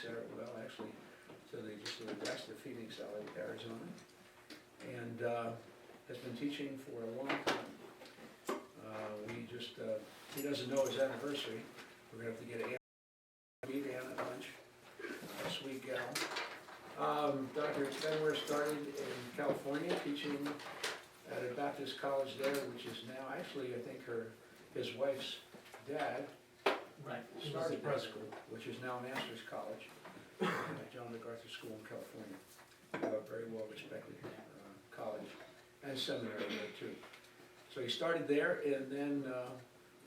Phoenix, well, actually, to the west of Phoenix, Arizona, and has been teaching for a long time. He doesn't know his anniversary. We're gonna have to get meet Ann at lunch, a sweet gal. Dr. Benware started in California teaching at a Baptist college there, which is now actually, I think his wife's dad Right. started that school, which is now Master's College, John MacArthur School in California. A very well respected college and seminary there too. So he started there and then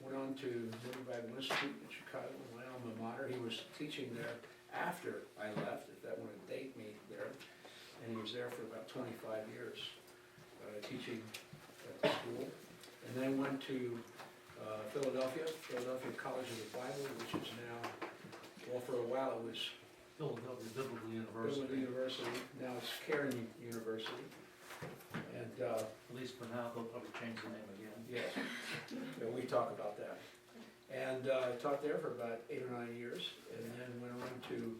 went on to Liberty Bible Institute in Chicago, my alma mater. He was teaching there after I left, if that would date me there. And he was there for about 25 years teaching at the school. And then went to Philadelphia College of the Bible, which is now, well, for a while it was Philadelphia Biblical University. Biblical University, now it's Cairn University. And At least for now, they'll probably change the name again. yes, yeah, we talk about that. And taught there for about 8 or 9 years, and then went on to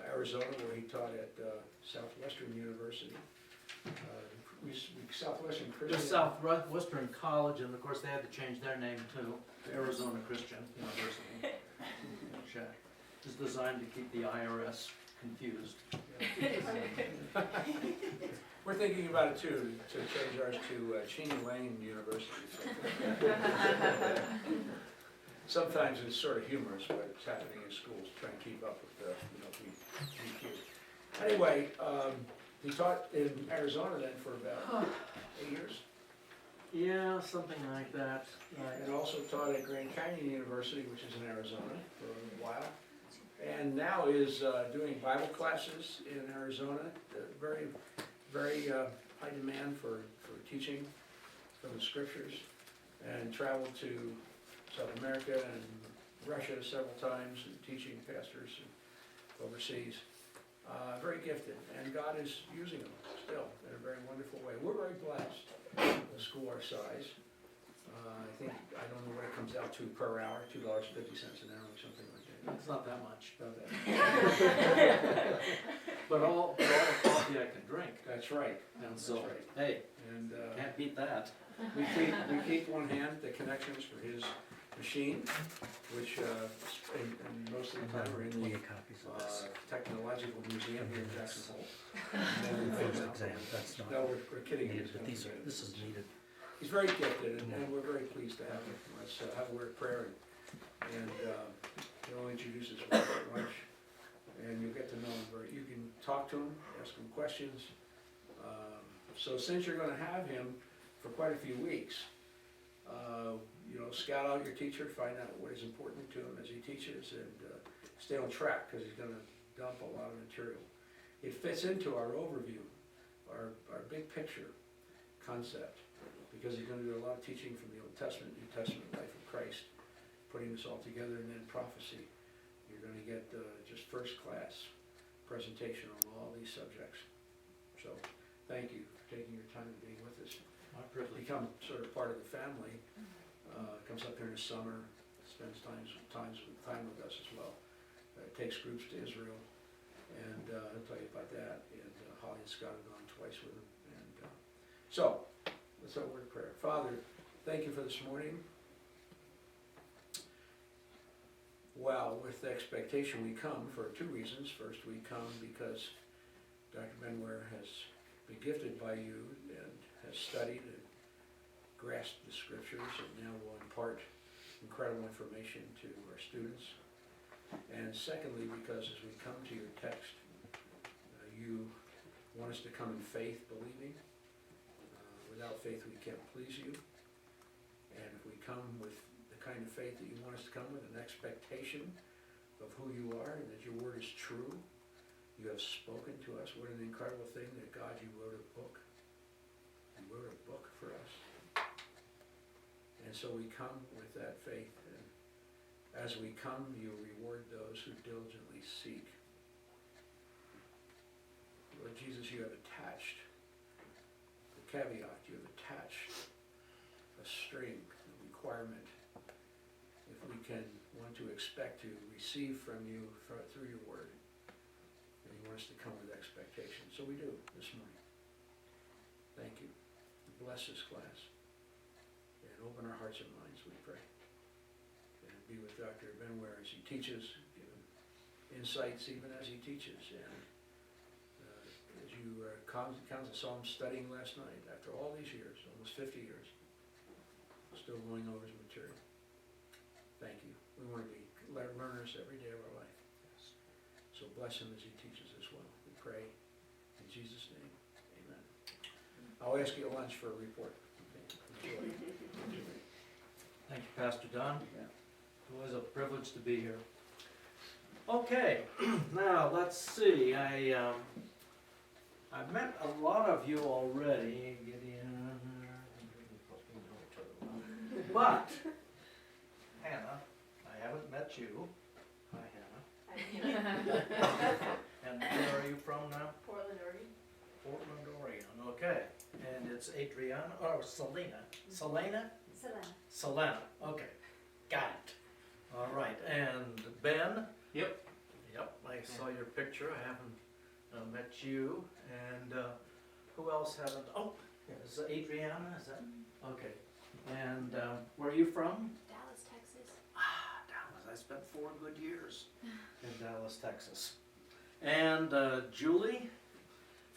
Arizona, where he taught at Southwestern University. Southwestern Christian. Just Southwestern College, and of course they had to change their name to Arizona Christian University. Which is designed to keep the IRS confused. We're thinking about it too, to change ours to Cheney Lane University. Sometimes it's sort of humorous what's happening in schools, trying to keep up with the kids. Anyway, he taught in Arizona then for about 8 years. Yeah, something like that. And also taught at Grand Canyon University, which is in Arizona, for a while. And now is doing Bible classes in Arizona. Very, very high demand for teaching from the scriptures. And traveled to South America and Russia several times and teaching pastors overseas. Very gifted, and God is using them still in a very wonderful way. We're very blessed, a school our size. I don't know what it comes out to per hour, $2.50 an hour or something like that. It's not that much. About that. But all the coffee I can drink. That's right. And so, That's right. hey, And can't beat that. we keep on hand the connections for his machine, which and most of the time are in the Technological Museum here in Jackson Hole. That's not No, we're kidding. needed, but this is needed. He's very gifted, and we're very pleased to have him. Let's have a word of prayer, and he'll introduce his wife at lunch, and you'll get to know him. You can talk to him, ask him questions. So since you're going to have him for quite a few weeks, scout out your teacher, find out what is important to him as he teaches, and stay on track, because he's going to dump a lot of material. It fits into our overview, our big picture concept, because he's going to do a lot of teaching from the Old Testament, New Testament, life of Christ, putting this all together, and then prophecy. You're going to get just first class presentation on all these subjects. So thank you for taking your time and being with us. My privilege. Become sort of part of the family. Comes up here in the summer, spends time with us as well. Takes groups to Israel, and I'll tell you about that. And Holly and Scott have gone twice with him. And so let's have a word of prayer. Father, thank you for this morning. Well, with the expectation we come for two reasons. First, we come because Dr. Benware has been gifted by you and has studied and grasped the scriptures, and now will impart incredible information to our students. And secondly, because as we come to your text, you want us to come in faith, believing. Without faith we can't please you. And if we come with the kind of faith that you want us to come with, an expectation of who you are and that your word is true, you have spoken to us. What an incredible thing that God, you wrote a book. You wrote a book for us. And so we come with that faith, and as we come, you reward those who diligently seek. Lord Jesus, you have attached the caveat, you have attached a string, a requirement, if we can want to expect to receive from you through your word. want us to come with expectation. So we do this morning. Thank you. Bless this class. And open our hearts and minds, we pray. And be with Dr. Benware as he teaches, give him insights even as he teaches. And as you counsel Psalm studying last night, after all these years, almost 50 years, still going over his material. Thank you. We want to be learners every day of our life. So bless him as he teaches as well. We pray in Jesus' name. Amen. I'll ask you at lunch for a report. Okay. Enjoy. Thank you, Pastor Don. Yeah. It was a privilege to be here. Okay, now let's see. I've met a lot of you already. But Hannah, I haven't met you. Hi, Hannah. And where are you from now? Portland, Oregon. Portland, Oregon. Okay. And it's Adriana or Selena. Selena? Selena. Okay. Got it. All right. And Ben? Yep. Yep. I saw your picture. I haven't met you. And who else haven't? Oh, is it Adriana? Is that? Okay. And where are you from? Dallas, Texas. Ah, Dallas. I spent 4 good years in Dallas, Texas. And Julie,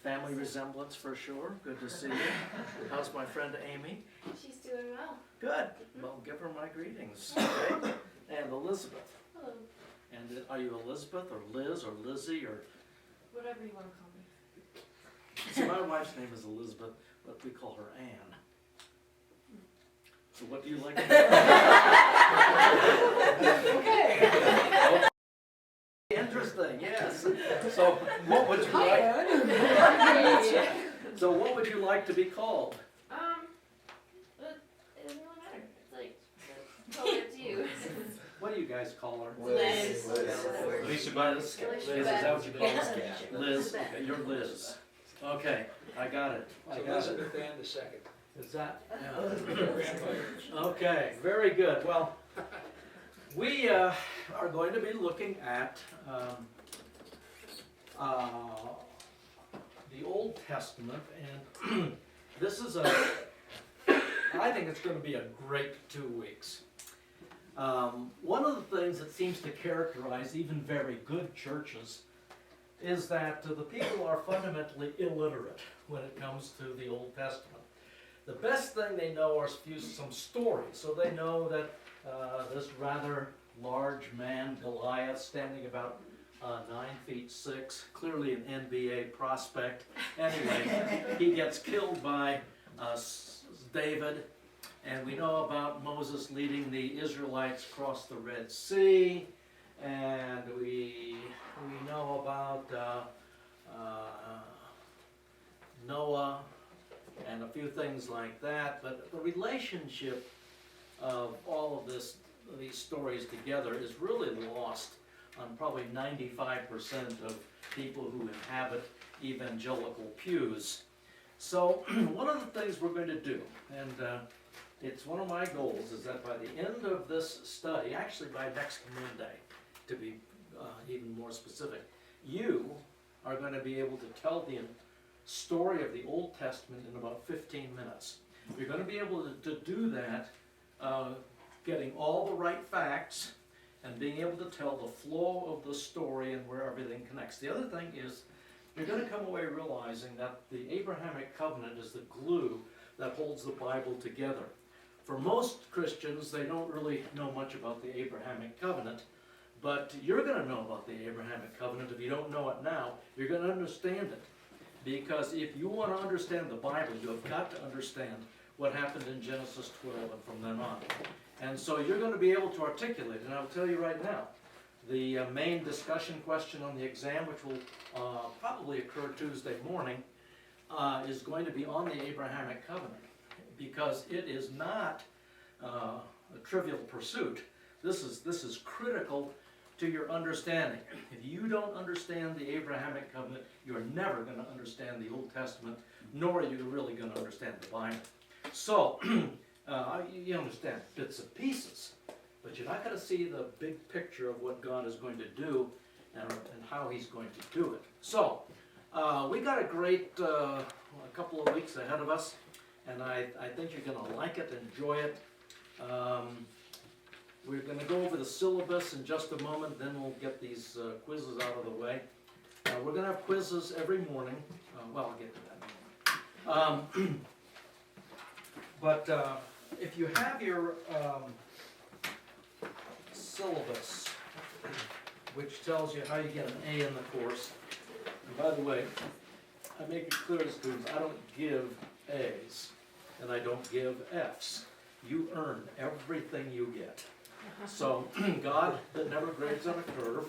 family resemblance for sure. Good to see you. How's my friend Amy? She's doing well. Good. Well, give her my greetings. Okay. And Elizabeth. Hello. And are you Elizabeth or Liz or Lizzie or? Whatever you want to call me. See, my wife's name is Elizabeth, but we call her Anne. So what do you like? Okay. Interesting, yes. So what would you like? So what would you like to be called? It doesn't really matter. It's like, totally up to you. What do you guys call her? Liz. Lisa Liz. Liz, is that what you call her? Liz, okay, you're Liz. Okay, I got it. I So got it. Elizabeth Ann the second. Is that? Yeah. Okay, very good. Well, we are going to be looking at the Old Testament, and this is I think it's going to be a great 2 weeks. One of the things that seems to characterize even very good churches is that the people are fundamentally illiterate when it comes to the Old Testament. The best thing they know are some stories. So they know that this rather large man, Goliath, standing about 9'6", clearly an NBA prospect. Anyway, he gets killed by David. And we know about Moses leading the Israelites across the Red Sea. And we know about Noah and a few things like that, but the relationship of all of these stories together is really lost on probably 95% of people who inhabit evangelical pews. So one of the things we're going to do, and it's one of my goals, is that by the end of this study, actually by next Monday, to be even more specific, you are going to be able to tell the story of the Old Testament in about 15 minutes. You're going to be able to do that getting all the right facts and being able to tell the flow of the story and where everything connects. The other thing is you're going to come away realizing that the Abrahamic covenant is the glue that holds the Bible together. For most Christians, they don't really know much about the Abrahamic covenant, but you're going to know about the Abrahamic covenant. If you don't know it now, you're going to understand it. Because if you want to understand the Bible, you have got to understand what happened in Genesis 12 and from then on. And so you're going to be able to articulate, and I'll tell you right now, the main discussion question on the exam, which will probably occur Tuesday morning, is going to be on the Abrahamic covenant. Because it is not a trivial pursuit. This is critical to your understanding. If you don't understand the Abrahamic covenant, you're never going to understand the Old Testament, nor are you really going to understand the Bible. So, you understand bits and pieces, but you're not going to see the big picture of what God is going to do and how he's going to do it. So, we got a great a couple of weeks ahead of us, and I think you're going to like it, enjoy it. We're going to go over the syllabus in just a moment, then we'll get these quizzes out of the way. We're going to have quizzes every morning. Well, I'll get to that in a moment. But if you have your syllabus, which tells you how you get an A in the course, and by the way, I make it clear to students, I don't give A's and I don't give F's. You earn everything you get. So God that never grades on a curve,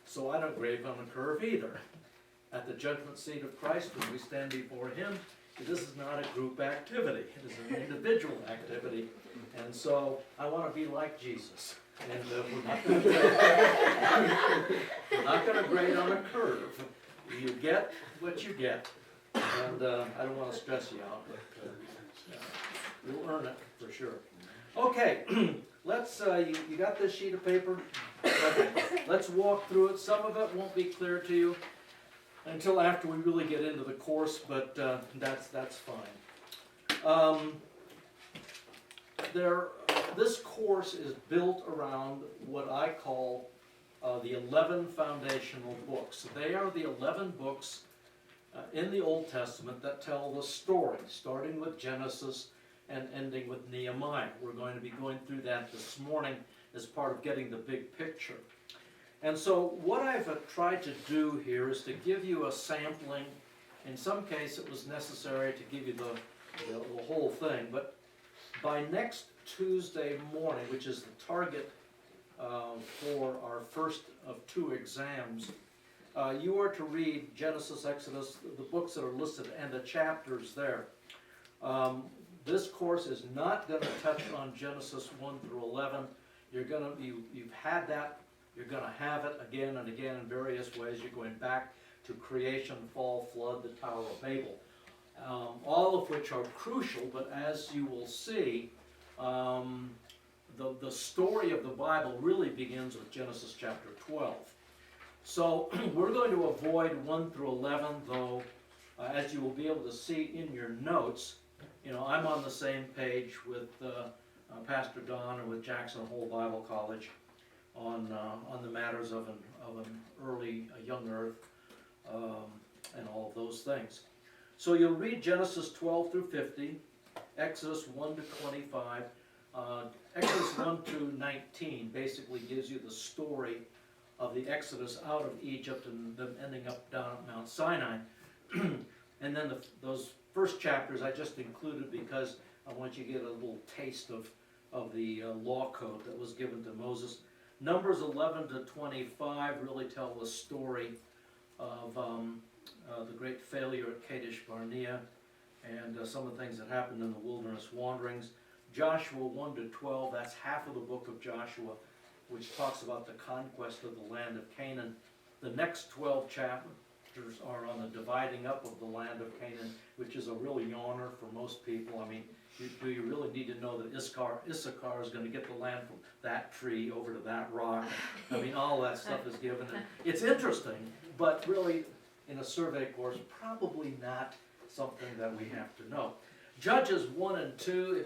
so I don't grade on a curve either. At the judgment seat of Christ, when we stand before Him, this is not a group activity. It is an individual activity. And so I want to be like Jesus. And we're not going to grade on a curve. You get what you get. And I don't want to stress you out, but you'll earn it for sure. Okay, let's, you got this sheet of paper? Okay, let's walk through it. Some of it won't be clear to you until after we really get into the course, but that's fine. This course is built around what I call the 11 foundational books. They are the 11 books in the Old Testament that tell the story, starting with Genesis and ending with Nehemiah. We're going to be going through that this morning as part of getting the big picture. And so what I've tried to do here is to give you a sampling. In some case it was necessary to give you the whole thing, but by next Tuesday morning, which is the target for our first of 2 exams, you are to read Genesis, Exodus, the books that are listed, and the chapters there. This course is not going to touch on Genesis 1 through 11. You've had that. You're going to have it again and again in various ways. You're going back to creation, fall, flood, the Tower of Babel, all of which are crucial. But as you will see, the story of the Bible really begins with Genesis chapter 12. So we're going to avoid 1 through 11, though, as you will be able to see in your notes, I'm on the same page with Pastor Don and with Jackson Hole Bible College on the matters of an early, young earth, and all of those things. So you'll read Genesis 12 through 50, Exodus 1 to 25. Exodus 1 to 19 basically gives you the story of the Exodus out of Egypt and them ending up down at Mount Sinai. And then those first chapters I just included because I want you to get a little taste of the law code that was given to Moses. Numbers 11 to 25 really tell the story of the great failure at Kadesh Barnea and some of the things that happened in the wilderness wanderings. Joshua 1 to 12, that's half of the book of Joshua, which talks about the conquest of the land of Canaan. The next 12 chapters are on the dividing up of the land of Canaan, which is a real yawner for most people. I mean, do you really need to know that Issachar is going to get the land from that tree over to that rock? I mean, all that stuff is given. And it's interesting, but really, in a survey course, probably not something that we have to know. Judges 1 and 2,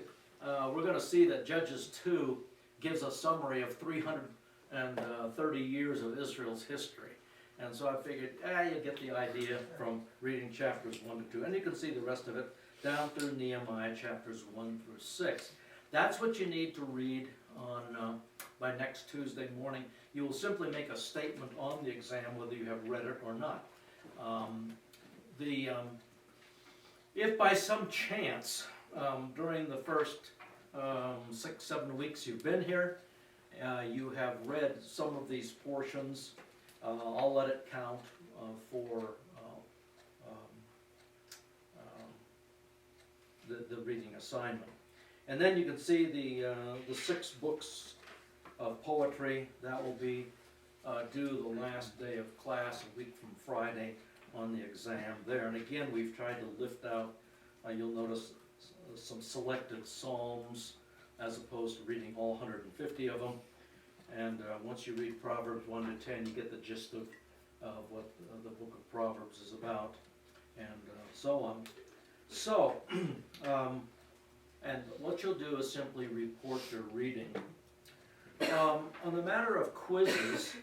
we're going to see that Judges 2 gives a summary of 330 years of Israel's history. And so I figured, you get the idea from reading chapters 1 to 2. And you can see the rest of it down through Nehemiah chapters 1 through 6. That's what you need to read on by next Tuesday morning. You will simply make a statement on the exam whether you have read it or not. If by some chance during the first 6-7 weeks you've been here, you have read some of these portions, I'll let it count for the reading assignment. And then you can see the 6 books of poetry that will be due the last day of class, a week from Friday, on the exam there. And again, we've tried to lift out, you'll notice some selected psalms as opposed to reading all 150 of them. And once you read Proverbs 1 to 10, you get the gist of what the book of Proverbs is about, and so on. So, and what you'll do is simply report your reading. On the matter of quizzes,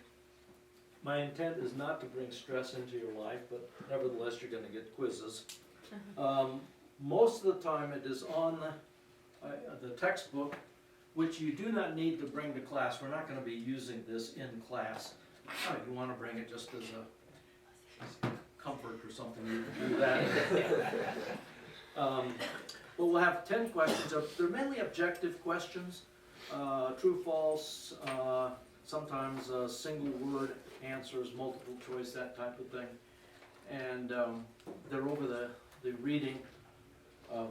my intent is not to bring stress into your life, but nevertheless you're going to get quizzes. Most of the time it is on the textbook, which you do not need to bring to class. We're not going to be using this in class. Oh, you want to bring it just as a comfort or something, you can do that. But we'll have 10 questions. They're mainly objective questions, true, false, sometimes single word answers, multiple choice, that type of thing. And they're over the reading of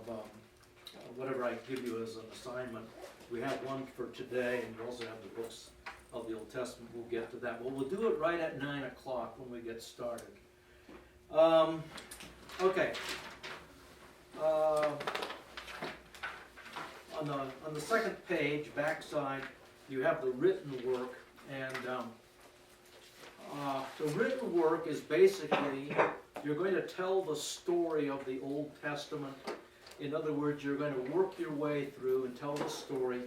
whatever I give you as an assignment. We have one for today, and we also have the books of the Old Testament. We'll get to that. Well, we'll do it right at 9 o'clock when we get started. Okay. On the second page, backside, you have the written work, and the written work is basically, you're going to tell the story of the Old Testament. In other words, you're going to work your way through and tell the story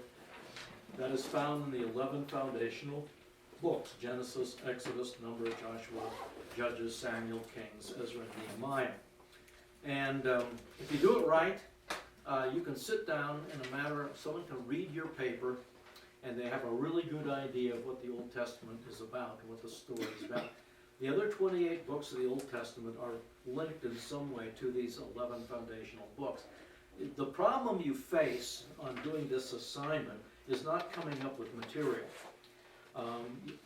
that is found in the 11 foundational books: Genesis, Exodus, Numbers, Joshua, Judges, Samuel, Kings, Ezra, and Nehemiah. And if you do it right, you can sit down in a matter of, someone can read your paper, and they have a really good idea of what the Old Testament is about and what the story is about. The other 28 books of the Old Testament are linked in some way to these 11 foundational books. The problem you face on doing this assignment is not coming up with material.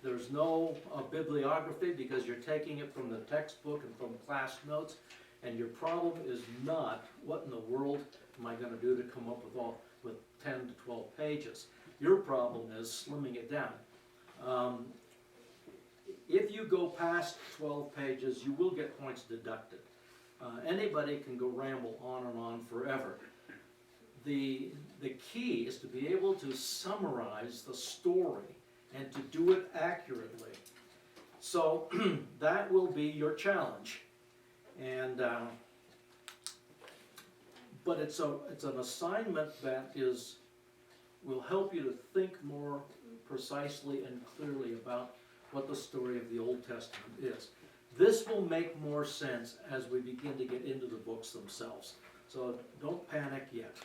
There's no bibliography because you're taking it from the textbook and from class notes, and your problem is not what in the world am I going to do to come up with 10 to 12 pages. Your problem is slimming it down. If you go past 12 pages, you will get points deducted. Anybody can go ramble on and on forever. The key is to be able to summarize the story and to do it accurately. So that will be your challenge. And but it's an assignment that will help you to think more precisely and clearly about what the story of the Old Testament is. This will make more sense as we begin to get into the books themselves. So don't panic yet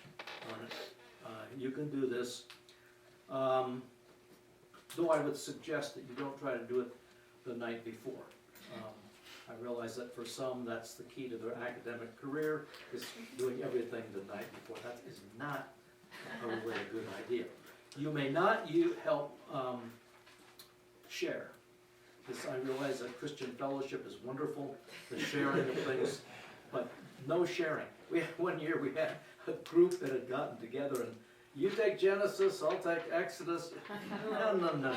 on it. You can do this. Though I would suggest that you don't try to do it the night before. I realize that for some, that's the key to their academic career, is doing everything the night before. That is not a really good idea. You may not help share. Because I realize that Christian fellowship is wonderful, the sharing of things, but no sharing. One year we had a group that had gotten together, and you take Genesis, I'll take Exodus. No.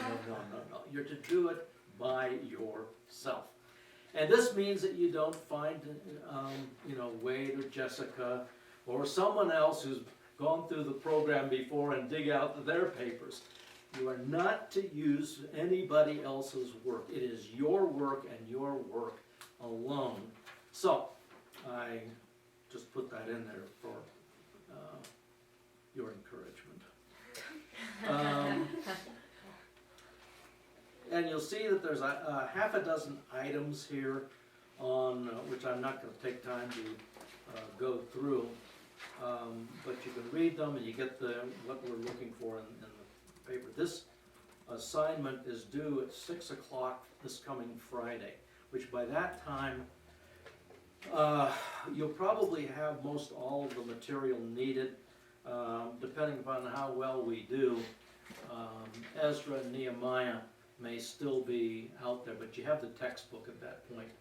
You're to do it by yourself. And this means that you don't find, Wade or Jessica or someone else who's gone through the program before and dig out their papers. You are not to use anybody else's work. It is your work and your work alone. So, I just put that in there for your encouragement. And you'll see that there's a half a dozen items here on which I'm not going to take time to go through. But you can read them and you get what we're looking for in the paper. This assignment is due at 6 o'clock this coming Friday, which by that time you'll probably have most all of the material needed, depending upon how well we do. Ezra and Nehemiah may still be out there, but you have the textbook at that point,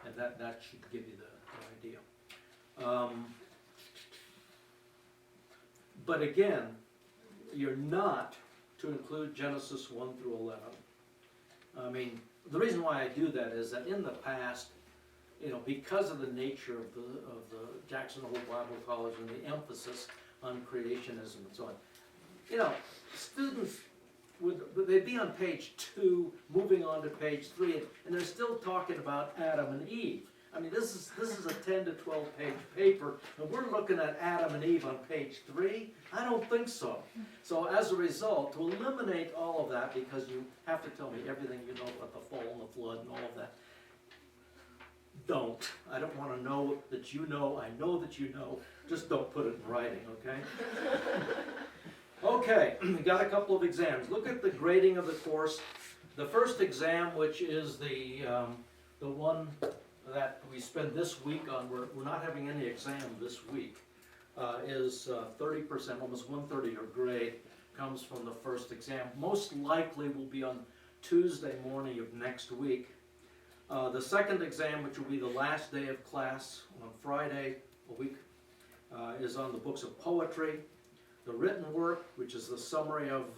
and that should give you the idea. But again, you're not to include Genesis 1 through 11. I mean, the reason why I do that is that in the past, because of the nature of the Jackson Hole Bible College and the emphasis on creationism and so on, students they'd be on page 2, moving on to page 3, and they're still talking about Adam and Eve. I mean, this is a 10 to 12 page paper, and we're looking at Adam and Eve on page 3? I don't think so. So as a result, to eliminate all of that, because you have to tell me everything you know about the fall and the flood and all of that, don't. I don't want to know that you know. I know that you know. Just don't put it in writing, okay? Okay, we got a couple of exams. Look at the grading of the course. The first exam, which is the one that we spend this week on, we're not having any exam this week, is 30%, almost 1/3 of your grade comes from the first exam. Most likely will be on Tuesday morning of next week. The second exam, which will be the last day of class on Friday a week, is on the books of poetry. The written work, which is the summary of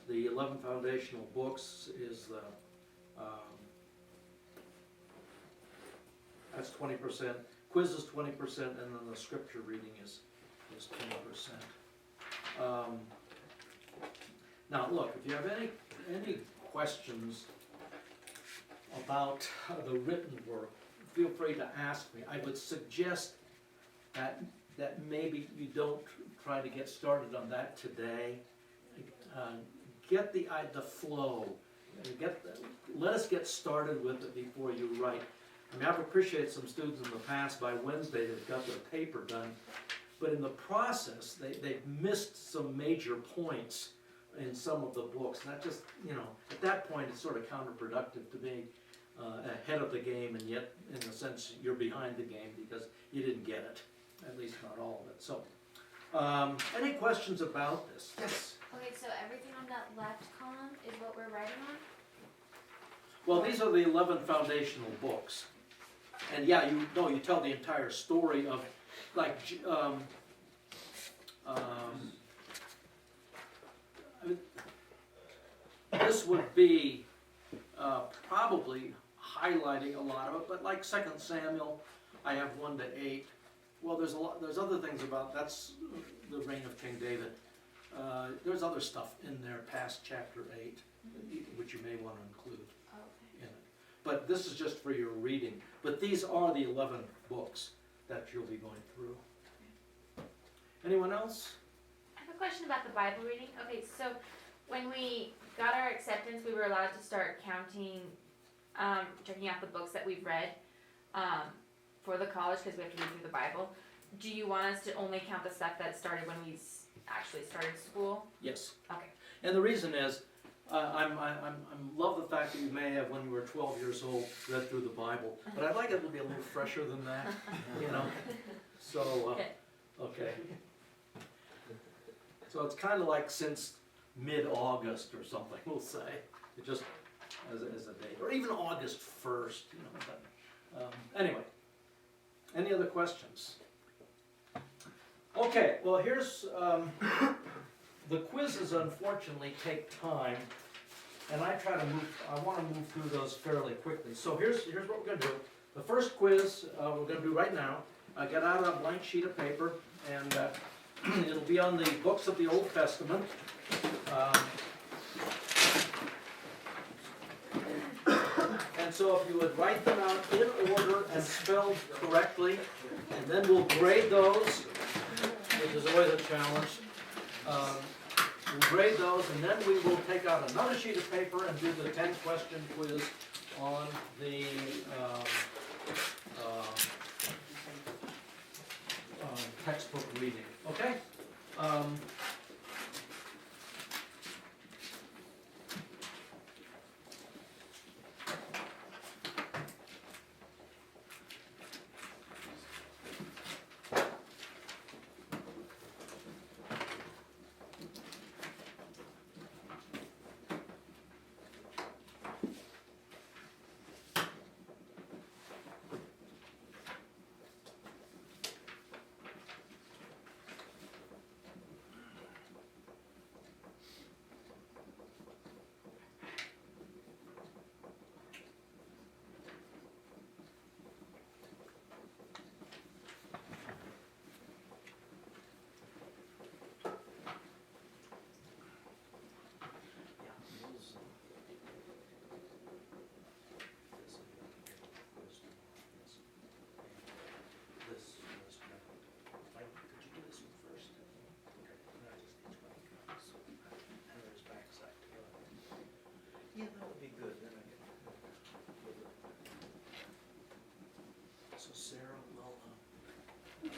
the 11 foundational books, is that's 20%. Quiz is 20%, and then the scripture reading is 20%. Now, look, if you have any questions about the written work, feel free to ask me. I would suggest that maybe you don't try to get started on that today. Get the flow. Let us get started with it before you write. I mean, I've appreciated some students in the past, by Wednesday they've got their paper done, but in the process they've missed some major points in some of the books. And that just, at that point it's sort of counterproductive to be ahead of the game, and yet in a sense you're behind the game because you didn't get it, at least not all of it. So, any questions about this? Yes? Okay, so everything on that left column is what we're writing on? Well, these are the 11 foundational books. And yeah, you tell the entire story of, like, this would be probably highlighting a lot of it, but like 2 Samuel, I have 1 to 8. Well, there's other things about, that's the reign of King David. There's other stuff in there past chapter 8, which you may want to include in it. But this is just for your reading. But these are the 11 books that you'll be going through. Anyone else? I have a question about the Bible reading. Okay, so when we got our acceptance, we were allowed to start counting, checking out the books that we've read for the college, because we have to read through the Bible. Do you want us to only count the stuff that started when we actually started school? Yes. Okay. And the reason is, I love the fact that you may have, when you were 12 years old, read through the Bible, but I'd like it to be a little fresher than that, So, okay. So it's kind of like since mid-August or something, we'll say, it just as a date, or even August 1st, But anyway, any other questions? Okay, well here's. The quizzes unfortunately take time, and I want to move through those fairly quickly. So here's what we're going to do. The first quiz we're going to do right now. Get out a blank sheet of paper, and it'll be on the books of the Old Testament. And so if you would write them out in order and spelled correctly, and then we'll grade those, which is always a challenge. We'll grade those, and then we will take out another sheet of paper and do the 10-question quiz on the textbook reading. Okay?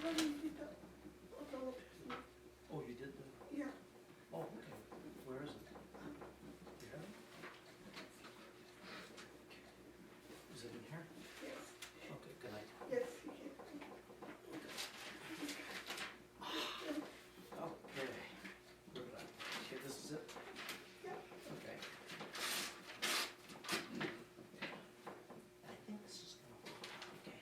Oh, you did that? Yeah. Oh, okay. Where is it? Do you have it? Is it in here? Yes, Okay, good night. yes, you can. Okay. Look at that. Okay, this is it? Yeah. Okay. I think this is gonna work. Okay.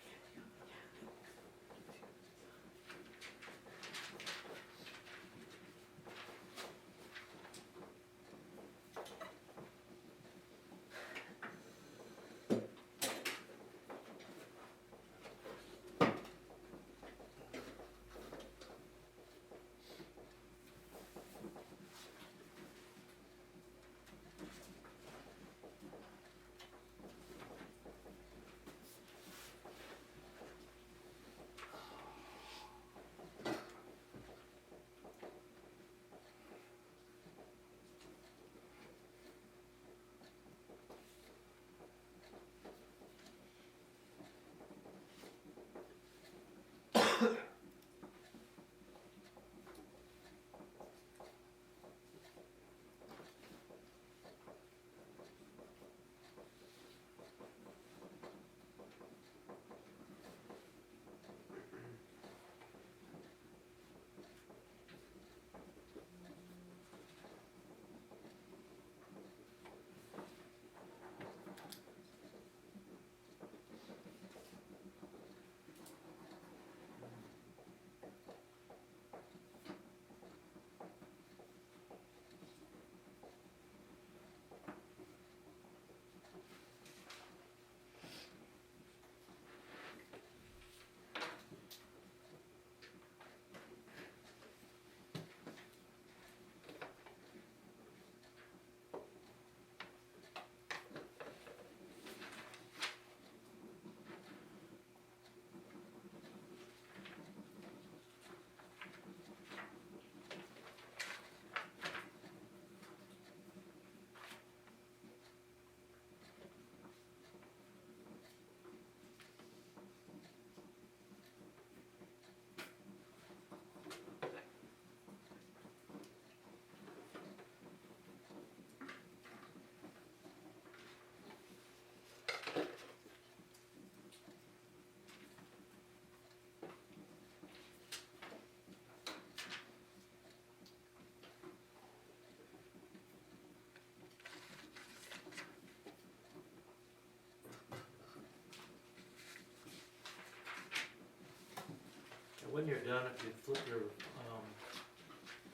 And when you're done, if you flip your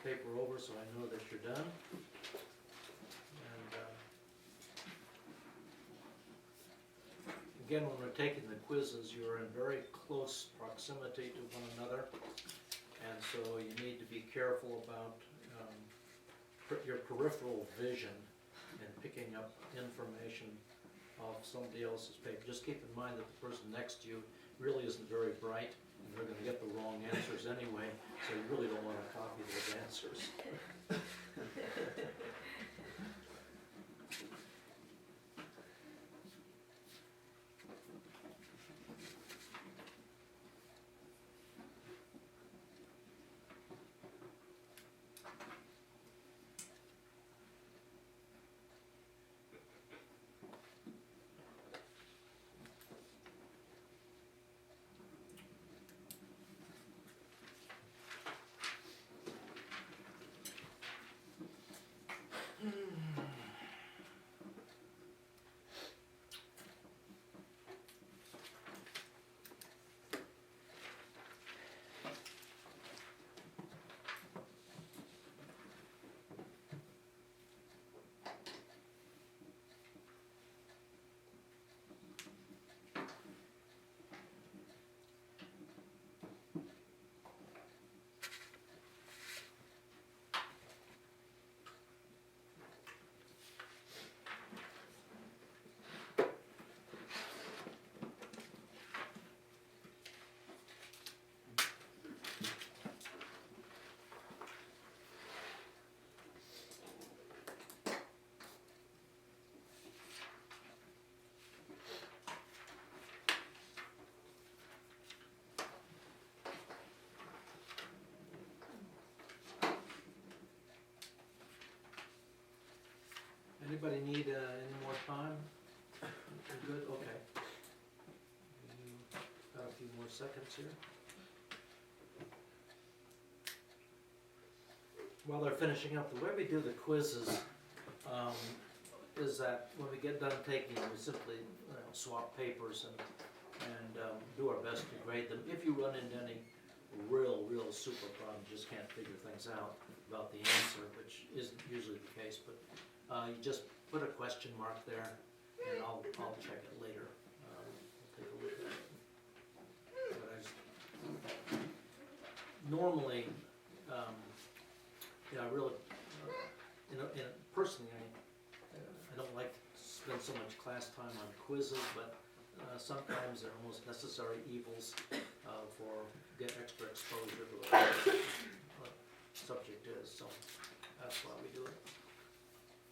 paper over so I know that you're done. And again, when we're taking the quizzes, you're in very close proximity to one another. And so you need to be careful about your peripheral vision in picking up information off somebody else's paper. Just keep in mind that the person next to you really isn't very bright, and they're gonna get the wrong answers anyway, so you really don't wanna copy those answers. Anybody need any more time? We're good, okay. Got a few more seconds here. While they're finishing up, the way we do the quizzes is that when we get done taking them, we simply swap papers and do our best to grade them. If you run into any real super problems, just can't figure things out about the answer, which isn't usually the case, but you just put a question mark there, and I'll check it later. We'll take a look at it. But I just, normally, I really, personally, I don't like to spend so much class time on quizzes, but sometimes they're almost necessary evils for get extra exposure to what the subject is, so that's why we do it.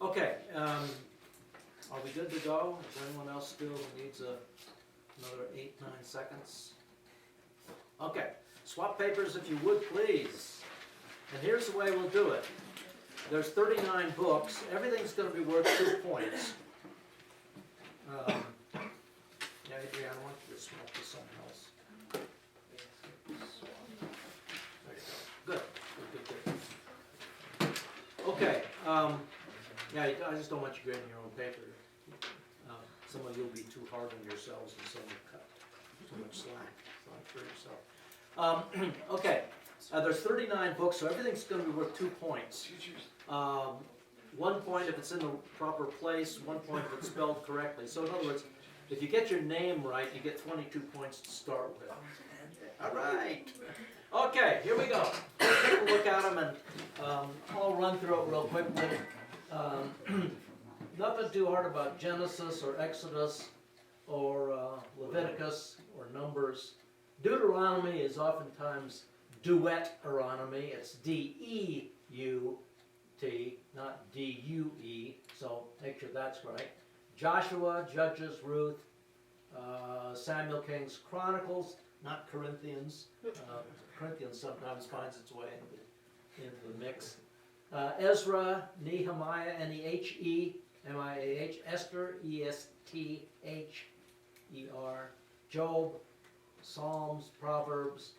Okay, are we good to go? Is anyone else still needs another 8-9 seconds? Okay, swap papers if you would please. And here's the way we'll do it. There's 39 books. Everything's going to be worth 2 points. Yeah, Adriana, why don't you just swap to something else? There you go. Good. Okay. Yeah, I just don't want you grading your own paper. Some of you'll be too hard on yourselves, and some will cut too much slack for yourself. Okay. There's 39 books, so everything's going to be worth 2 points. 1 point if it's in the proper place, 1 point if it's spelled correctly. So in other words, if you get your name right, you get 22 points to start with. All right. Okay, here we go. Take a look at them, and I'll run through it real quickly. Nothing too hard about Genesis or Exodus or Leviticus or Numbers. Deuteronomy is oftentimes Duet-eronomy. It's D-E-U-T, not D-U-E, so make sure that's right. Joshua, Judges, Ruth, Samuel, Kings, Chronicles, not Corinthians. Corinthians sometimes finds its way into the mix. Ezra, Nehemiah, N-E-H-E-M-I-A-H, Esther, E-S-T-H-E-R, Job, Psalms, Proverbs,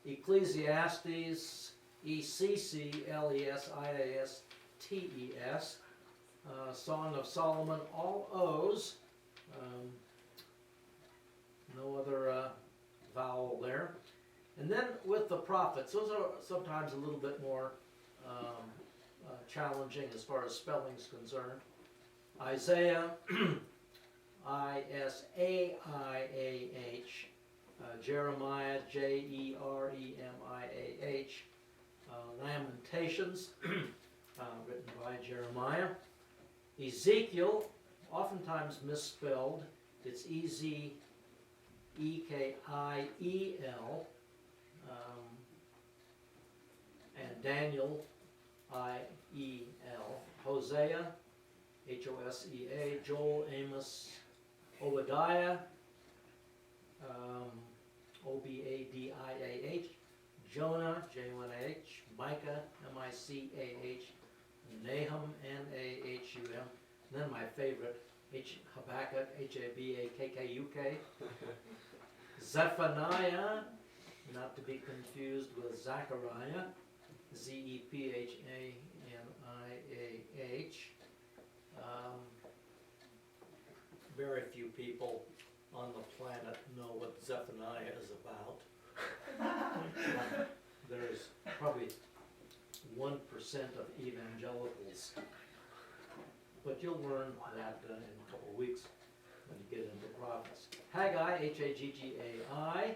Ecclesiastes, E-C-C-L-E-S-I-A-S-T-E-S, Song of Solomon, all O's, no other vowel there. And then with the prophets, those are sometimes a little bit more challenging as far as spelling is concerned. Isaiah, I-S-A-I-A-H, Jeremiah, J-E-R-E-M-I-A-H, Lamentations, written by Jeremiah. Ezekiel, oftentimes misspelled, it's E-Z-E-K-I-E-L, and Daniel, I-E-L. Hosea, H-O-S-E-A, Joel, Amos, Obadiah, O-B-A-D-I-A-H, Jonah, J-O-N-A-H, Micah, M-I-C-A-H, Nahum, N-A-H-U-M, and then my favorite, Habakkuk, H-A-B-A-K-K-U-K, Zephaniah, not to be confused with Zechariah, Z-E-P-H-A-N-I-A-H. Very few people on the planet know what Zephaniah is about. There's probably 1% of evangelicals, but you'll learn that in a couple of weeks when you get into prophets. Haggai, H-A-G-G-A-I,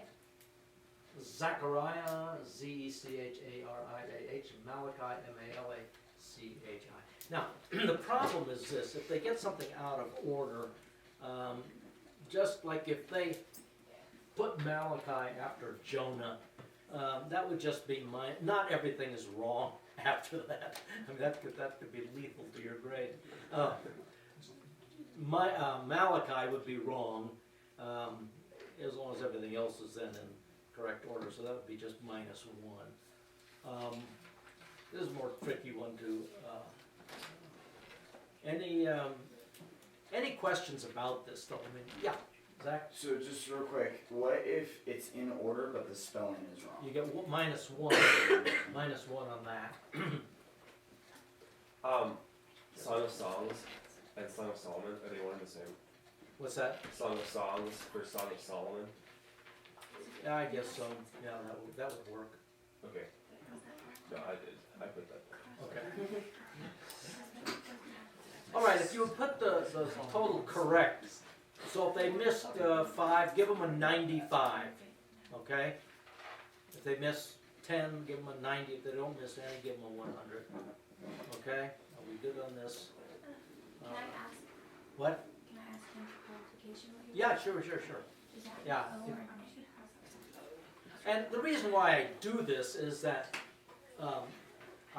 Zechariah, Z-E-C-H-A-R-I-A-H, Malachi, M-A-L-A-C-H-I. Now, the problem is this: if they get something out of order, just like if they put Malachi after Jonah, that would just be not everything is wrong after that. I mean, that could be lethal to your grade. Malachi would be wrong, as long as everything else is then in correct order, so that would be just -1. This is a more tricky one to Any questions about this though? I mean, yeah, Zach, So just real quick, what if it's in order but the spelling is wrong? you get -1, -1 on that. Song of Songs and Song of Solomon, are they one and the same? What's that? Song of Songs for Song of Solomon? Yeah, I guess so. Yeah, that would work. Okay. No, I did. I put that there. Okay. All right, if you would put the total correct, so if they missed 5, give them a 95, okay? If they miss 10, give them a 90. If they don't miss any, give them a 100, okay? Are we good on this? Can I ask? What? Can I ask him for clarification? What he Yeah, was- sure. Is that- Yeah. Oh, And the reason why I do this is that, I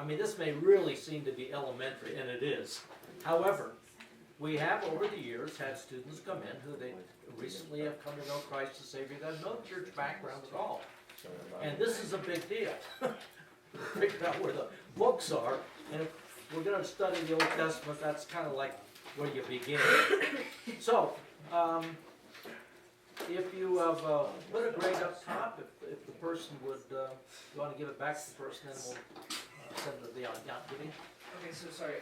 mean, this may really seem to be elementary, and it is. However, we have over the years had students come in who they recently have come to know Christ as Savior, that have no church background at all. And this is a big deal. Figure out where the books are, and if we're gonna study the Old Testament, that's kind of like where you begin. So, if you have put a grade up top, if the person would, you want to give it back to the person, then we'll send it to the, give me. Okay, so sorry,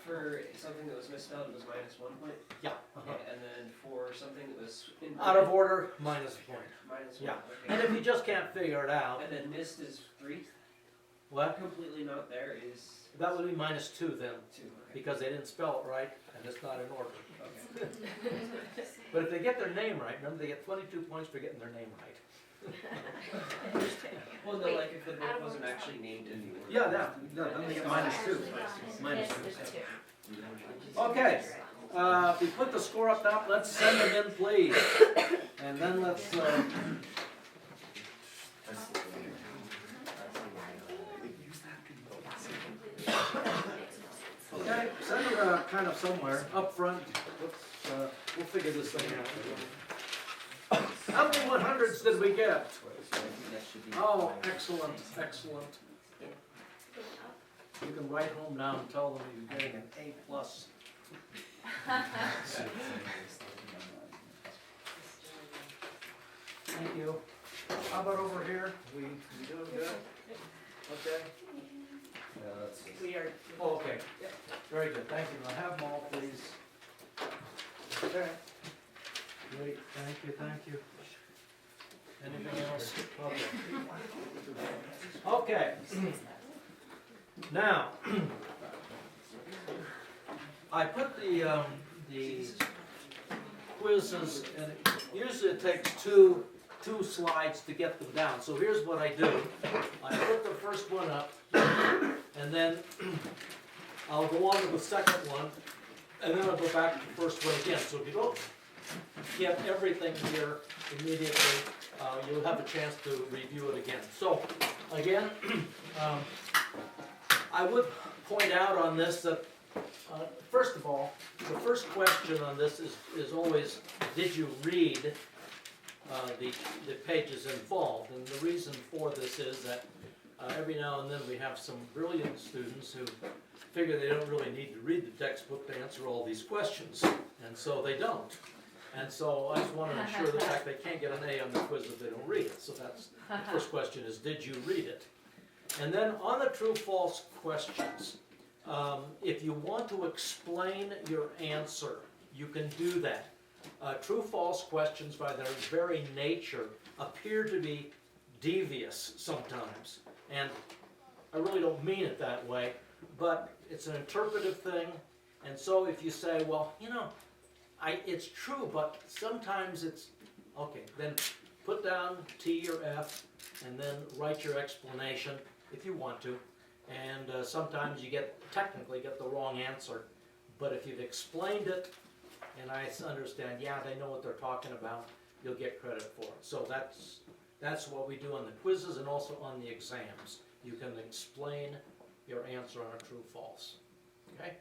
for something that was misspelled, it was -1 point? Yeah. Okay, and then for something that was in. Out of order, minus a point. -1, Yeah. okay. And if you just can't figure it out, And then missed is 3, what? completely not there is That would be -2 then, 2, okay. because they didn't spell it right, and it's not in order. Okay. But if they get their name right, remember, they get 22 points for getting their name right. Well, no, like if the book wasn't actually named in the order. Yeah, then they get -2. Minus -2. 2. Okay, if you put the score up top, let's send them in, please. And then let's, okay, send them kind of somewhere, up front. Let's, we'll figure this thing out. How many 100s did we get? Oh, excellent, excellent. You can write home now and tell them you're getting an A+. Thank you. How about over here? We doing good? Okay. Yeah, that's it. We are. Oh, okay. Very good, thank you. Now have them all, please. Okay. Great, thank you. Anything else? Okay. Now, I put the quizzes, and usually it takes two slides to get them down. So here's what I do. I put the first one up, and then I'll go on to the second one, and then I'll go back to the first one again. So if you don't get everything here immediately, you'll have a chance to review it again. So, again, I would point out on this that, first of all, the first question on this is always, did you read the pages involved? And the reason for this is that every now and then we have some brilliant students who figure they don't really need to read the textbook to answer all these questions, and so they don't. And so I just want to ensure the fact they can't get an A on the quiz if they don't read it. So that's, the first question is, did you read it? And then on the true-false questions, if you want to explain your answer, you can do that. True-false questions by their very nature appear to be devious sometimes. And I really don't mean it that way, but it's an interpretive thing. And so if you say, well, you know, it's true, but sometimes it's, okay, then put down T or F and then write your explanation if you want to. And sometimes you technically get the wrong answer, but if you've explained it and I understand, yeah, they know what they're talking about, you'll get credit for it. So that's what we do on the quizzes and also on the exams. You can explain your answer on a true-false, okay?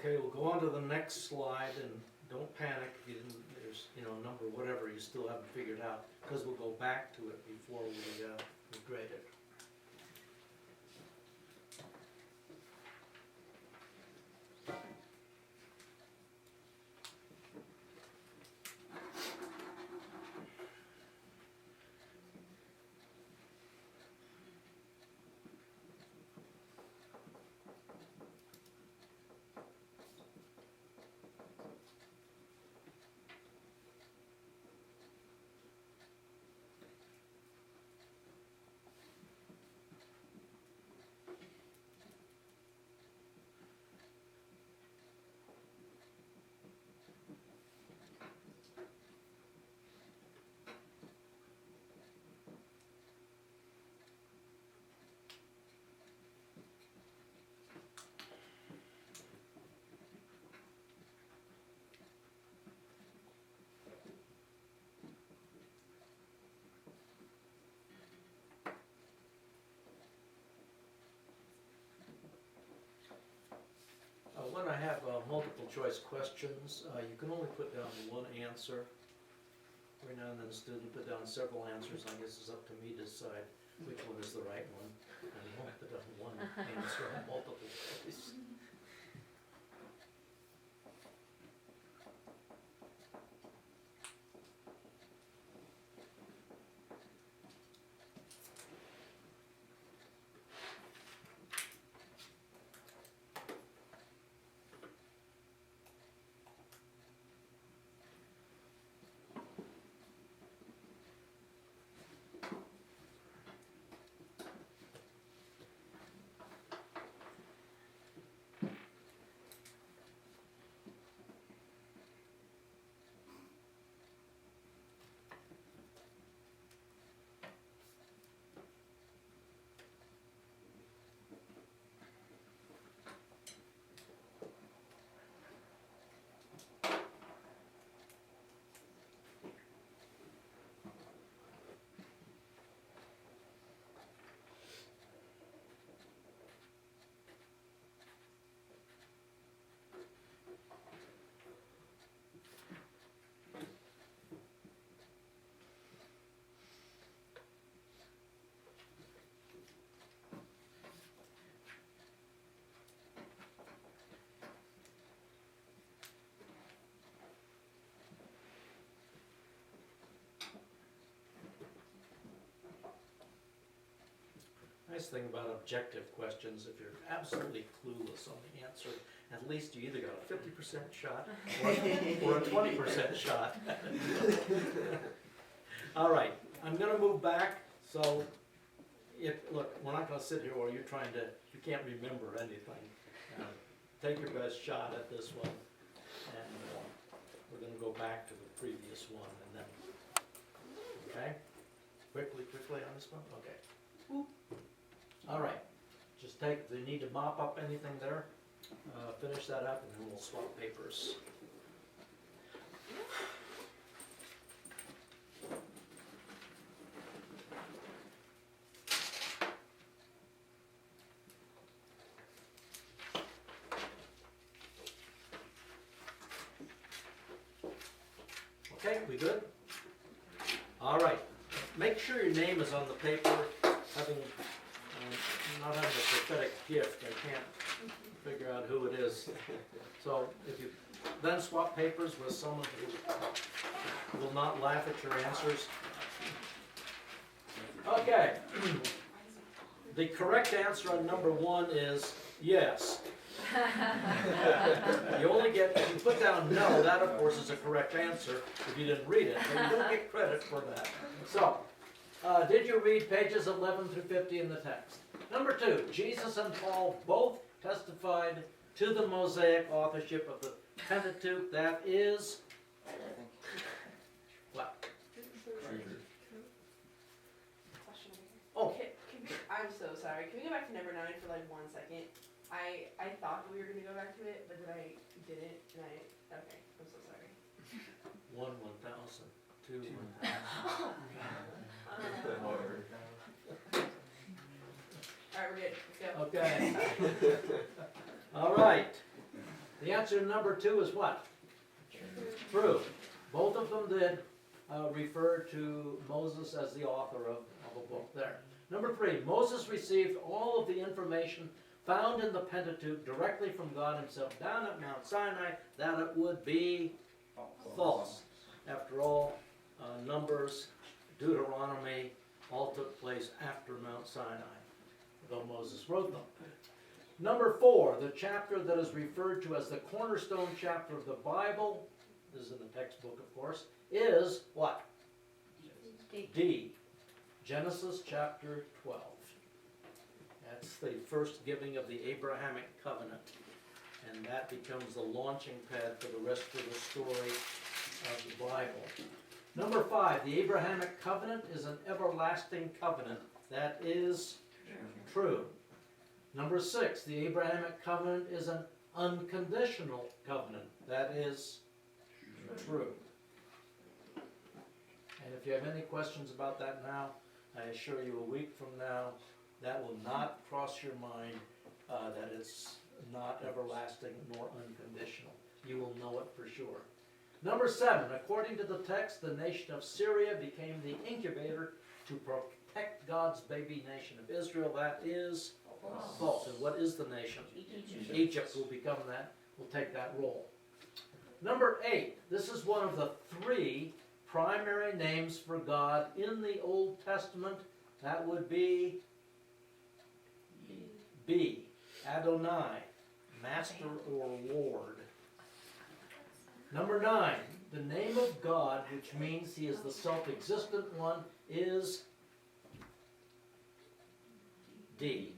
Okay, we'll go on to the next slide, and don't panic if you didn't, there's, number, whatever, you still haven't figured out, because we'll go back to it before we grade it. When I have multiple choice questions, you can only put down one answer. Every now and then a student put down several answers. I guess it's up to me to decide which one is the right one. And you won't put down one answer on multiple choice. Nice thing about objective questions, if you're absolutely clueless on the answer, at least you either got a 50% shot or a 20% shot. All right, I'm gonna move back, so look, we're not gonna sit here while you can't remember anything. Take your best shot at this one, and we're gonna go back to the previous one, and then, okay? Quickly on this one, okay. All right, just if you need to mop up anything there, finish that up, and then we'll swap papers. Okay, we good? All right, make sure your name is on the paper. Not having a prophetic gift, I can't figure out who it is. So if you then swap papers with someone who will not laugh at your answers. Okay. The correct answer on number 1 is yes. You only get, if you put down no, that of course is a correct answer if you didn't read it, and you don't get credit for that. So, did you read pages 11 through 50 in the text? Number 2, Jesus and Paul both testified to the Mosaic authorship of the Pentateuch, that is, what? Oh. I'm so sorry. Can we go back to number 9 for like 1 second? I thought we were gonna go back to it, but then I didn't, and okay, I'm so sorry. 1, 1,000, 2, 1,000. Alright, we're good, let's go. Okay. All right. The answer to number 2 is what? True. Both of them did refer to Moses as the author of a book there. Number 3, Moses received all of the information found in the Pentateuch directly from God himself down at Mount Sinai. That it would be false. After all, Numbers, Deuteronomy, all took place after Mount Sinai, though Moses wrote them. Number 4, the chapter that is referred to as the cornerstone chapter of the Bible, this is in the textbook of course, is what? D. Genesis chapter 12. That's the first giving of the Abrahamic covenant. And that becomes the launching pad for the rest of the story of the Bible. Number 5, the Abrahamic covenant is an everlasting covenant. That is true. Number 6, the Abrahamic covenant is an unconditional covenant. That is true. And if you have any questions about that now, I assure you a week from now, that will not cross your mind that it's not everlasting nor unconditional. You will know it for sure. Number 7, according to the text, the nation of Syria became the incubator to protect God's baby nation of Israel. That is false. And what is the nation? Egypt will become that, will take that role. Number 8, this is one of the 3 primary names for God in the Old Testament. That would be B, Adonai, Master or Lord. Number 9, the name of God, which means he is the self-existent one, is D,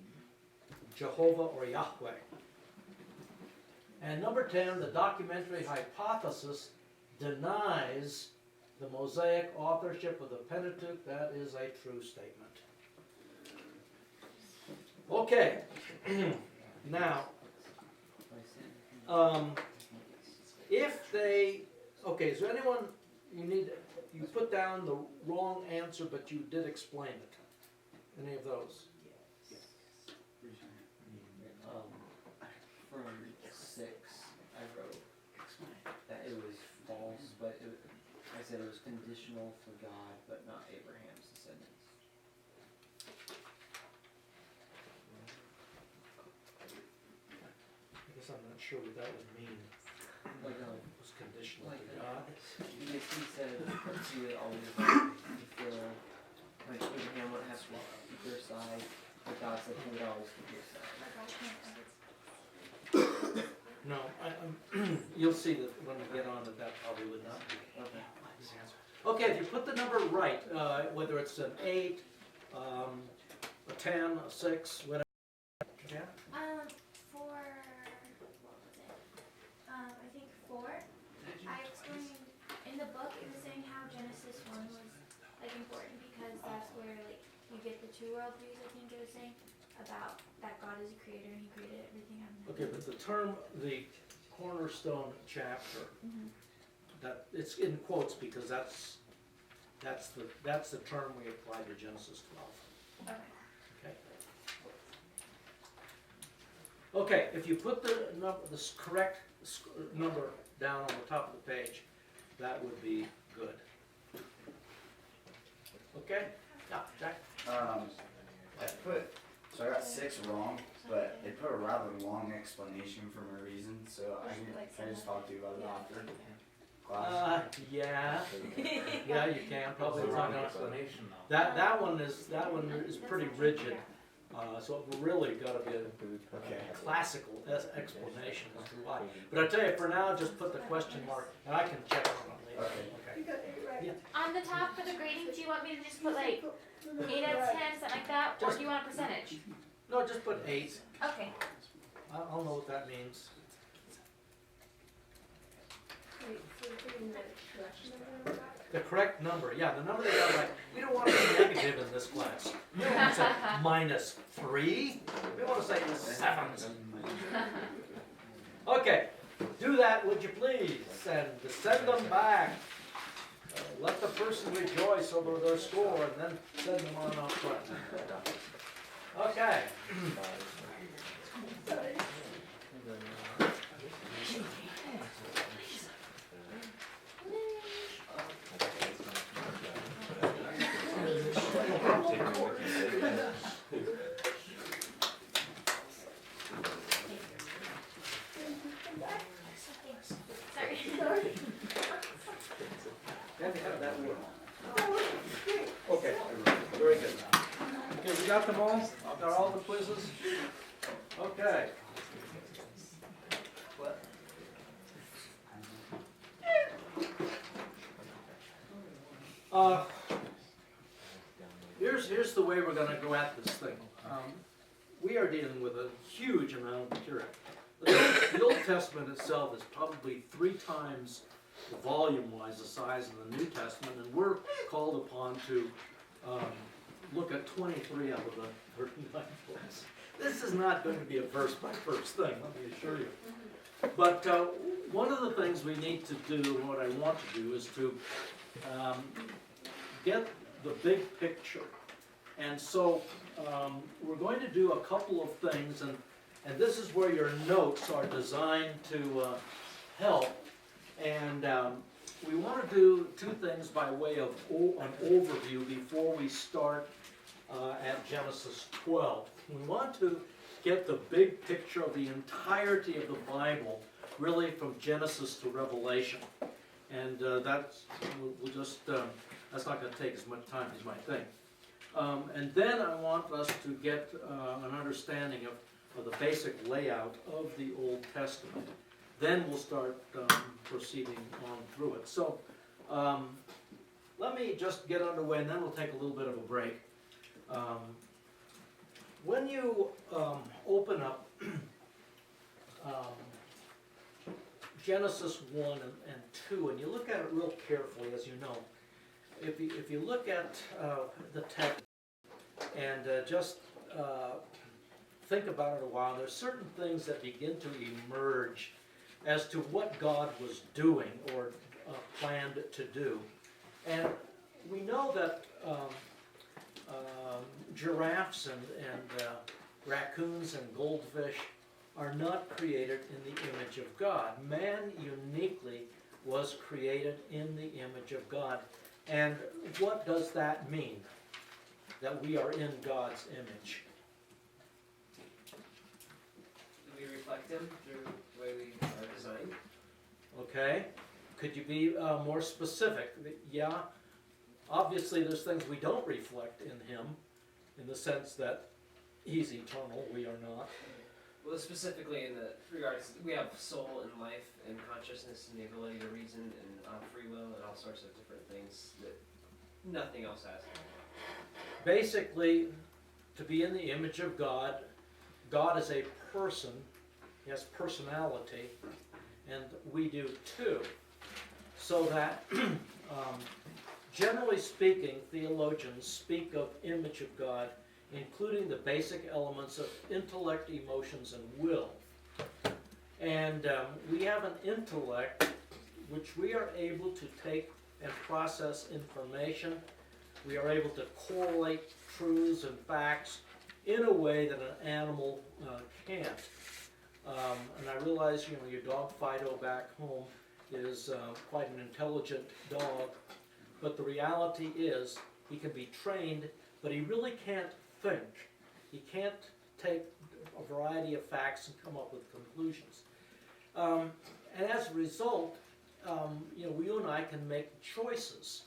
Jehovah or Yahweh. And number 10, the documentary hypothesis denies the Mosaic authorship of the Pentateuch. That is a true statement. Okay, now, if they, okay, is there anyone, you put down the wrong answer, but you did explain it? Any of those? From 6, I wrote that it was false, but I said it was conditional for God, but not Abraham's descendants. I guess I'm not sure what that would mean. Like, It was conditional like to God. because he said he would always fulfill, like Abraham would have to keep their side, but God said he would always keep your side. No, you'll see that when we get on that probably would not be. Okay. Okay, if you put the number right, whether it's an 8, a 10, a 6, whatever. Yeah? For, what was it? I think 4, I explained, in the book, it was saying how Genesis 1 was, like, important because that's where, like, you get the 2 worldviews, I think it was saying, about that God is a creator and he created everything out of Okay, but the term, the cornerstone chapter, that it's in quotes because that's the term we apply to Genesis 12. Okay. Okay. Okay, if you put the correct number down on the top of the page, that would be good. Okay? Yeah, Jack? So I got 6 wrong, but they put a rather long explanation for my reason, so can I just talk to you about it after class? Yeah. Yeah, you can, probably It's a wrong wrong explanation. That one is pretty rigid, so it really gotta be Okay. a classical explanation as to why. But I tell you, for now, just put the question mark, and I can check on it later. Okay. On the top for the grading, do you want me to just put like 8 out of 10, something like that, or do you want a percentage? No, just put 8. Okay. I'll know what that means. The correct number, yeah, the number they got right. We don't want to be negative in this class. We don't want to say -3. We want to say 7. Okay, do that, would you please, and send them back. Let the person rejoice over their score, and then send them on out front. Okay. Okay, we got them all? Got all the quizzes? Okay. Uh, here's the way we're gonna go at this thing. We are dealing with a huge amount of material. The Old Testament itself is probably 3 times volume-wise the size of the New Testament, and we're called upon to look at 23 out of the 39 books. This is not going to be a verse-by-verse thing, let me assure you. But one of the things we need to do, and what I want to do, is to get the big picture. And so we're going to do a couple of things, and this is where your notes are designed to help. And we want to do 2 things by way of an overview before we start at Genesis 12. We want to get the big picture of the entirety of the Bible, really from Genesis to Revelation. And we'll just, that's not going to take as much time as you might think. And then I want us to get an understanding of the basic layout of the Old Testament. Then we'll start proceeding on through it. So let me just get underway, and then we'll take a little bit of a break. When you open up Genesis 1 and 2, and you look at it real carefully, as you know, if you look at the text and just think about it a while, there's certain things that begin to emerge as to what God was doing or planned to do. And we know that giraffes and raccoons and goldfish are not created in the image of God. Man uniquely was created in the image of God. And what does that mean? That we are in God's image. We reflect him through the way we are designed. Okay. Could you be more specific? Yeah. Obviously, there's things we don't reflect in him, in the sense that he's eternal, we are not. Well, specifically in the regards, we have soul and life and consciousness and the ability to reason and free will and all sorts of different things that nothing else has. Basically, to be in the image of God, God is a person, he has personality, and we do too. So that, generally speaking, theologians speak of image of God, including the basic elements of intellect, emotions, and will. And we have an intellect which we are able to take and process information. We are able to correlate truths and facts in a way that an animal can't. And I realize, your dog Fido back home is quite an intelligent dog, but the reality is he can be trained, but he really can't think. He can't take a variety of facts and come up with conclusions. And as a result, you and I can make choices.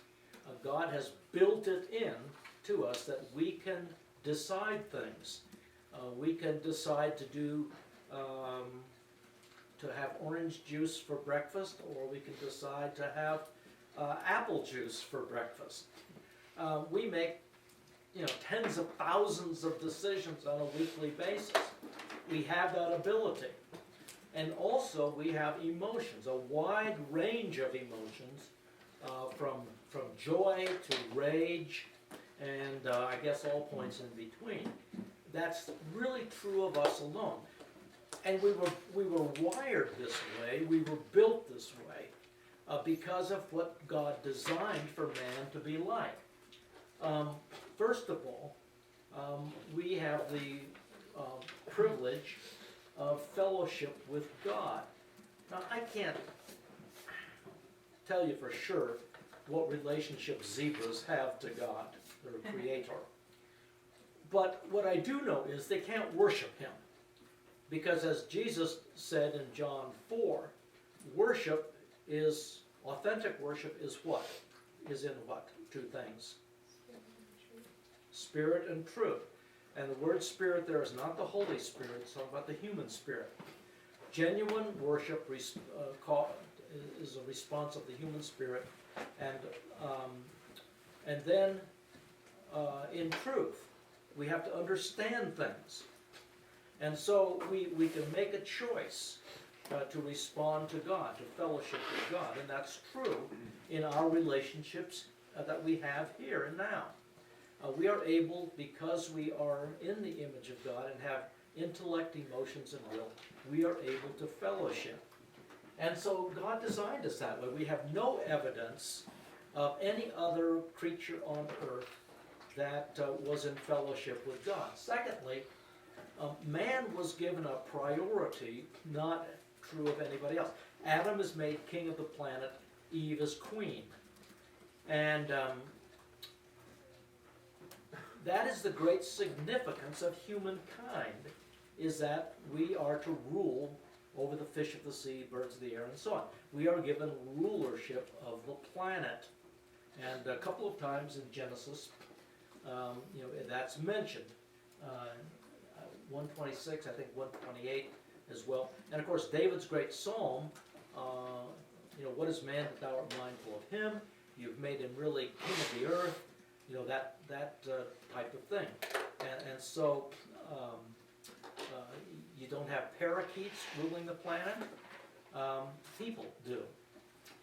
God has built it in to us that we can decide things. We can decide to do to have orange juice for breakfast, or we can decide to have apple juice for breakfast. We make tens of thousands of decisions on a weekly basis. We have that ability. And also we have emotions, a wide range of emotions, from joy to rage, and I guess all points in between. That's really true of us alone. And we were wired this way, we were built this way, because of what God designed for man to be like. First of all, we have the privilege of fellowship with God. Now, I can't tell you for sure what relationship zebras have to God, their creator. But what I do know is they can't worship him. Because as Jesus said in John 4, authentic worship is what? Is in what? 2 things. Spirit and truth. And the word spirit there is not the Holy Spirit, it's talking about the human spirit. Genuine worship is a response of the human spirit, and then in truth, we have to understand things. And so we can make a choice to respond to God, to fellowship with God, and that's true in our relationships that we have here and now. We are able, because we are in the image of God and have intellect, emotions, and will, we are able to fellowship. And so God designed us that way. We have no evidence of any other creature on earth that was in fellowship with God. Secondly, man was given a priority, not true of anybody else. Adam is made king of the planet, Eve is queen. And that is the great significance of humankind, is that we are to rule over the fish of the sea, birds of the air, and so on. We are given rulership of the planet. And a couple of times in Genesis, that's mentioned. 126, I think 128 as well. And of course, David's great psalm, what is man that thou art mindful of him? You've made him really king of the earth, that type of thing. And so you don't have parakeets ruling the planet. People do.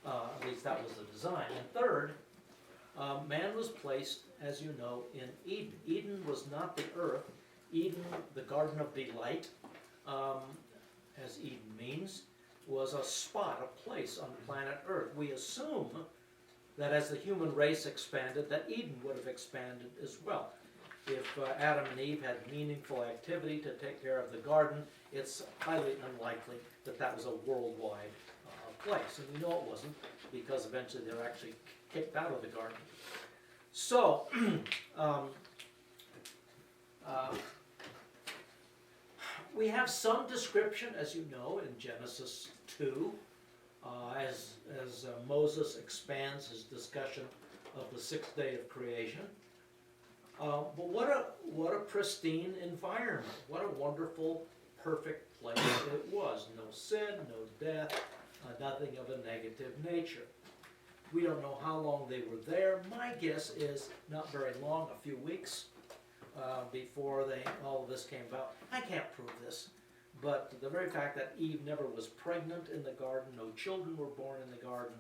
At least that was the design. And third, man was placed, as you know, in Eden. Eden was not the earth. Eden, the Garden of Delight, as Eden means, was a spot, a place on planet Earth. We assume that as the human race expanded, that Eden would have expanded as well. If Adam and Eve had meaningful activity to take care of the garden, it's highly unlikely that that was a worldwide place. And we know it wasn't, because eventually they were actually kicked out of the garden. So, we have some description, as you know, in Genesis 2, as Moses expands his discussion of the sixth day of creation. But what a pristine environment! What a wonderful, perfect place it was. No sin, no death, nothing of a negative nature. We don't know how long they were there. My guess is not very long, a few weeks. Before all of this came about. I can't prove this, but the very fact that Eve never was pregnant in the garden, no children were born in the garden,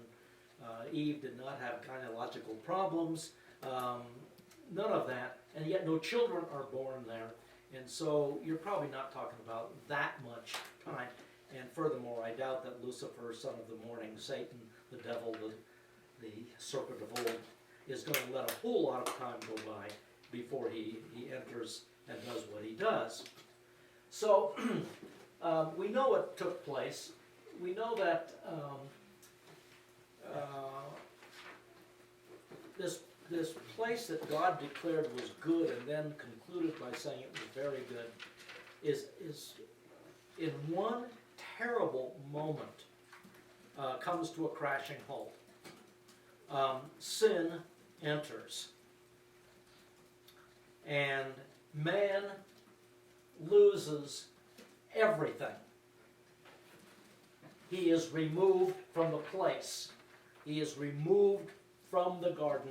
Eve did not have gynecological problems, none of that, and yet no children are born there, and so you're probably not talking about that much time. And furthermore, I doubt that Lucifer, son of the morning, Satan, the devil, the serpent of old, is going to let a whole lot of time go by before he enters and does what he does. So we know what took place. We know that this place that God declared was good and then concluded by saying it was very good is in one terrible moment comes to a crashing halt. Sin enters. And man loses everything. He is removed from the place. He is removed from the garden,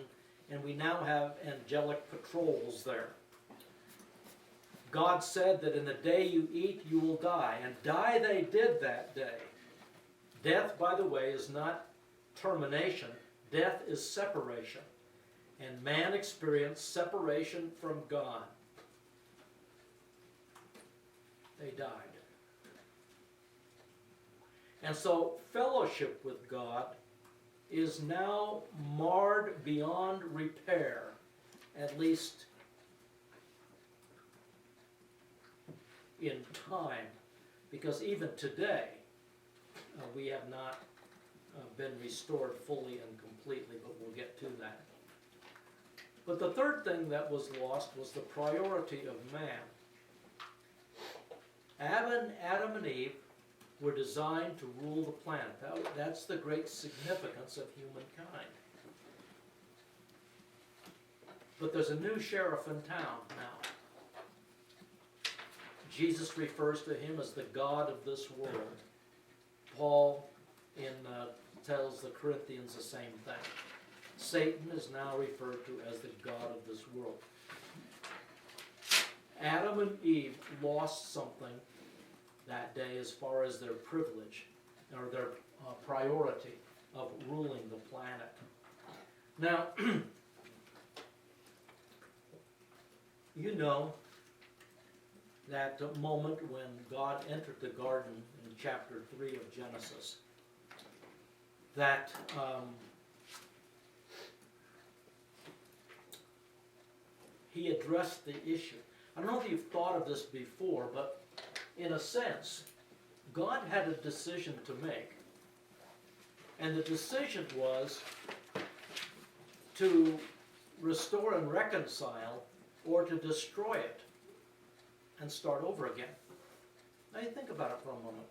and we now have angelic patrols there. God said that in the day you eat, you will die, and die they did that day. Death, by the way, is not termination. Death is separation. And man experienced separation from God. They died. And so fellowship with God is now marred beyond repair, at least in time, because even today we have not been restored fully and completely, but we'll get to that. But the third thing that was lost was the priority of man. Adam and Eve were designed to rule the planet. That's the great significance of humankind. But there's a new sheriff in town now. Jesus refers to him as the God of this world. Paul tells the Corinthians the same thing. Satan is now referred to as the God of this world. Adam and Eve lost something that day as far as their privilege or their priority of ruling the planet. Now, you know that moment when God entered the garden in chapter 3 of Genesis, that he addressed the issue. I don't know if you've thought of this before, but in a sense, God had a decision to make. And the decision was to restore and reconcile or to destroy it and start over again. Now you think about it for a moment.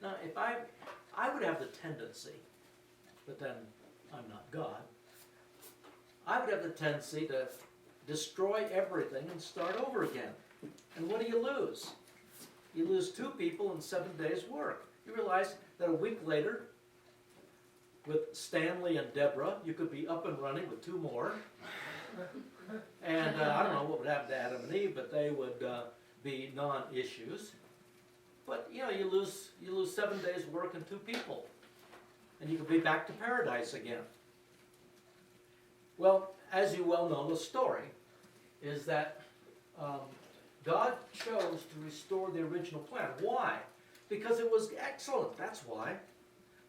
Now if I would have the tendency, but then I'm not God, I would have the tendency to destroy everything and start over again. And what do you lose? You lose 2 people in 7 days' work. You realize that a week later, with Stanley and Deborah, you could be up and running with 2 more. And I don't know what would happen to Adam and Eve, but they would be non-issues. But you know, you lose 7 days' work and 2 people, and you could be back to paradise again. Well, as you well know, the story is that God chose to restore the original plan. Why? Because it was excellent. That's why.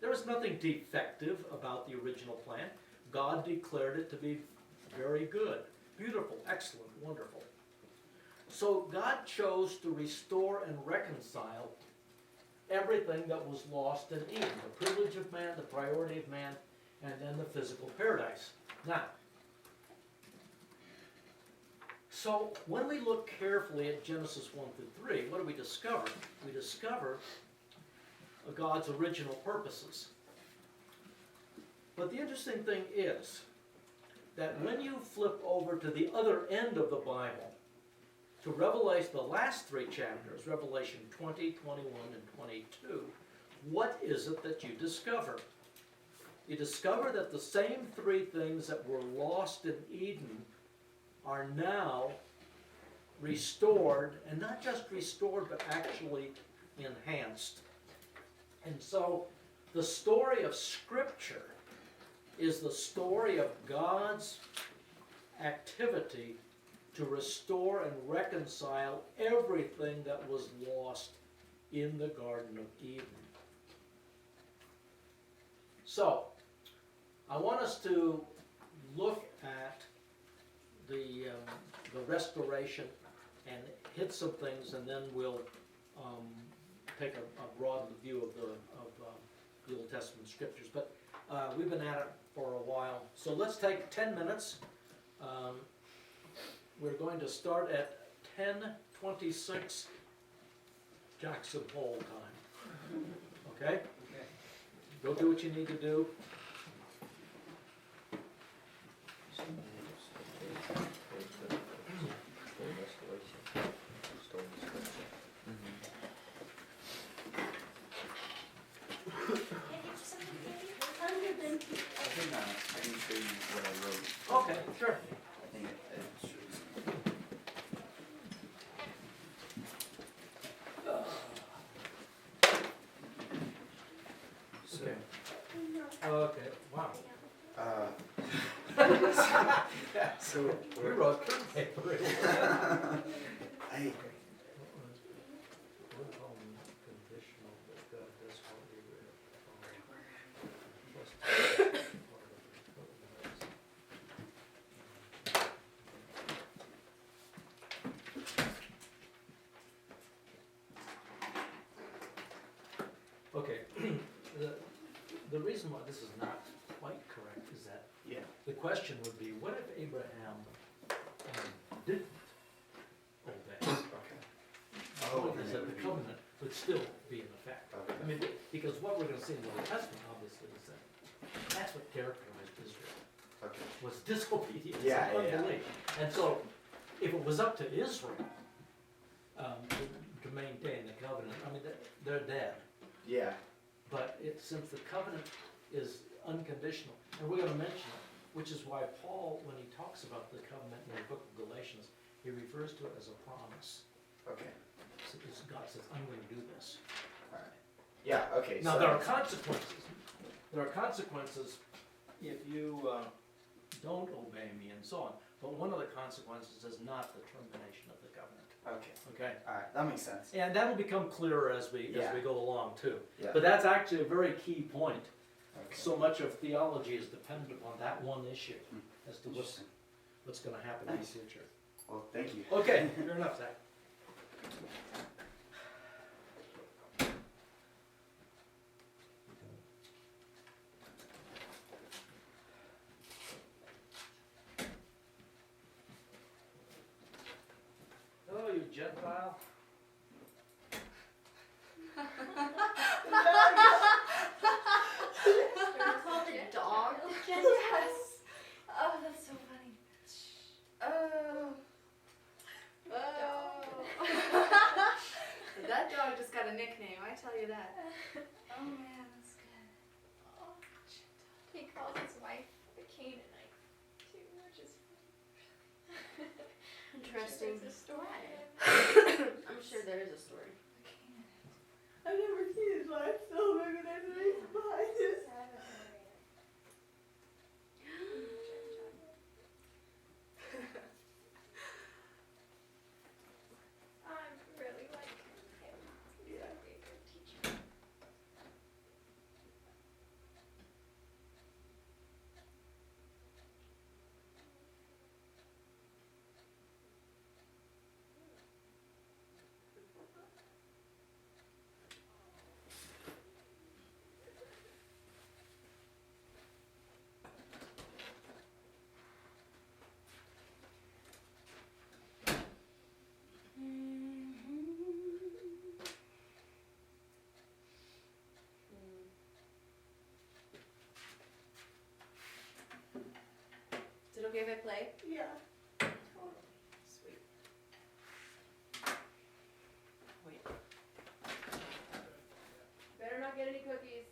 There was nothing defective about the original plan. God declared it to be very good, beautiful, excellent, wonderful. So God chose to restore and reconcile everything that was lost in Eden. The privilege of man, the priority of man, and then the physical paradise. Now, so when we look carefully at Genesis 1 through 3, what do we discover? We discover God's original purposes. But the interesting thing is that when you flip over to the other end of the Bible, to Revelation, the last 3 chapters, Revelation 20, 21, and 22, what is it that you discover? You discover that the same 3 things that were lost in Eden are now restored, and not just restored, but actually enhanced. And so the story of Scripture is the story of God's activity to restore and reconcile everything that was lost in the Garden of Eden. So, I want us to look at the restoration and hit some things, and then we'll take a broad view of the Old Testament scriptures. But we've been at it for a while, so let's take 10 minutes. We're going to start at 10:26 Jackson Hole time. Okay? Go do what you need to do. I can show you what I wrote. Okay, sure. I think it shows. Okay. Okay, wow. So You wrote term paper. I Okay, the reason why this is not quite correct is that yeah. the question would be, what if Abraham didn't obey? Okay. Oh, is that the covenant would still be in effect? Okay. I mean, because what we're going to see in the Old Testament, obviously, is that that's what characterized Israel, Okay. was disobedience Yeah, and yeah, yeah. unbelief. And so, if it was up to Israel, to maintain the covenant. I mean, they're dead. Yeah. But since the covenant is unconditional, and we're gonna mention it, which is why Paul, when he talks about the covenant in the book of Galatians, he refers to it as a promise. Okay. So God says, I'm gonna do this. All right. Yeah. Okay. Now, so there are consequences. There are consequences if you don't obey me and so on. But one of the consequences is not the termination of the covenant. Okay. Okay? All right. That makes sense. And that will become clearer as we go along too. Yeah. But that's actually a very key point. Okay. So much of theology is dependent upon that one issue as to Interesting. what's going to happen in the Nice. future. Well, thank you. Okay, fair enough, Zach. Oh, you Gentile. You're called a dog, Yes. Oh, that's so funny. Oh. That dog just got a nickname, I tell you that. Oh man, that's good. Oh, he calls his wife the Canaanite too, which is Interesting. There's a story. I'm sure there is a story. The Canaanite. I've never seen his wife, so maybe there's a reason behind this. I really like him. He's gonna be a good teacher. Is it okay if I play? Yeah. Sweet. Wait. Better not get any cookies.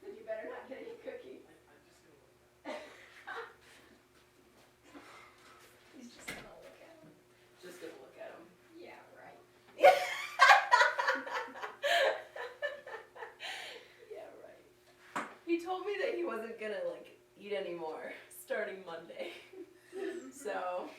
And you better not get any cookies. He's just gonna look at him. Just gonna look at them. Yeah, right. Yeah, right. He told me that he wasn't gonna like eat anymore starting Monday. So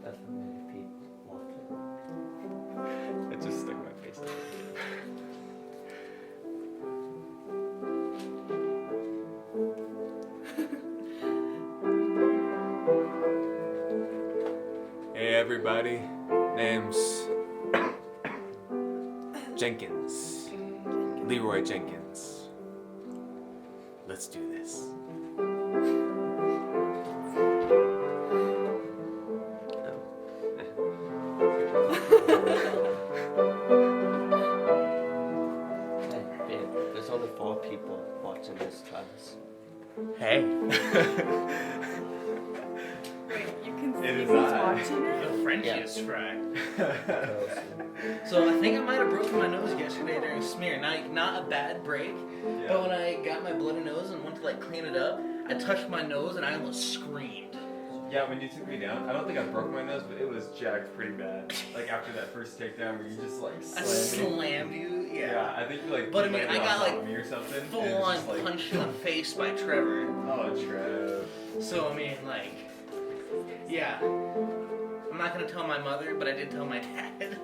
That's what many people want it. It just stuck my face out. Hey everybody, name's Jenkins. Leroy Jenkins. Let's do this. Hey, babe, there's only 4 people watching this class. Hey. wait, you can see It is who's I. watching it? The Frenchiest fry. So I think I might have broken my nose yesterday during a smear. Not a bad break, but when I got my bloody nose and went to like clean it up, I touched my nose and I almost screamed. Yeah, when you took me down, I don't think I broke my nose, but it was jacked pretty bad. Like after that first takedown where you just like I slammed me. slammed you, Yeah, yeah. I think you like. But I mean, landed I on got top like of me or something. and it full was on just, like, punched in the face by Trevor. Oh, Trev. So I mean, like, yeah. I'm not gonna tell my mother, but I did tell my dad.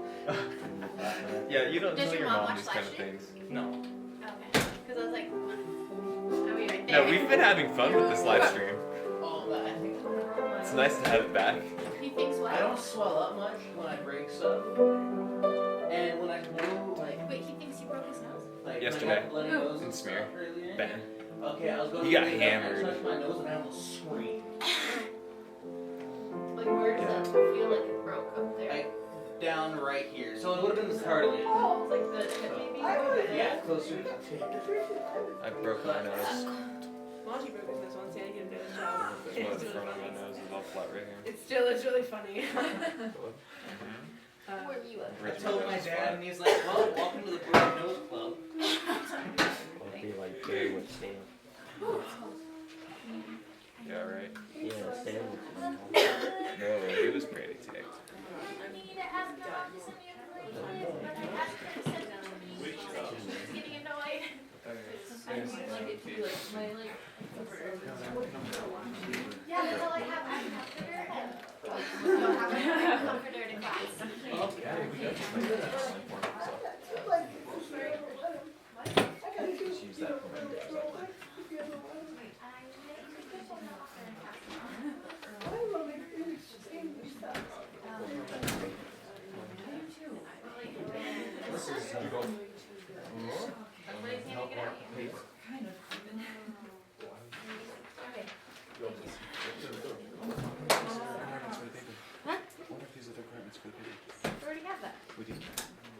Yeah, you don't Does tell your your mom mom watch these kind of live stream? things. No. Okay. Because I was like, are we right there? No, we've been having fun with this live stream. Oh, but I think It's nice to have it back. He thinks what? I don't swell up much when I break stuff, and when I move, like Wait, he thinks he broke his nose? Yesterday. When I got bloody nose In and Smear. stuff earlier. Ben. Okay, I was going You to got do that, hammered. I touched my nose and I almost screamed. Like, where does that feel like it broke up there? Like, down right here. So it would have been the cartilage. Oh, like the hip maybe? Yeah, closer to the tip. I broke my nose. Monty broke his nose once, he had to get a nose job. There's one in front of my nose is all flat right here. It's really funny. Where were you at? I told my dad and he's like, well, welcome to the Broken Nose Club. It'll be like Jerry with Sam. Yeah, right. Yeah, Sam was No, he was pretty ticked. I need to ask my mom to send me information, but I asked her to send it to me. She's getting annoyed. Yeah, that's all I have. I have a comforter at home. I don't have a comforter in class. Just use that for my dick. I make people not offer in class. This is you go. Everybody's gonna get out. Okay. Huh? What if these other apartments could be? We already have that. We do.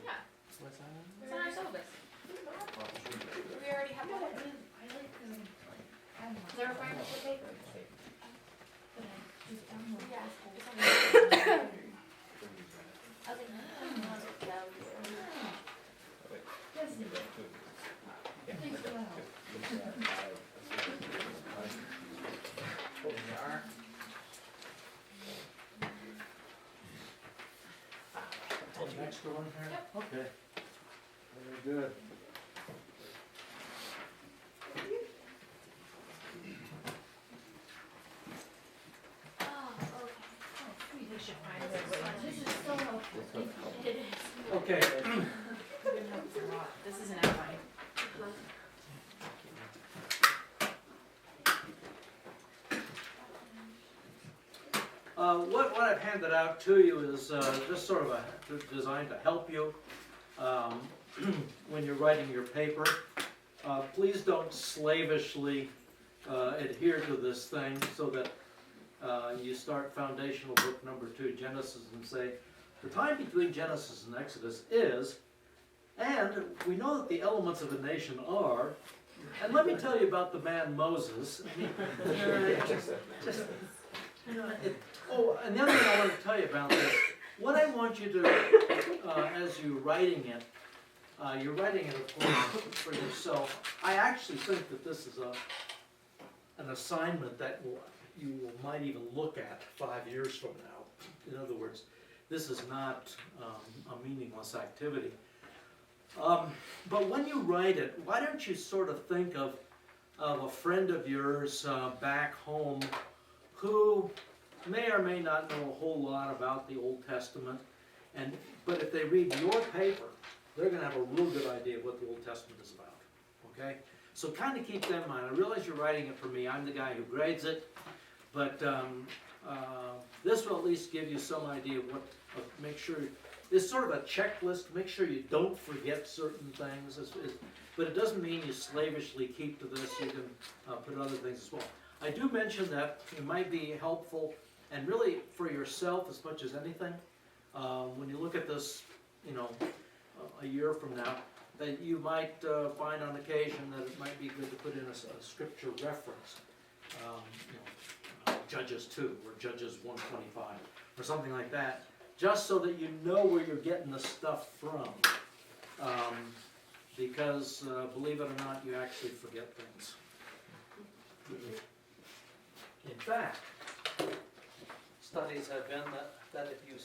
Yeah. What's that? It's on our syllabus. We already have that. They're requiring for paper. Yeah. It's on the- I was like, Extra one here? Okay. Very good. oh, okay. This is so helpful. It is. Okay. this is an outline. What I've handed out to you is just sort of designed to help you when you're writing your paper. Please don't slavishly adhere to this thing so that you start foundational book number 2, Genesis, and say, the time between Genesis and Exodus is, and we know that the elements of a nation are, and let me tell you about the man Moses. I mean, oh, and the other thing I want to tell you about this, what I want you to, as you're writing it, of course, for yourself. I actually think that this is an assignment that you might even look at 5 years from now. In other words, this is not a meaningless activity. But when you write it, why don't you sort of think of a friend of yours back home who may or may not know a whole lot about the Old Testament, but if they read your paper, they're going to have a real good idea of what the Old Testament is about. Okay? So kind of keep that in mind. I realize you're writing it for me. I'm the guy who grades it, but this will at least give you some idea of what. Make sure it's sort of a checklist. Make sure you don't forget certain things. But it doesn't mean you slavishly keep to this. You can put other things as well. I do mention that it might be helpful, and really for yourself as much as anything, when you look at this, a year from now, that you might find on occasion that it might be good to put in a scripture reference. Judges 2 or Judges 125 or something like that, just so that you know where you're getting the stuff from. Because believe it or not, you actually forget things. In fact, studies have been that if you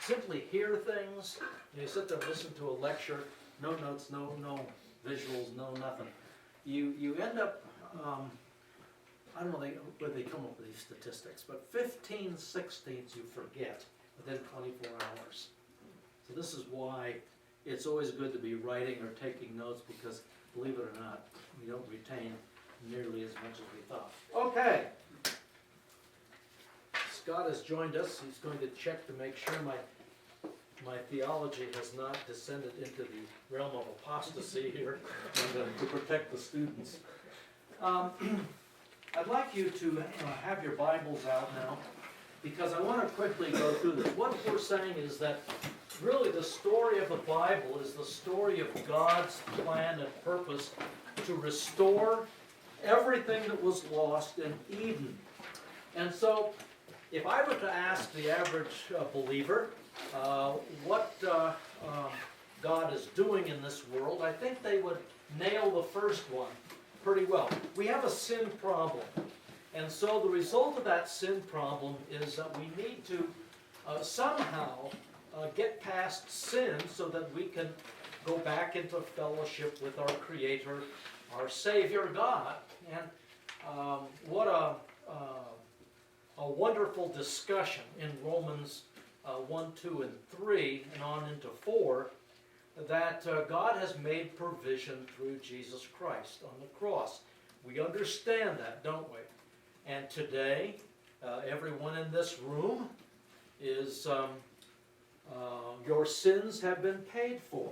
simply hear things, you sit there and listen to a lecture, no notes, no visuals, no nothing, you end up, I don't know where they come up with these statistics, but 15/16 you forget within 24 hours. So this is why it's always good to be writing or taking notes, because believe it or not, we don't retain nearly as much as we thought. Okay. Scott has joined us. He's going to check to make sure my theology has not descended into the realm of apostasy here, and to protect the students. I'd like you to have your Bibles out now, because I want to quickly go through this. What we're saying is that really the story of the Bible is the story of God's plan and purpose to restore everything that was lost in Eden. And so, if I were to ask the average believer what God is doing in this world, I think they would nail the first one pretty well. We have a sin problem. And so the result of that sin problem is that we need to somehow get past sin so that we can go back into fellowship with our Creator, our Savior God. And what a wonderful discussion in Romans 1, 2, and 3, and on into 4, that God has made provision through Jesus Christ on the cross. We understand that, don't we? And today, everyone in this room is, your sins have been paid for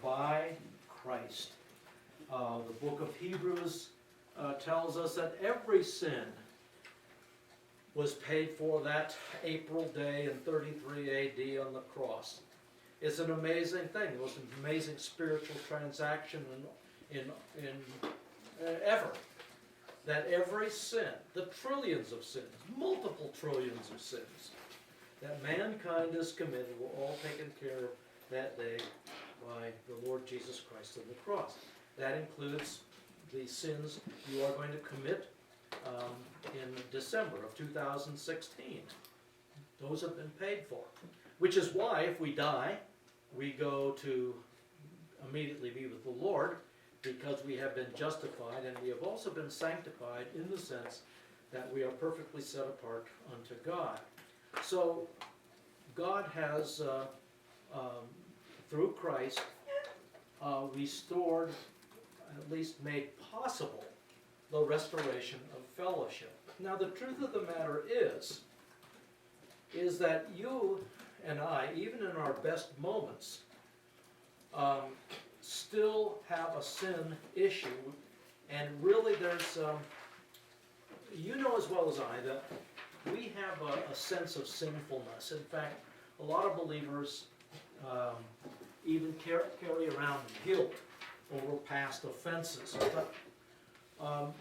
by Christ. The book of Hebrews tells us that every sin was paid for that April day in 33 AD on the cross. It's an amazing thing. It was an amazing spiritual transaction in ever. That every sin, the trillions of sins, multiple trillions of sins, that mankind has committed were all taken care of that day by the Lord Jesus Christ on the cross. That includes the sins you are going to commit in December of 2016. Those have been paid for. Which is why, if we die, we go to immediately be with the Lord, because we have been justified, and we have also been sanctified in the sense that we are perfectly set apart unto God. So, God has, through Christ, restored, at least made possible, the restoration of fellowship. Now, the truth of the matter is that you and I, even in our best moments, still have a sin issue, and really there's, you know as well as I, that we have a sense of sinfulness. In fact, a lot of believers even carry around guilt over past offenses. But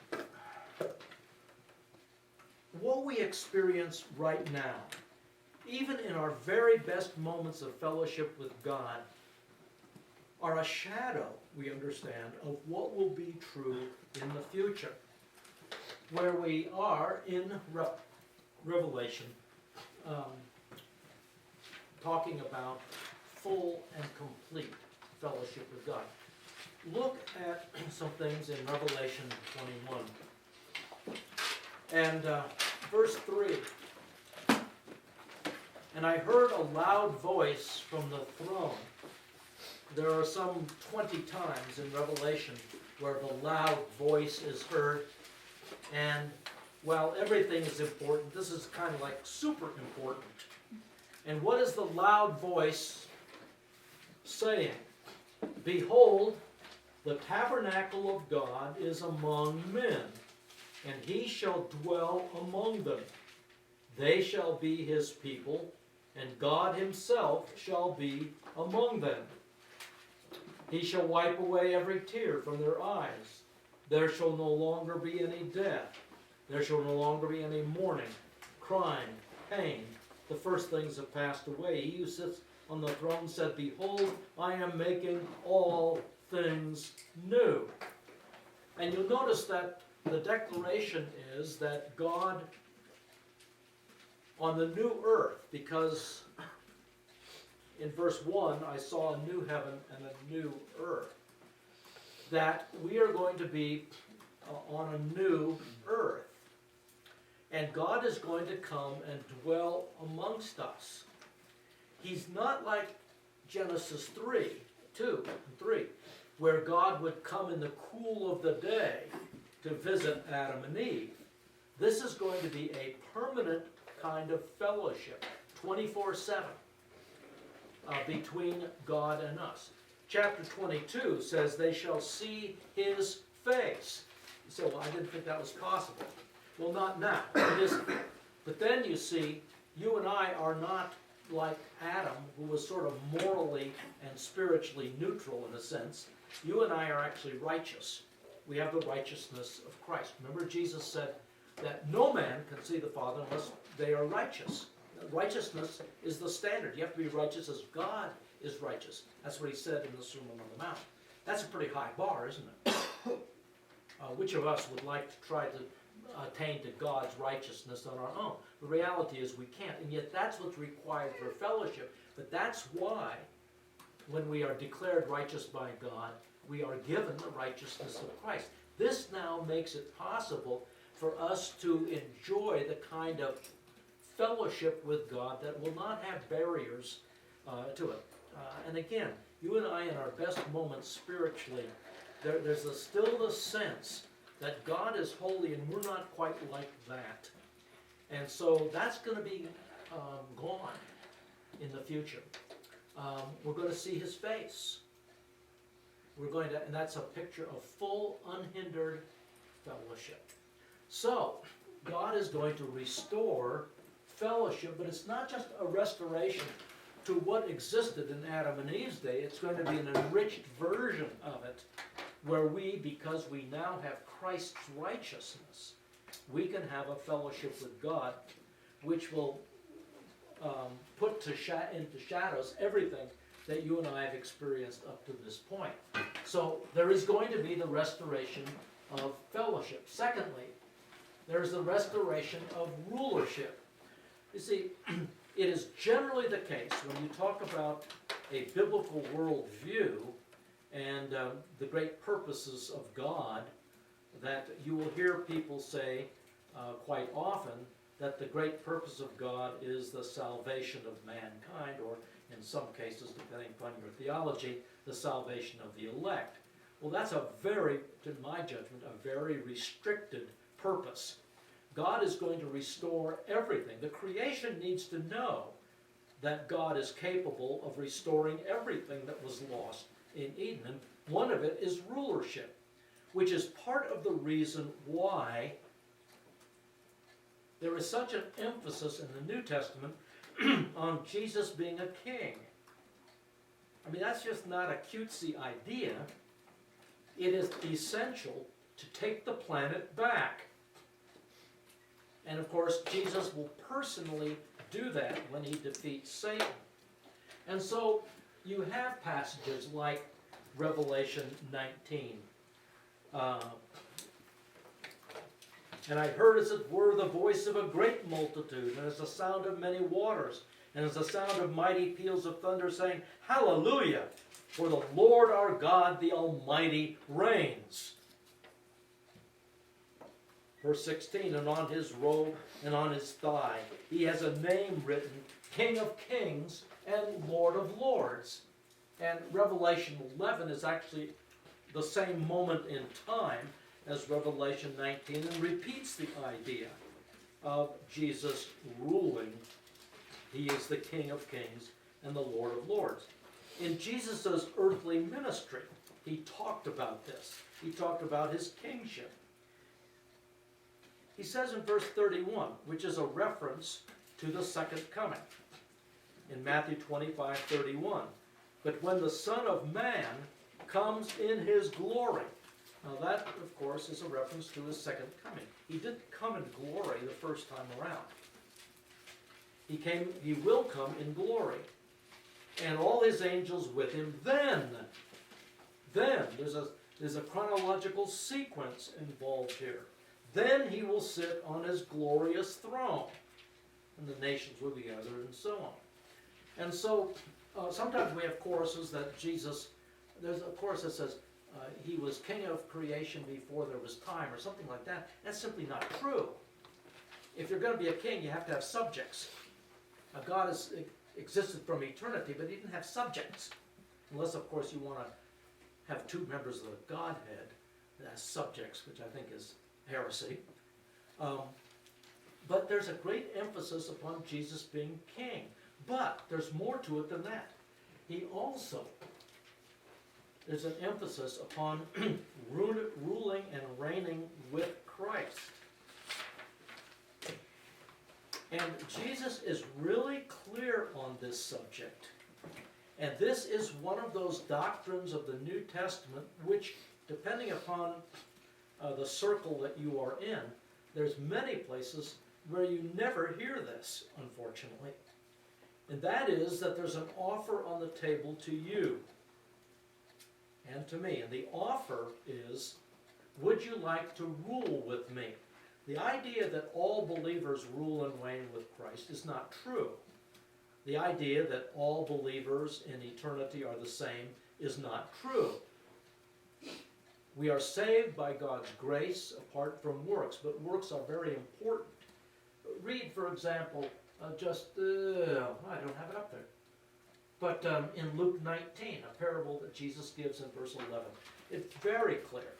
what we experience right now, even in our very best moments of fellowship with God, are a shadow, we understand, of what will be true in the future, where we are in Revelation talking about full and complete fellowship with God. Look at some things in Revelation 21. And verse 3. And I heard a loud voice from the throne. There are some 20 times in Revelation where the loud voice is heard. And while everything is important, this is kind of like super important. And what is the loud voice saying? Behold, the tabernacle of God is among men, and he shall dwell among them. They shall be his people, and God himself shall be among them. He shall wipe away every tear from their eyes. There shall no longer be any death. There shall no longer be any mourning, crying, pain. The first things have passed away. He who sits on the throne said, Behold, I am making all things new. And you'll notice that the declaration is that God on the new earth, because in verse 1, I saw a new heaven and a new earth. That we are going to be on a new earth. And God is going to come and dwell amongst us. He's not like Genesis 2 and 3, where God would come in the cool of the day to visit Adam and Eve. This is going to be a permanent kind of fellowship, 24/7, between God and us. Chapter 22 says, they shall see his face. You say, well, I didn't think that was possible. Well, not now. It isn't. But then you see, you and I are not like Adam, who was sort of morally and spiritually neutral in a sense. You and I are actually righteous. We have the righteousness of Christ. Remember, Jesus said that no man can see the Father unless they are righteous. Righteousness is the standard. You have to be righteous as God is righteous. That's what he said in the Sermon on the Mount. That's a pretty high bar, isn't it? Which of us would like to try to attain to God's righteousness on our own? The reality is we can't, and yet that's what's required for fellowship. But that's why, when we are declared righteous by God, we are given the righteousness of Christ. This now makes it possible for us to enjoy the kind of fellowship with God that will not have barriers to it. And again, you and I in our best moments spiritually, there's still the sense that God is holy and we're not quite like that. And so that's going to be gone in the future. We're going to see his face. We're going to, and that's a picture of full, unhindered fellowship. So, God is going to restore fellowship, but it's not just a restoration to what existed in Adam and Eve's day. It's going to be an enriched version of it, where we, because we now have Christ's righteousness, we can have a fellowship with God, which will put into shadows everything that you and I have experienced up to this point. So there is going to be the restoration of fellowship. Secondly, there's the restoration of rulership. You see, it is generally the case when you talk about a biblical worldview and the great purposes of God, that you will hear people say quite often that the great purpose of God is the salvation of mankind, or in some cases, depending upon your theology, the salvation of the elect. Well, that's a very, in my judgment, a very restricted purpose. God is going to restore everything. The creation needs to know that God is capable of restoring everything that was lost in Eden. And one of it is rulership, which is part of the reason why there is such an emphasis in the New Testament on Jesus being a king. I mean, that's just not a cutesy idea. It is essential to take the planet back. And of course, Jesus will personally do that when he defeats Satan. And so you have passages like Revelation 19. And I heard as it were the voice of a great multitude, and as the sound of many waters, and as the sound of mighty peals of thunder, saying, Hallelujah! For the Lord our God, the Almighty, reigns. Verse 16, and on his robe and on his thigh, he has a name written, King of Kings and Lord of Lords. And Revelation 11 is actually the same moment in time as Revelation 19, and repeats the idea of Jesus ruling. He is the King of Kings and the Lord of Lords. In Jesus' earthly ministry, he talked about this. He talked about his kingship. He says in verse 31, which is a reference to the second coming, in Matthew 25:31, but when the Son of Man comes in his glory. Now that, of course, is a reference to his second coming. He didn't come in glory the first time around. He will come in glory. And all his angels with him. Then, there's a chronological sequence involved here. Then he will sit on his glorious throne. and the nations will be gathered, and so on. And so sometimes we have choruses that Jesus, there's a chorus that says, he was king of creation before there was time, or something like that. That's simply not true. If you're going to be a king, you have to have subjects. God has existed from eternity, but he didn't have subjects. Unless, of course, you want to have two members of the Godhead as subjects, which I think is heresy. But there's a great emphasis upon Jesus being king. But there's more to it than that. He also, there's an emphasis upon ruling and reigning with Christ. And Jesus is really clear on this subject. And this is one of those doctrines of the New Testament which, depending upon the circle that you are in, there's many places where you never hear this, unfortunately. And that is that there's an offer on the table to you and to me. And the offer is, would you like to rule with me? The idea that all believers rule and reign with Christ is not true. The idea that all believers in eternity are the same is not true. We are saved by God's grace apart from works, but works are very important. Read, for example, I don't have it up there, but in Luke 19, a parable that Jesus gives in verse 11, it's very clear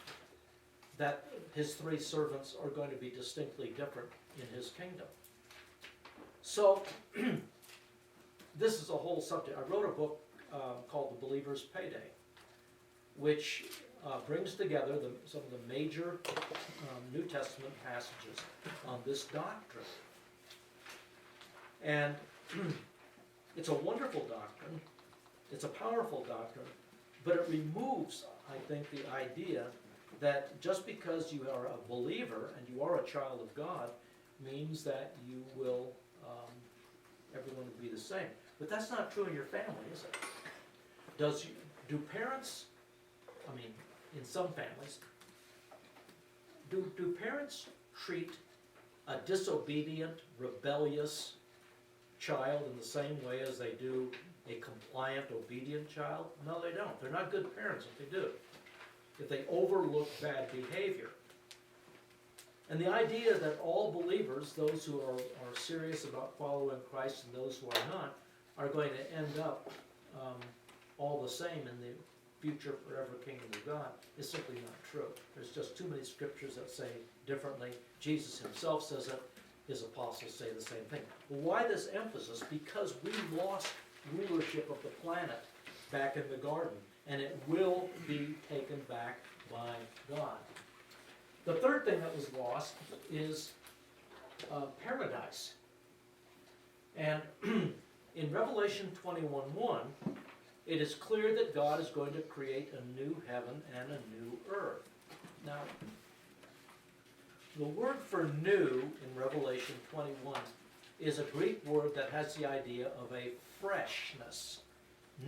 that his three servants are going to be distinctly different in his kingdom. So, this is a whole subject. I wrote a book called The Believer's Payday, which brings together some of the major New Testament passages on this doctrine. And it's a wonderful doctrine, it's a powerful doctrine, but it removes, I think, the idea that just because you are a believer and you are a child of God means that you will, everyone will be the same. But that's not true in your family, is it? Do parents, I mean, in some families, do parents treat a disobedient, rebellious child in the same way as they do a compliant, obedient child? No, they don't. They're not good parents if they do. If they overlook bad behavior. And the idea that all believers, those who are serious about following Christ and those who are not, are going to end up all the same in the future forever kingdom of God is simply not true. There's just too many scriptures that say differently. Jesus himself says it. His apostles say the same thing. Why this emphasis? Because we lost rulership of the planet back in the garden, and it will be taken back by God. The third thing that was lost is paradise. And in Revelation 21:1, it is clear that God is going to create a new heaven and a new earth. Now, the word for new in Revelation 21 is a Greek word that has the idea of a freshness.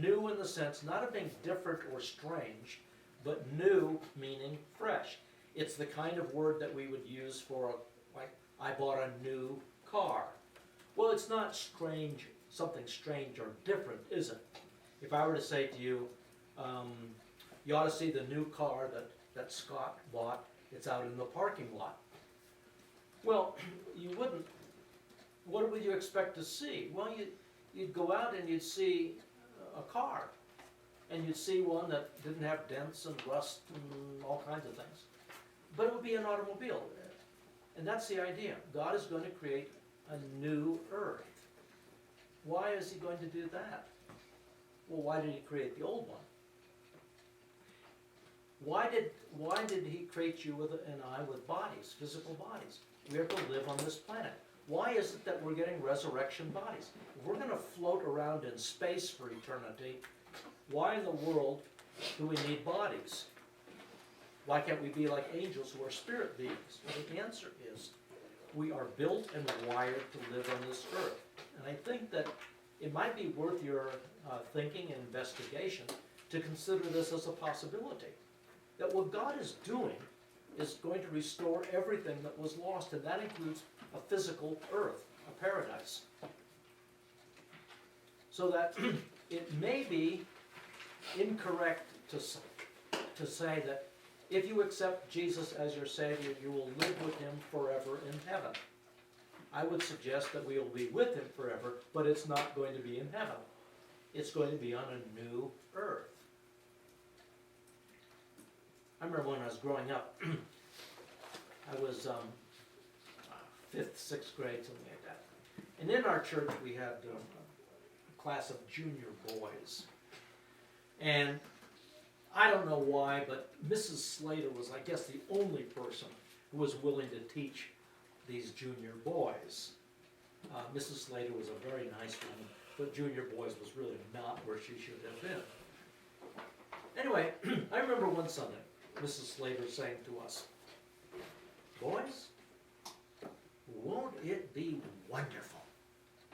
New in the sense not of being different or strange, but new meaning fresh. It's the kind of word that we would use for, like, I bought a new car. Well, it's not strange, something strange or different, is it? If I were to say to you, you ought to see the new car that Scott bought, it's out in the parking lot. Well, you wouldn't. What would you expect to see? Well, you'd go out and you'd see a car. And you'd see one that didn't have dents and rust and all kinds of things. But it would be an automobile. And that's the idea. God is going to create a new earth. Why is he going to do that? Well, why did he create the old one? Why did he create you and I with bodies, physical bodies? We are to live on this planet. Why is it that we're getting resurrection bodies? If we're going to float around in space for eternity, why in the world do we need bodies? Why can't we be like angels who are spirit beings? Well, the answer is we are built and wired to live on this earth. And I think that it might be worth your thinking and investigation to consider this as a possibility. That what God is doing is going to restore everything that was lost, and that includes a physical earth. a paradise. So that it may be incorrect to say that if you accept Jesus as your Savior, you will live with Him forever in heaven. I would suggest that we will be with Him forever, but it's not going to be in heaven. It's going to be on a new earth. I remember when I was growing up, I was 5th, 6th grade, something like that. And in our church we had a class of junior boys. And I don't know why, but Mrs. Slater was, I guess, the only person who was willing to teach these junior boys. Mrs. Slater was a very nice woman, but junior boys was really not where she should have been. Anyway, I remember one Sunday, Mrs. Slater saying to us, "Boys, won't it be wonderful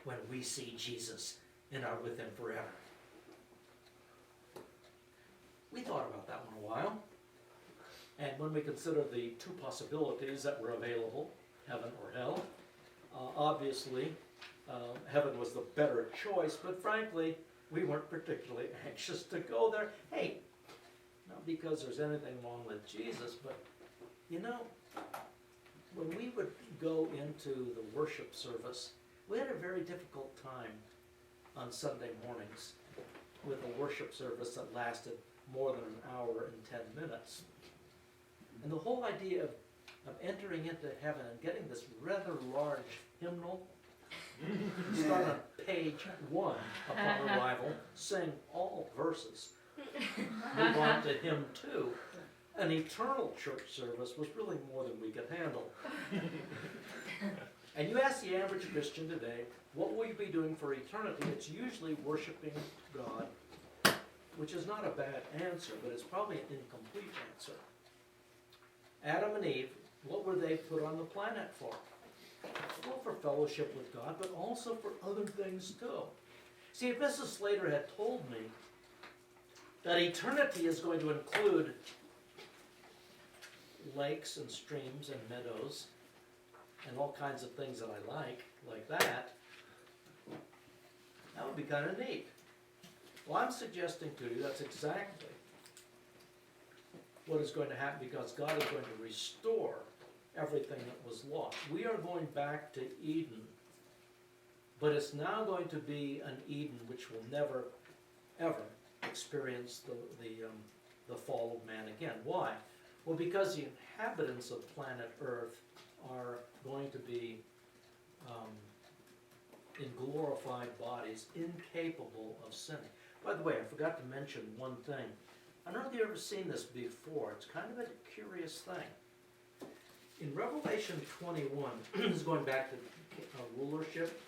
when we see Jesus and are with Him forever?" We thought about that one a while, and when we considered the two possibilities that were available, heaven or hell, obviously heaven was the better choice, but frankly, we weren't particularly anxious to go there. Hey, not because there's anything wrong with Jesus, but you know, when we would go into the worship service, we had a very difficult time on Sunday mornings with a worship service that lasted more than an hour and 10 minutes. And the whole idea of entering into heaven and getting this rather large hymnal, start on page 1 upon arrival, sing all verses, move on to hymn 2. An eternal church service was really more than we could handle. And you ask the average Christian today, what will you be doing for eternity? It's usually worshiping God, which is not a bad answer, but it's probably an incomplete answer. Adam and Eve, what were they put on the planet for? Well, for fellowship with God, but also for other things too. See, if Mrs. Slater had told me that eternity is going to include lakes and streams and meadows and all kinds of things that I like that would be kind of neat. Well, I'm suggesting to you that's exactly what is going to happen, because God is going to restore everything that was lost. We are going back to Eden, but it's now going to be an Eden which will never, ever experience the fall of man again. Why? Well, because the inhabitants of planet Earth are going to be in glorified bodies, incapable of sinning. By the way, I forgot to mention one thing. I don't know if you've ever seen this before. It's kind of a curious thing. In Revelation 21, this is going back to rulership.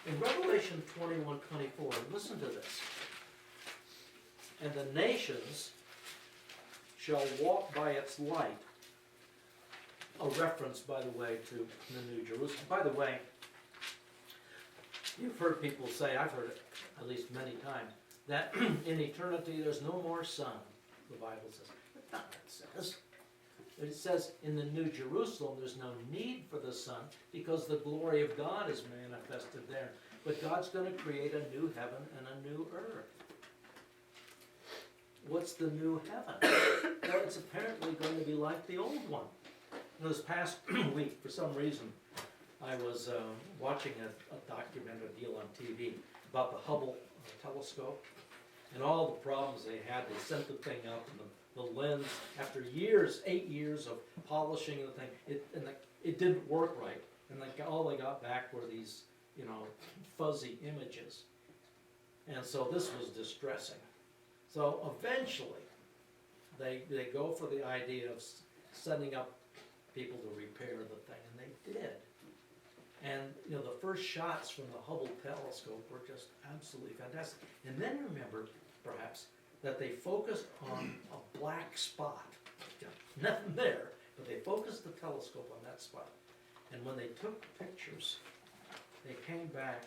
In Revelation 21:24, listen to this. And the nations shall walk by its light. A reference, by the way, to the New Jerusalem. By the way, you've heard people say, I've heard it at least many times, that in eternity there's no more sun, the Bible says. That's not what it says. It says in the New Jerusalem there's no need for the sun because the glory of God is manifested there. But God's going to create a new heaven and a new earth. What's the new heaven? Well, it's apparently going to be like the old one. This past week, for some reason, I was watching a documentary deal on TV about the Hubble telescope and all the problems they had. They sent the thing up, and the lens, after years, 8 years of polishing the thing, it didn't work right. And all they got back were these, fuzzy images. And so this was distressing. So eventually, they go for the idea of sending up people to repair the thing, and they did. And the first shots from the Hubble telescope were just absolutely fantastic. And then remember, perhaps, that they focused on a black spot. Nothing there, but they focused the telescope on that spot. And when they took pictures, they came back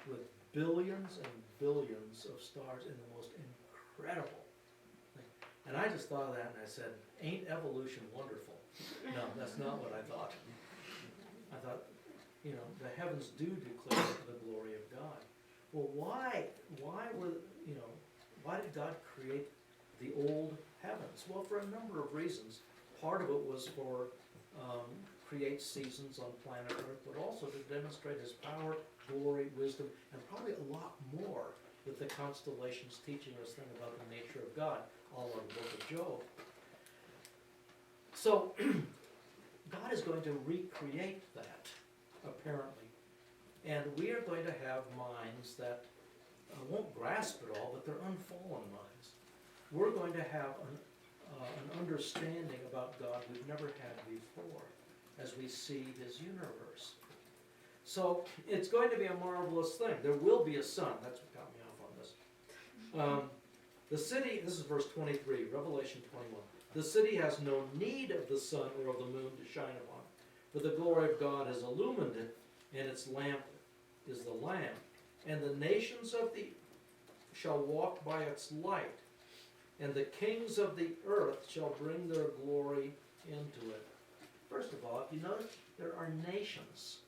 with billions and billions of stars in the most incredible thing. And I just thought of that and I said, ain't evolution wonderful? No, that's not what I thought. I thought, you know, the heavens do declare the glory of God. Well, why did God create the old heavens? Well, for a number of reasons. Part of it was for create seasons on planet Earth, but also to demonstrate his power, glory, wisdom, and probably a lot more with the constellations teaching us things about the nature of God, all of the book of Job. So, God is going to recreate that, apparently. And we are going to have minds that won't grasp it all, but they're unfallen minds. We're going to have an understanding about God we've never had before as we see his universe. So it's going to be a marvelous thing. There will be a sun. That's what got me off on this. The city, this is verse 23, Revelation 21. The city has no need of the sun or of the moon to shine upon it, for the glory of God has illumined it, and its lamp is the Lamb. And the nations of the shall walk by its light, and the kings of the earth shall bring their glory into it. First of all, if you notice, there are nations.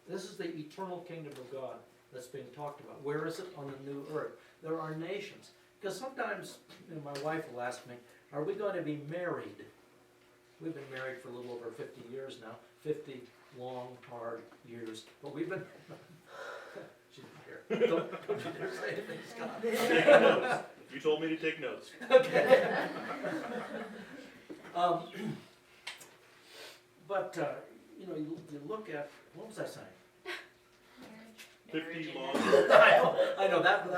This is the eternal kingdom of God that's being talked about. Where is it? On the new earth. There are nations. Because sometimes my wife will ask me, are we going to be married? We've been married for a little over 50 years now. 50 long, hard years. But we've been... She's not here. Don't you dare say anything, Scott. Taking notes. You told me to take notes. Okay. You look at, what was I saying? 50 long. I know that was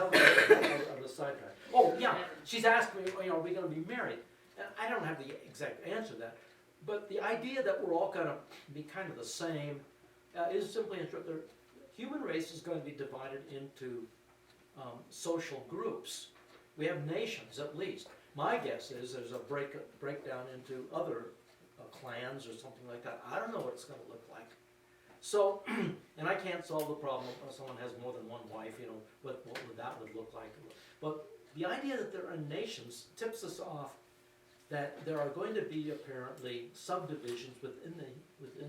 a sidetrack. Oh, yeah, she's asked me, are we going to be married? And I don't have the exact answer to that, but the idea that we're all going to be kind of the same is simply the human race is going to be divided into social groups. We have nations, at least. My guess is there's a breakdown into other clans or something like that. I don't know what it's going to look like. So, and I can't solve the problem if someone has more than one wife, what would that look like. But the idea that there are nations tips us off that there are going to be apparently subdivisions within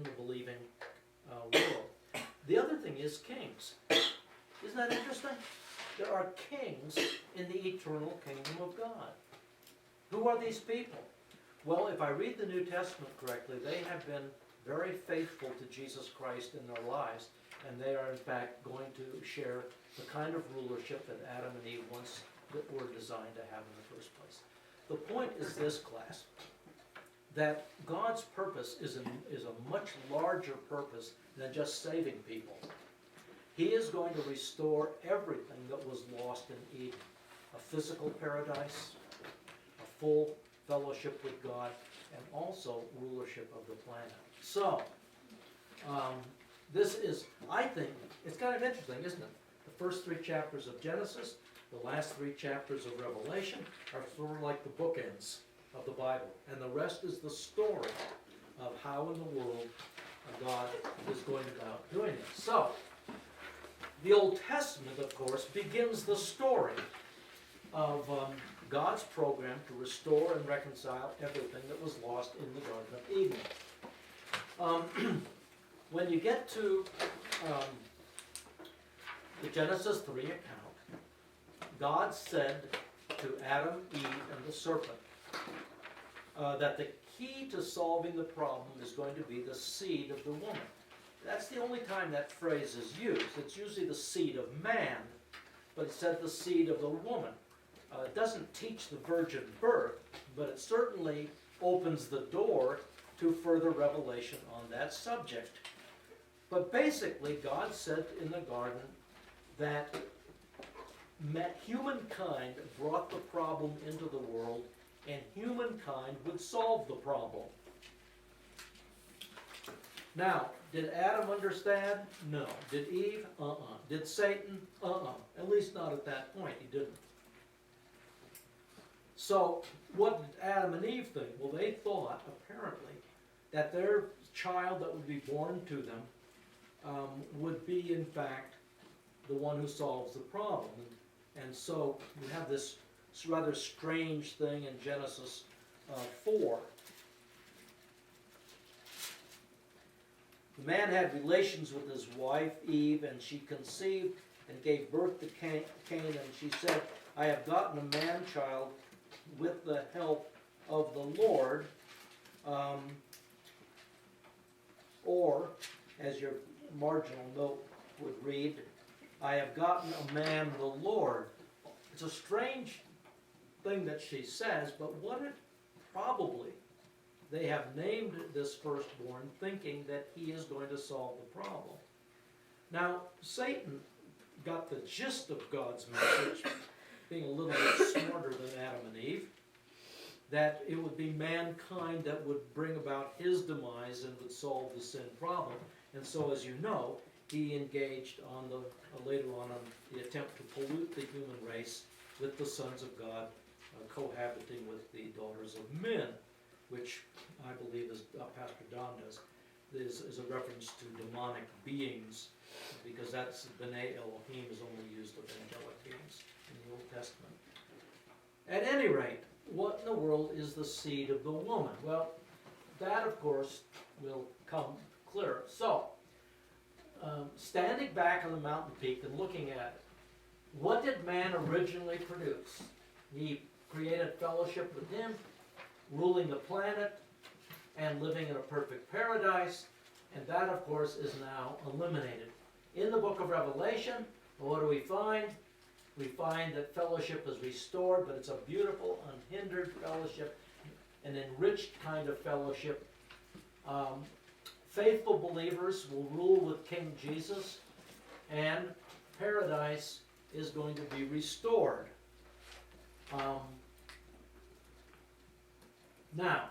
the believing world. The other thing is kings. Isn't that interesting? There are kings in the eternal kingdom of God. Who are these people? Well, if I read the New Testament correctly, they have been very faithful to Jesus Christ in their lives, and they are in fact going to share the kind of rulership that Adam and Eve once were designed to have in the first place. The point is this, class, that God's purpose is a much larger purpose than just saving people. He is going to restore everything that was lost in Eden. A physical paradise, a full fellowship with God, and also rulership of the planet. So, this is, I think, it's kind of interesting, isn't it? The first 3 chapters of Genesis, the last 3 chapters of Revelation are sort of like the bookends of the Bible. And the rest is the story of how in the world God is going about doing it. So, the Old Testament, of course, begins the story of God's program to restore and reconcile everything that was lost in the Garden of Eden. When you get to the Genesis 3 account, God said to Adam, Eve, and the serpent that the key to solving the problem is going to be the seed of the woman. That's the only time that phrase is used. It's usually the seed of man, but it said the seed of the woman. It doesn't teach the virgin birth, but it certainly opens the door to further revelation on that subject. But basically, God said in the garden that humankind brought the problem into the world, and humankind would solve the problem. Now, did Adam understand? No. Did Eve? Did Satan? At least not at that point. He didn't. So, what did Adam and Eve think? Well, they thought, apparently, that their child that would be born to them would be, in fact, the one who solves the problem. And so, you have this rather strange thing in Genesis 4. The man had relations with his wife Eve, and she conceived and gave birth to Cain, and she said, I have gotten a man-child with the help of the Lord. Or, as your marginal note would read, I have gotten a man, the Lord. It's a strange thing that she says, but what it probably, they have named this firstborn thinking that he is going to solve the problem. Now, Satan got the gist of God's message, being a little bit smarter than Adam and Eve, that it would be mankind that would bring about his demise and would solve the sin problem. And so, as you know, he engaged on later on the attempt to pollute the human race with the sons of God cohabiting with the daughters of men, which I believe, as Pastor Don does, is a reference to demonic beings, because that's B'nai Elohim is only used of angelic beings in the Old Testament. At any rate, what in the world is the seed of the woman? Well, that of course will come clearer. So, standing back on the mountain peak and looking at it, what did man originally produce? He created fellowship with him, ruling the planet, and living in a perfect paradise, and that of course is now eliminated. In the book of Revelation, what do we find? We find that fellowship is restored, but it's a beautiful, unhindered fellowship, an enriched kind of fellowship. Faithful believers will rule with King Jesus, and paradise is going to be restored. Now,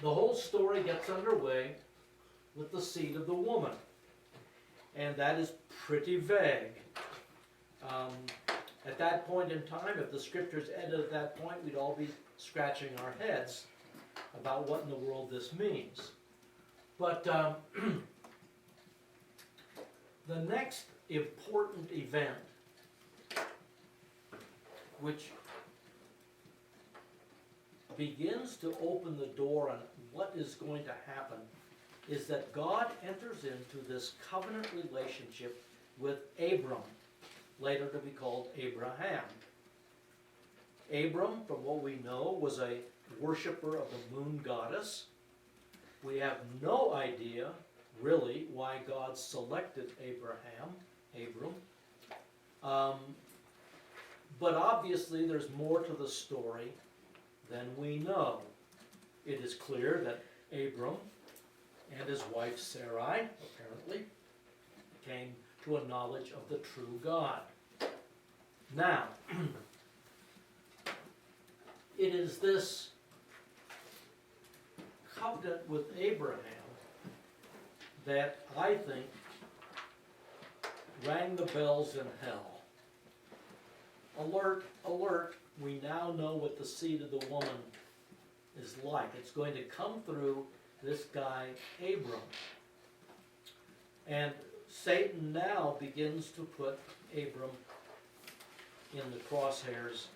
the whole story gets underway with the seed of the woman, and that is pretty vague. At that point in time, if the scriptures ended at that point, we'd all be scratching our heads about what in the world this means. But the next important event, which begins to open the door on what is going to happen, is that God enters into this covenant relationship with Abram, later to be called Abraham. Abram, from what we know, was a worshiper of the moon goddess. We have no idea, really, why God selected Abram. But obviously there's more to the story than we know. It is clear that Abram and his wife Sarai, apparently, came to a knowledge of the true God. Now, it is this covenant with Abraham that I think rang the bells in hell. Alert, alert, we now know what the seed of the woman is like. It's going to come through this guy, Abram. And Satan now begins to put Abram in the crosshairs.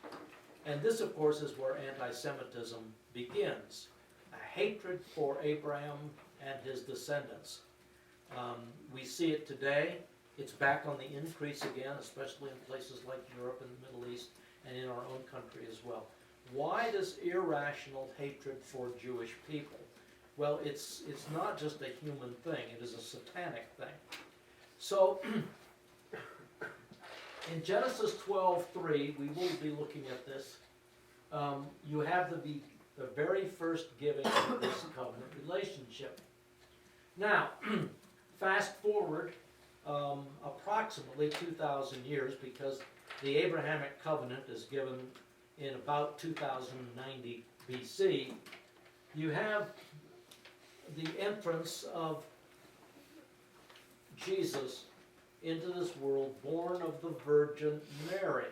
And this, of course, is where anti-Semitism begins. A hatred for Abraham and his descendants. We see it today. It's back on the increase again, especially in places like Europe and the Middle East, and in our own country as well. Why this irrational hatred for Jewish people? Well, it's not just a human thing, it is a satanic thing. So, in Genesis 12:3, we will be looking at this. You have the very first giving of this covenant relationship. Now, fast forward approximately 2,000 years, because the Abrahamic covenant is given in about 2090 BC. You have the entrance of Jesus into this world, born of the Virgin Mary.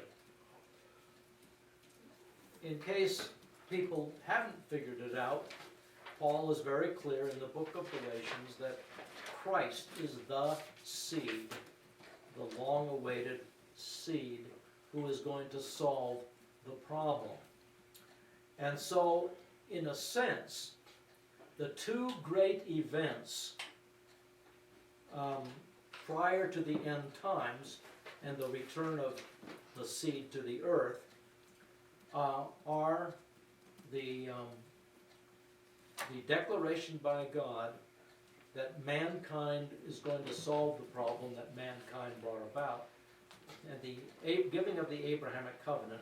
In case people haven't figured it out, Paul is very clear in the book of Galatians that Christ is the seed, the long-awaited seed, who is going to solve the problem. And so, in a sense, the two great events prior to the end times and the return of the seed to the earth are the declaration by God that mankind is going to solve the problem that mankind brought about, and the giving of the Abrahamic covenant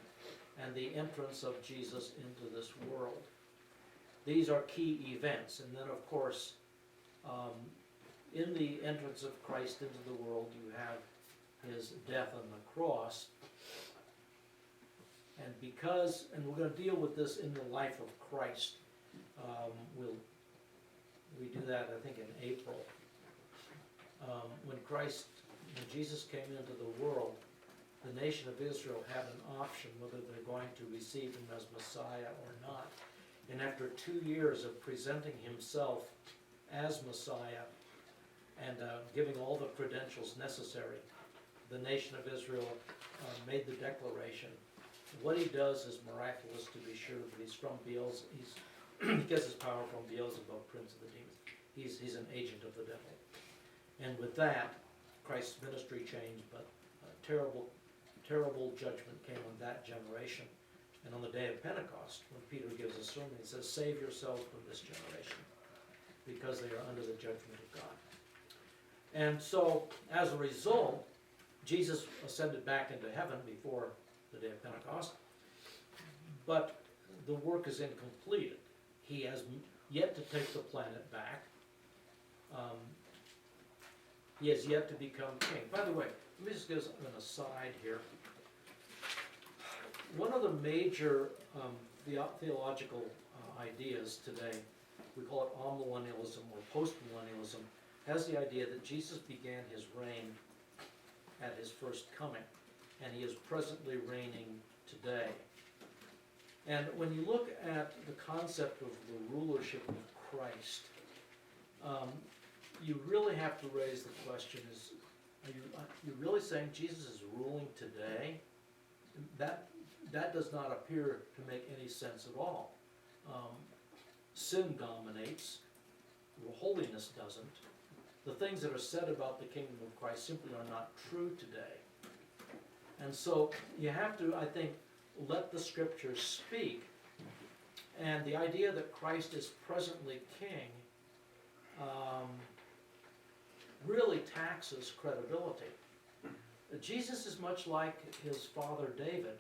and the entrance of Jesus into this world. These are key events. And then, of course, in the entrance of Christ into the world, you have his death on the cross. And we're going to deal with this in the life of Christ. We do that, I think, in April. When Jesus came into the world, the nation of Israel had an option whether they're going to receive him as Messiah or not. And after 2 years of presenting himself as Messiah and giving all the credentials necessary, the nation of Israel made the declaration. What he does is miraculous, to be sure, but he's from Beelzebub. He gets his power from Beelzebub, prince of the demons. He's an agent of the devil. And with that, Christ's ministry changed, but terrible judgment came on that generation. And on the day of Pentecost, when Peter gives a sermon, he says, "Save yourselves from this generation, because they are under the judgment of God." And so, as a result, Jesus ascended back into heaven before the day of Pentecost, but the work is incomplete. He has yet to take the planet back. He has yet to become king. By the way, let me just give an aside here. One of the major theological ideas today, we call it amillennialism or postmillennialism, has the idea that Jesus began his reign at his first coming, and he is presently reigning today. And when you look at the concept of the rulership of Christ, you really have to raise the question: are you really saying Jesus is ruling today? That does not appear to make any sense at all. Sin dominates, holiness doesn't. The things that are said about the kingdom of Christ simply are not true today. And so you have to, I think, let the scriptures speak. And the idea that Christ is presently king really taxes credibility. Jesus is much like his father David.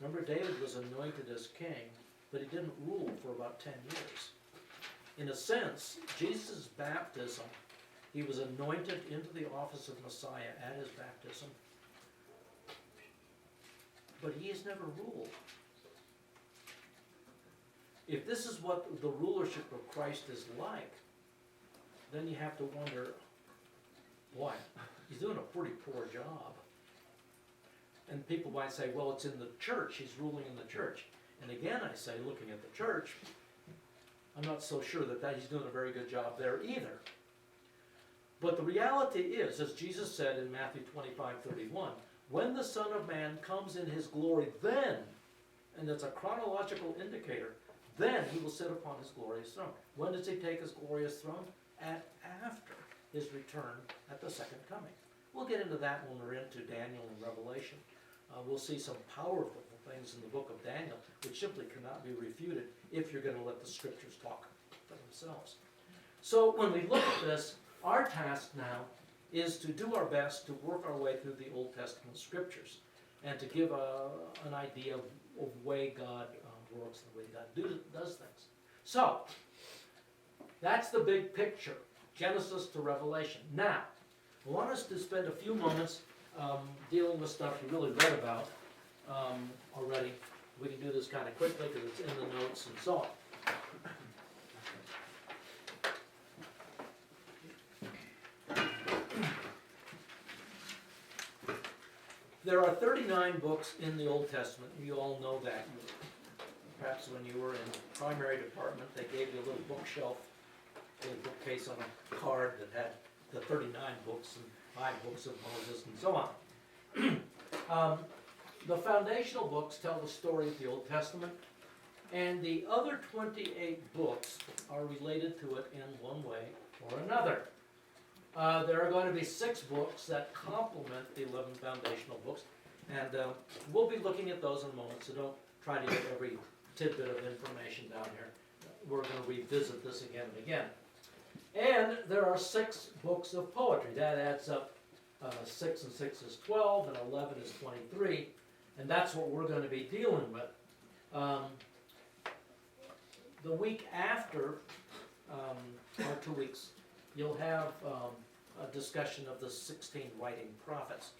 Remember, David was anointed as king, but he didn't rule for about 10 years. In a sense, Jesus' baptism, he was anointed into the office of Messiah at his baptism, but he has never ruled. If this is what the rulership of Christ is like, then you have to wonder, boy, he's doing a pretty poor job. And people might say, well, it's in the church, he's ruling in the church. And again, I say, looking at the church, I'm not so sure that he's doing a very good job there either. But the reality is, as Jesus said in Matthew 25:31, when the Son of Man comes in his glory, then, and that's a chronological indicator, then he will sit upon his glorious throne. When does he take his glorious throne? After his return at the second coming. We'll get into that when we're into Daniel and Revelation. We'll see some powerful things in the book of Daniel which simply cannot be refuted if you're going to let the scriptures talk for themselves. So when we look at this, our task now is to do our best to work our way through the Old Testament scriptures and to give an idea of the way God works, the way God does things. So, that's the big picture, Genesis to Revelation. Now, I want us to spend a few moments dealing with stuff you really read about already. We can do this kind of quickly because it's in the notes and so on. There are 39 books in the Old Testament. You all know that. Perhaps when you were in primary department, they gave you a little bookshelf, a little bookcase on a card that had the 39 books and 5 books of Moses and so on. the foundational books tell the story of the Old Testament, and the other 28 books are related to it in one way or another. There are going to be 6 books that complement the 11 foundational books, and we'll be looking at those in a moment, so don't try to get every tidbit of information down here. We're going to revisit this again and again. And there are 6 books of poetry. That adds up, 6 and 6 is 12, and 11 is 23, and that's what we're going to be dealing with. The week after, or 2 weeks, you'll have a discussion of the 16 writing prophets.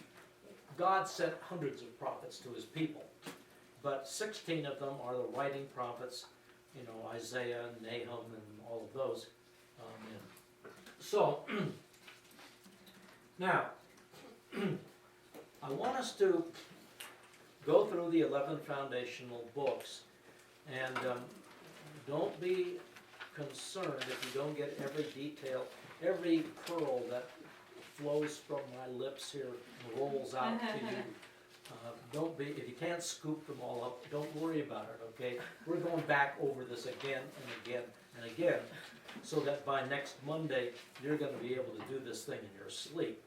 God sent hundreds of prophets to his people, but 16 of them are the writing prophets, you know, Isaiah, Nahum, and all of those. So, now, I want us to go through the 11 foundational books, and don't be concerned if you don't get every detail, every pearl that flows from my lips here and rolls out to you. Don't be, if you can't scoop them all up, don't worry about it, okay? We're going back over this again and again and again, so that by next Monday, you're going to be able to do this thing in your sleep.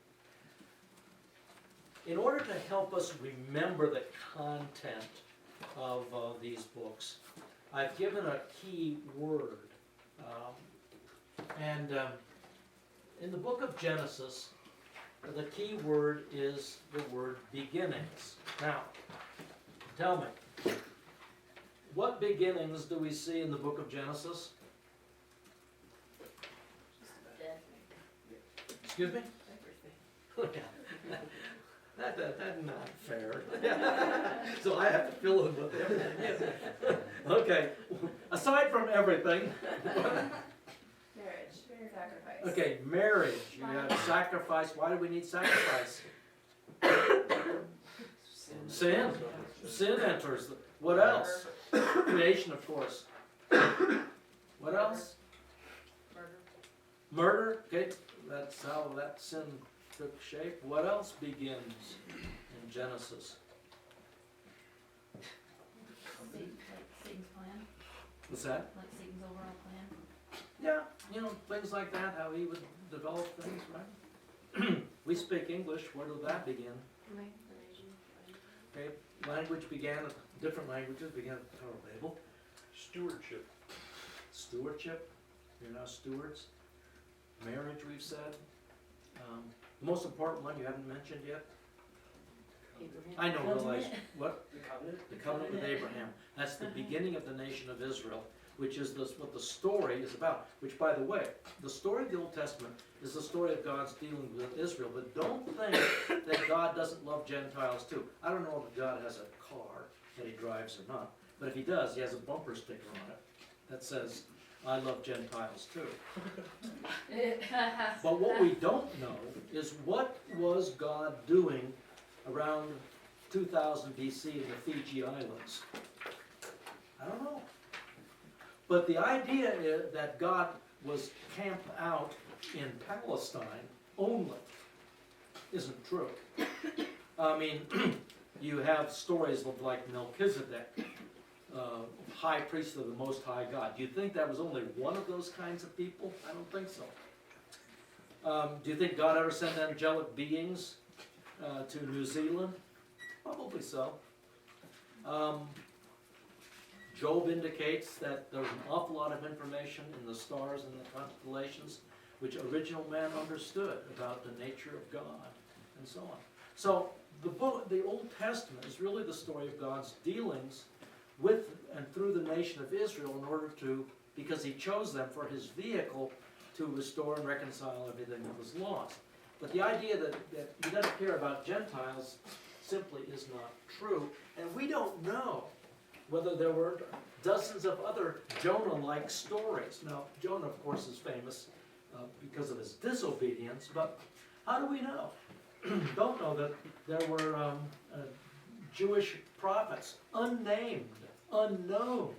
In order to help us remember the content of these books, I've given a key word. In the book of Genesis, the key word is the word beginnings. Now, tell me, what beginnings do we see in the book of Genesis? Excuse me? That's not fair. So I have to fill in with everything. Yes. Okay, aside from everything. Marriage, sacrifice. Okay, marriage. You have sacrifice. Why do we need sacrifice? Sin. Sin enters. What else? Creation, of course. What else? Murder. Okay, that's how that sin took shape. What else begins in Genesis? Satan's plan, What's that? like Satan's overall plan. Yeah, you know, things like that, how he would develop things, right? We speak English, where did that begin? Okay, language began, different languages began at the Tower of Babel. Stewardship. Stewardship, you're now stewards. Marriage, we've said. The most important one you haven't mentioned yet? I know, realize, what? The covenant? The covenant with Abraham. That's the beginning of the nation of Israel, which is what the story is about. Which, by the way, the story of the Old Testament is the story of God's dealing with Israel. But don't think that God doesn't love Gentiles too. I don't know if God has a car that he drives or not. But if he does, he has a bumper sticker on it that says, I love Gentiles too. But what we don't know is what was God doing around 2000 BC in the Fiji Islands. I don't know. But the idea is that God was camped out in Palestine only isn't true. I mean, you have stories of like Melchizedek, high priest of the Most High God. Do you think that was only one of those kinds of people? I don't think so. Do you think God ever sent angelic beings to New Zealand? Probably so. Job indicates that there's an awful lot of information in the stars and the constellations which original man understood about the nature of God and so on. So the Old Testament is really the story of God's dealings with and through the nation of Israel in order to, because he chose them for his vehicle to restore and reconcile everything that was lost. But the idea that he doesn't care about Gentiles simply is not true. And we don't know whether there were dozens of other Jonah-like stories. Now, Jonah, of course, is famous because of his disobedience, but how do we know? Don't know that there were Jewish prophets, unnamed, unknown,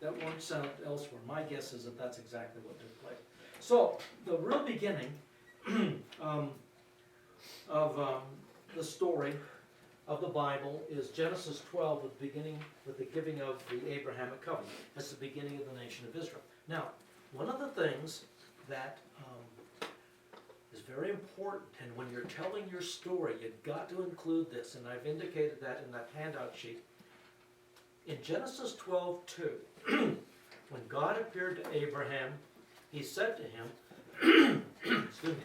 that weren't sent elsewhere. My guess is that that's exactly what took place. So, the real beginning of the story of the Bible is Genesis 12, the beginning with the giving of the Abrahamic covenant. That's the beginning of the nation of Israel. Now, one of the things that is very important, and when you're telling your story, you've got to include this, and I've indicated that in that handout sheet. In Genesis 12:2, when God appeared to Abraham, he said to him, excuse me,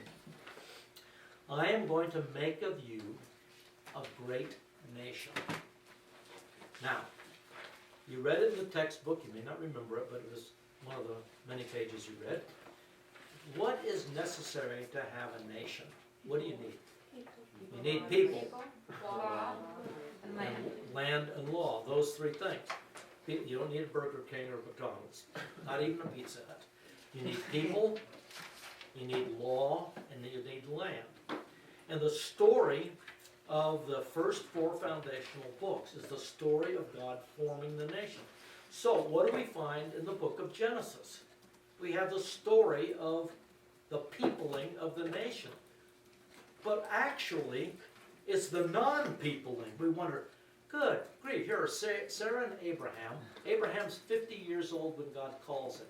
I am going to make of you a great nation. Now, you read it in the textbook, you may not remember it, but it was one of the many pages you read. What is necessary to have a nation? What do you need? You need people, Law, and land. land and law, those three things. You don't need a Burger King or McDonald's, not even a Pizza Hut. You need people, you need law, and you need land. And the story of the first four foundational books is the story of God forming the nation. So what do we find in the book of Genesis? We have the story of the peopling of the nation. But actually, it's the non-peopling. We wonder, good grief, here are Sarah and Abraham. Abraham's 50 years old when God calls him.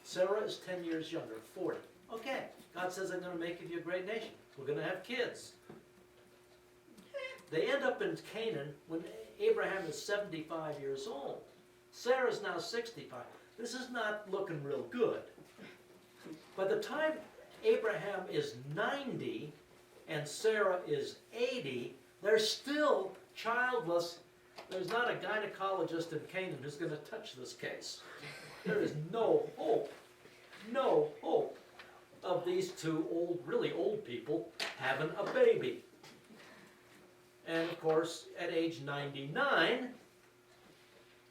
Sarah is 10 years younger, 40. Okay, God says, I'm going to make of you a great nation. We're going to have kids. They end up in Canaan when Abraham is 75 years old. Sarah's now 65. This is not looking real good. By the time Abraham is 90 and Sarah is 80, they're still childless. There's not a gynecologist in Canaan who's going to touch this case. There is no hope of these two old, really old people having a baby. And of course, at age 99,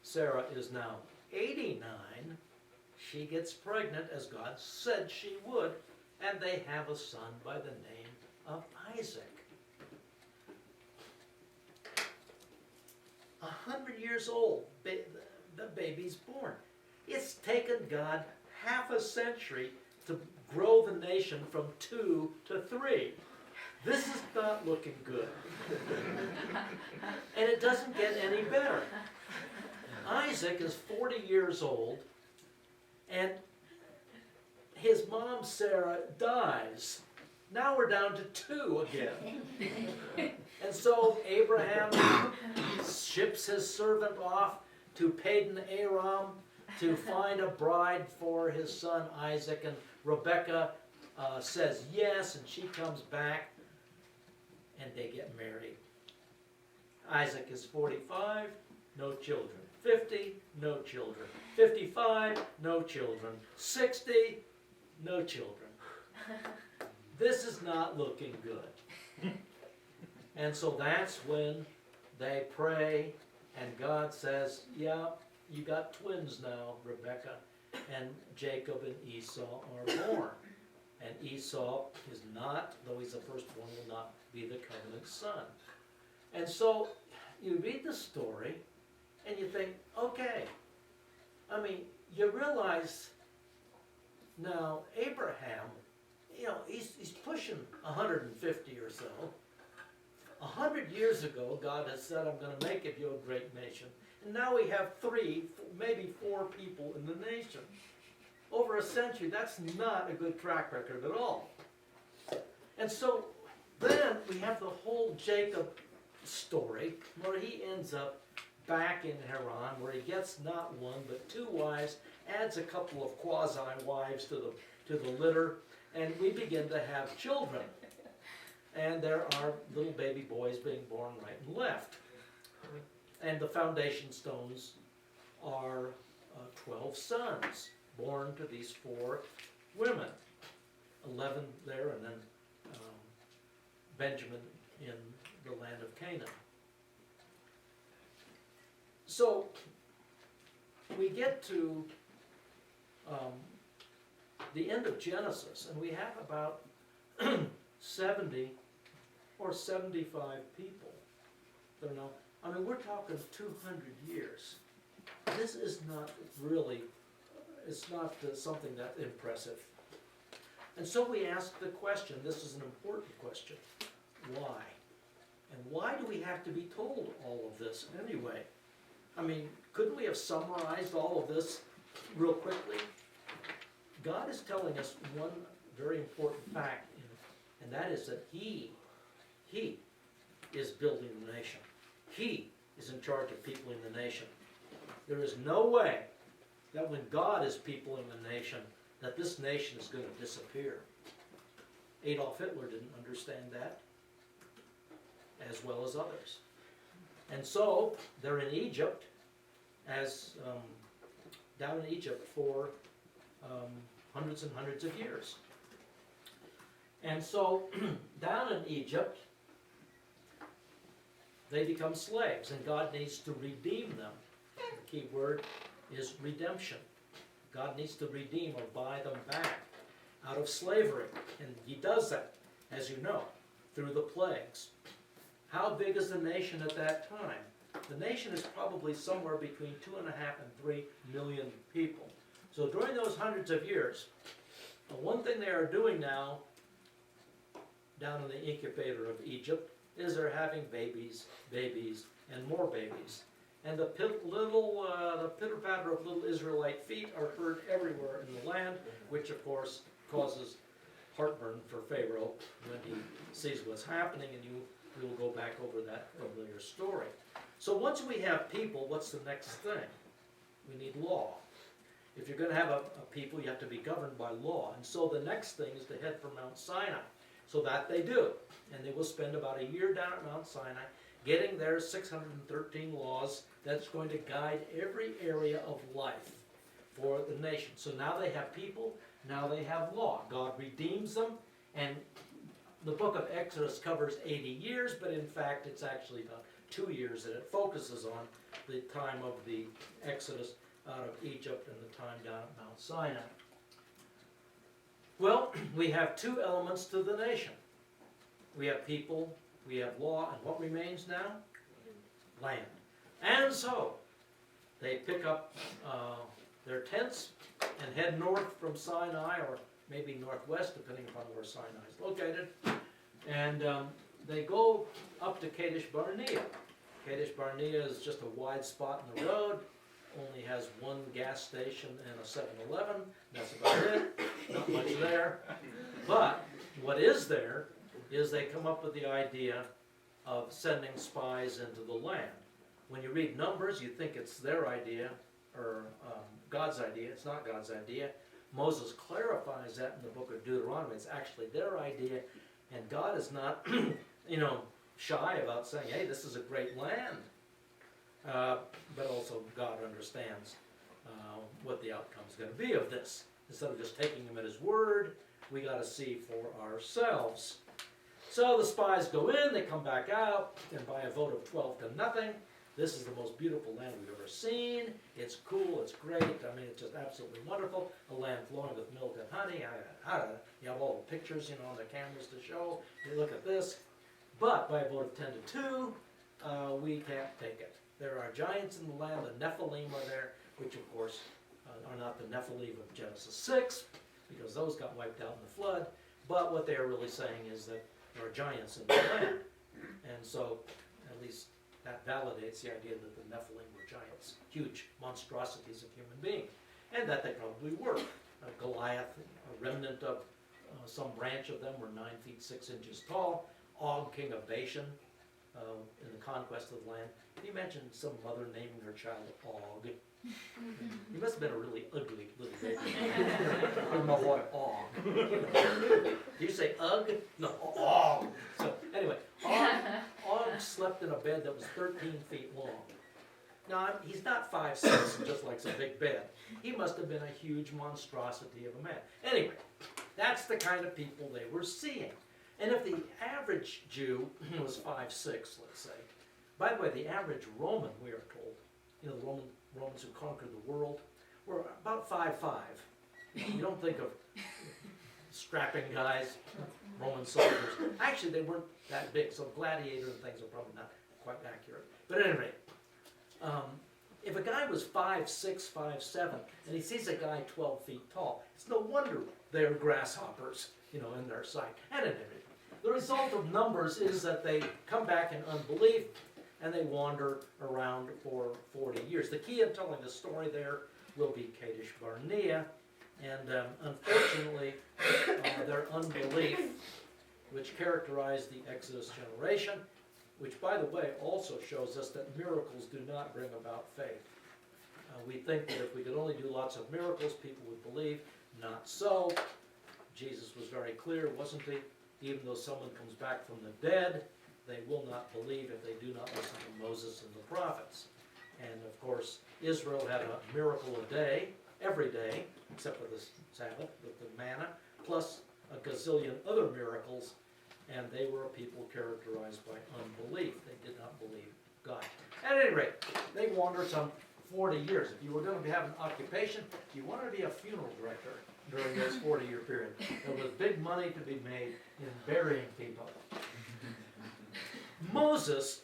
Sarah is now 89. She gets pregnant as God said she would, and they have a son by the name of Isaac. 100 years old, the baby's born. It's taken God half a century to grow the nation from 2 to 3. This is not looking good. And it doesn't get any better. Isaac is 40 years old, and his mom, Sarah, dies. Now we're down to 2 again. And so Abraham ships his servant off to Padan Aram to find a bride for his son Isaac, and Rebekah says yes, and she comes back, and they get married. Isaac is 45, no children. 50, no children. 55, no children. 60, no children. This is not looking good. And so that's when they pray, and God says, yeah, you got twins now, Rebekah, and Jacob and Esau are born. And Esau is not, though he's the firstborn, will not be the covenant son. And so you read the story, and you think, okay, I mean, you realize now Abraham, you know, he's pushing 150 or so. 100 years ago, God has said, I'm going to make of you a great nation. And now we have 3, maybe 4 people in the nation. Over a century, that's not a good track record at all. And so then we have the whole Jacob story, where he ends up back in Haran, where he gets not 1 but 2 wives, adds a couple of quasi-wives to the litter, and we begin to have children. And there are little baby boys being born right and left. And the foundation stones are 12 sons born to these 4 women. 11 there, and then Benjamin in the land of Canaan. So we get to the end of Genesis, and we have about 70 or 75 people. Don't know. I mean, we're talking 200 years. This is not really, it's not something that's impressive. And so we ask the question, this is an important question, why? And why do we we have to be told all of this anyway? I mean, couldn't we have summarized all of this real quickly? God is telling us one very important fact, and that is that He is building the nation. He is in charge of peopling the nation. There is no way that when God is peopling the nation, that this nation is going to disappear. Adolf Hitler didn't understand that, as well as others. And so, they're in Egypt, down in Egypt for hundreds and hundreds of years. And so, down in Egypt, they become slaves, and God needs to redeem them. The key word is redemption. God needs to redeem or buy them back out of slavery. And He does that, as you know, through the plagues. How big is the nation at that time? The nation is probably somewhere between 2.5 and 3 million people. So during those hundreds of years, the one thing they are doing now, down in the incubator of Egypt, is they're having babies, and more babies. And the pitter-patter of little Israelite feet are heard everywhere in the land, which of course causes heartburn for Pharaoh when he sees what's happening, and we will go back over that familiar story. So once we have people, what's the next thing? We need law. If you're going to have a people, you have to be governed by law. And so the next thing is to head for Mount Sinai. So that they do. And they will spend about a year down at Mount Sinai getting their 613 laws that's going to guide every area of life for the nation. So now they have people, now they have law. God redeems them, and the book of Exodus covers 80 years, but in fact it's actually about 2 years that it focuses on, the time of the Exodus out of Egypt and the time down at Mount Sinai. Well, we have two elements to the nation. We have people, we have law, and what remains now? Land. And so, they pick up their tents and head north from Sinai, or maybe northwest, depending upon where Sinai is located. And they go up to Kadesh Barnea. Kadesh Barnea is just a wide spot in the road, only has one gas station and a 7-Eleven. That's about it. Not much there. But what is there is they come up with the idea of sending spies into the land. When you read Numbers, you think it's their idea, or God's idea. It's not God's idea. Moses clarifies that in the book of Deuteronomy. It's actually their idea, and God is not, shy about saying, hey, this is a great land. But also God understands what the outcome is going to be of this. Instead of just taking him at his word, we got to see for ourselves. So the spies go in, they come back out, and by a vote of 12-0, this is the most beautiful land we've ever seen. It's cool, it's great, I mean, it's just absolutely wonderful. A land flowing with milk and honey. You have all the pictures, on the cameras to show. You look at this. But by a vote of 10-2, we can't take it. There are giants in the land, the Nephilim are there, which of course are not the Nephilim of Genesis 6, because those got wiped out in the flood. But what they are really saying is that there are giants in the land. And so, at least that validates the idea that the Nephilim were giants, huge monstrosities of human beings, and that they probably were. Goliath, a remnant of some branch of them, were 9 feet 6 inches tall. Og, king of Bashan, in the conquest of the land. He mentioned some mother naming her child Og. He must have been a really ugly little baby. My boy Og. Did you say Ugg? No, Og. So anyway, Og slept in a bed that was 13 feet long. Now, he's not 5'6" and just likes a big bed. He must have been a huge monstrosity of a man. Anyway, that's the kind of people they were seeing. And if the average Jew was 5'6", let's say, by the way, the average Roman, we are told, the Romans who conquered the world, were about 5'5". You don't think of strapping guys, Roman soldiers. Actually, they weren't that big, so gladiator and things are probably not quite accurate. But at any rate, if a guy was 5'6", 5'7", and he sees a guy 12 feet tall, it's no wonder they're grasshoppers, in their sight. And at any rate, the result of Numbers is that they come back in unbelief and they wander around for 40 years. The key in telling the story there will be Kadesh Barnea, and unfortunately, their unbelief, which characterized the Exodus generation, which, by the way, also shows us that miracles do not bring about faith. We think that if we could only do lots of miracles, people would believe. Not so. Jesus was very clear, wasn't he? Even though someone comes back from the dead, they will not believe if they do not listen to Moses and the prophets. And of course, Israel had a miracle a day, every day, except for the Sabbath, with the manna, plus a gazillion other miracles, and they were a people characterized by unbelief. They did not believe God. At any rate, they wandered some 40 years. If you were going to have an occupation, you wanted to be a funeral director during this 40-year period. There was big money to be made in burying people. Moses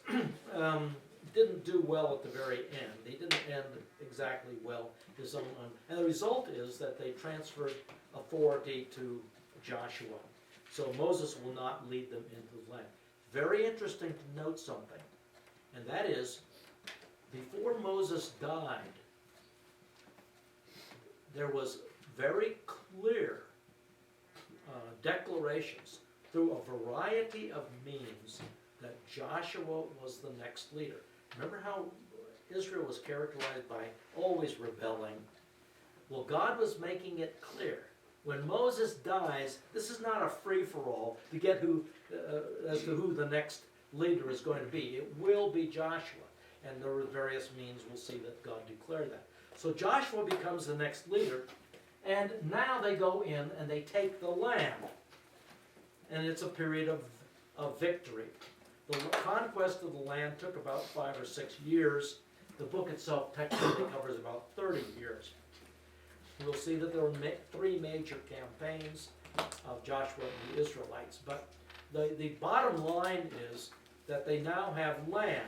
didn't do well at the very end. He didn't end exactly well. And the result is that they transferred authority to Joshua. So Moses will not lead them into the land. Very interesting to note something, and that is, before Moses died, there was very clear declarations through a variety of means that Joshua was the next leader. Remember how Israel was characterized by always rebelling? Well, God was making it clear. When Moses dies, this is not a free-for-all to get as to who the next leader is going to be. It will be Joshua. And there are various means we'll see that God declared that. So Joshua becomes the next leader, and now they go in and they take the land. And it's a period of victory. The conquest of the land took about 5 or 6 years. The book itself technically covers about 30 years. We'll see that there were 3 major campaigns of Joshua and the Israelites. But the bottom line is that they now have land.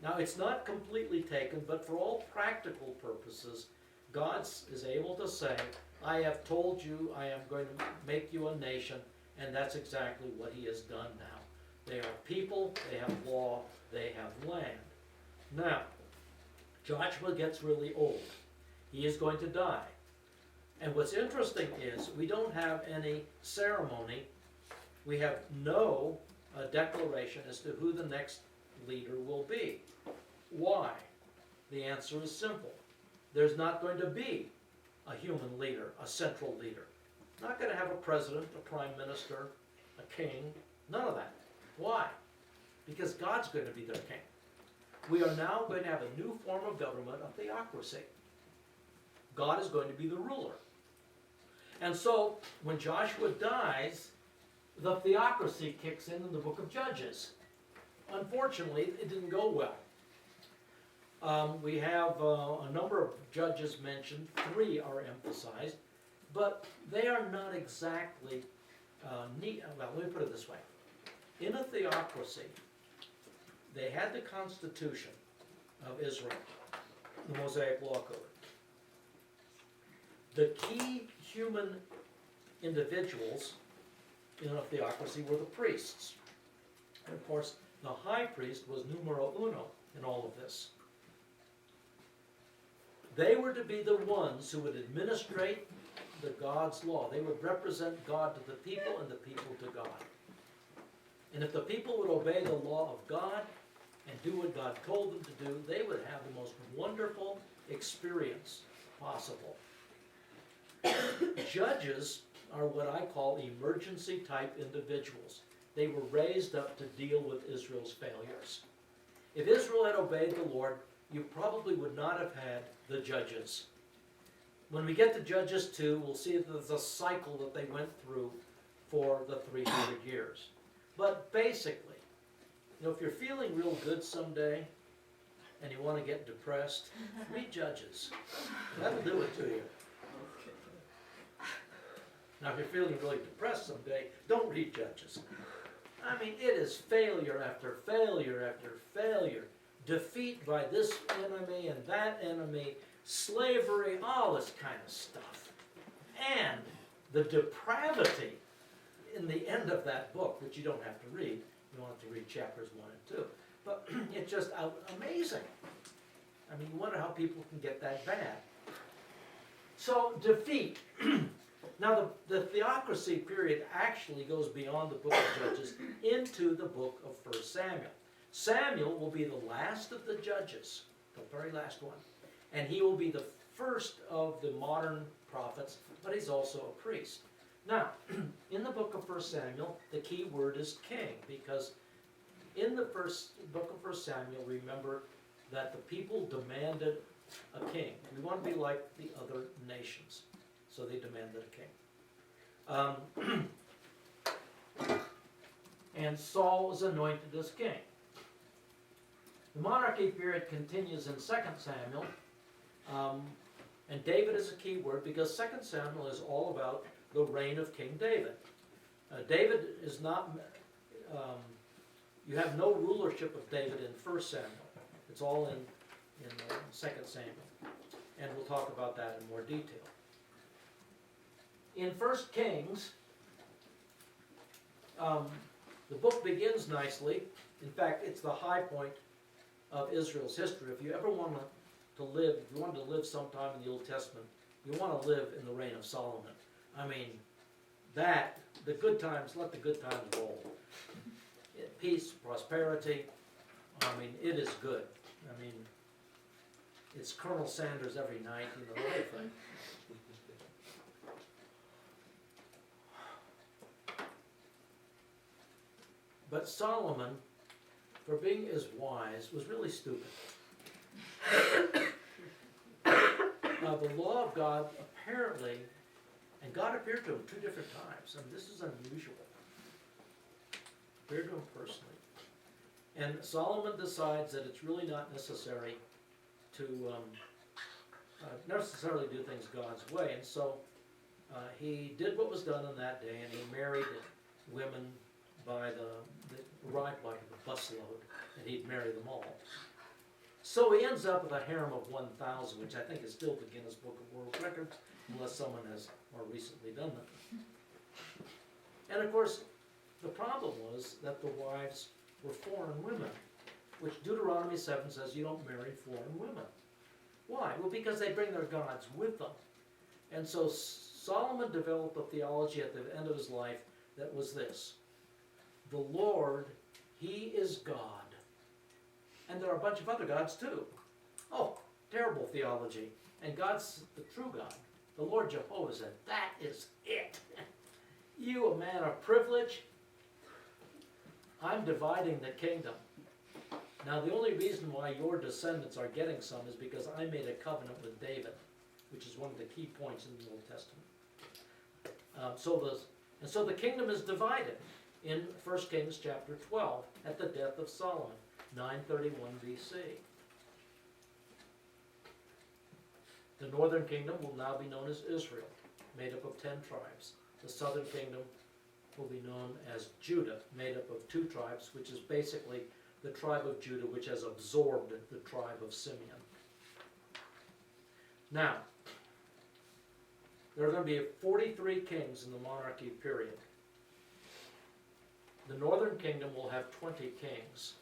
Now, it's not completely taken, but for all practical purposes, God is able to say, I have told you I am going to make you a nation, and that's exactly what he has done now. They are people, they have law, they have land. Now, Joshua gets really old. He is going to die. And what's interesting is we don't have any ceremony. We have no declaration as to who the next leader will be. Why? The answer is simple. There's not going to be a human leader, a central leader. Not going to have a president, a prime minister, a king, none of that. Why? Because God's going to be their king. We are now going to have a new form of government, a theocracy. God is going to be the ruler. And so, when Joshua dies, the theocracy kicks in the book of Judges. Unfortunately, it didn't go well. We have a number of judges mentioned, 3 are emphasized, but they are not exactly neat. Well, let me put it this way. In a theocracy, they had the Constitution of Israel, the Mosaic Law Code. The key human individuals in a theocracy were the priests. And of course, the high priest was numero uno in all of this. They were to be the ones who would administrate the God's law. They would represent God to the people and the people to God. And if the people would obey the law of God and do what God told them to do, they would have the most wonderful experience possible. Judges are what I call emergency type individuals. They were raised up to deal with Israel's failures. If Israel had obeyed the Lord, you probably would not have had the judges. When we get to Judges 2, we'll see that there's a cycle that they went through for the 300 years. But basically, if you're feeling real good someday and you want to get depressed, read Judges. That'll do it to you. Now, if you're feeling really depressed someday, don't read Judges. I mean, it is failure after failure after failure. Defeat by this enemy and that enemy, slavery, all this kind of stuff. And the depravity in the end of that book, which you don't have to read, you don't have to read chapters 1 and 2, but it's just amazing. I mean, you wonder how people can get that bad. So, defeat. Now, the theocracy period actually goes beyond the book of Judges into the book of 1 Samuel. Samuel will be the last of the judges, the very last one. And he will be the first of the modern prophets, but he's also a priest. Now, in the book of 1 Samuel, the key word is king, because in the first book of 1 Samuel, remember that the people demanded a king. We want to be like the other nations, so they demanded a king. And Saul was anointed as king. The monarchy period continues in 2 Samuel, and David is a key word because 2 Samuel is all about the reign of King David. David is not, you have no rulership of David in 1 Samuel. It's all in 2 Samuel. And we'll talk about that in more detail. In 1 Kings, the book begins nicely. In fact, it's the high point of Israel's history. If you ever want to live, if you want to live sometime in the Old Testament, you want to live in the reign of Solomon. I mean, the good times, let the good times roll. Peace, prosperity, I mean, it is good. I mean, it's Colonel Sanders every night, the whole thing. But Solomon, for being as wise, was really stupid. The law of God apparently, and God appeared to him 2 different times. I mean, this is unusual. Appeared to him personally. And Solomon decides that it's really not necessary to necessarily do things God's way. And so he did what was done on that day, and he married women by arrived like a busload, and he'd marry them all. So he ends up with a harem of 1,000, which I think is still the Guinness Book of World Records, unless someone has more recently done that. And of course, the problem was that the wives were foreign women, which Deuteronomy 7 says you don't marry foreign women. Why? Well, because they bring their gods with them. And so Solomon developed a theology at the end of his life that was this: the Lord, He is God. And there are a bunch of other gods too. Oh, terrible theology. And God's the true God. The Lord Jehovah said, that is it. You, a man of privilege, I'm dividing the kingdom. Now, the only reason why your descendants are getting some is because I made a covenant with David, which is one of the key points in the Old Testament. So the kingdom is divided in 1 Kings chapter 12 at the death of Solomon, 931 BC. The northern kingdom will now be known as Israel, made up of 10 tribes. The southern kingdom will be known as Judah, made up of 2 tribes, which is basically the tribe of Judah, which has absorbed the tribe of Simeon. Now, there are going to be 43 kings in the monarchy period. The northern kingdom will have 20 kings.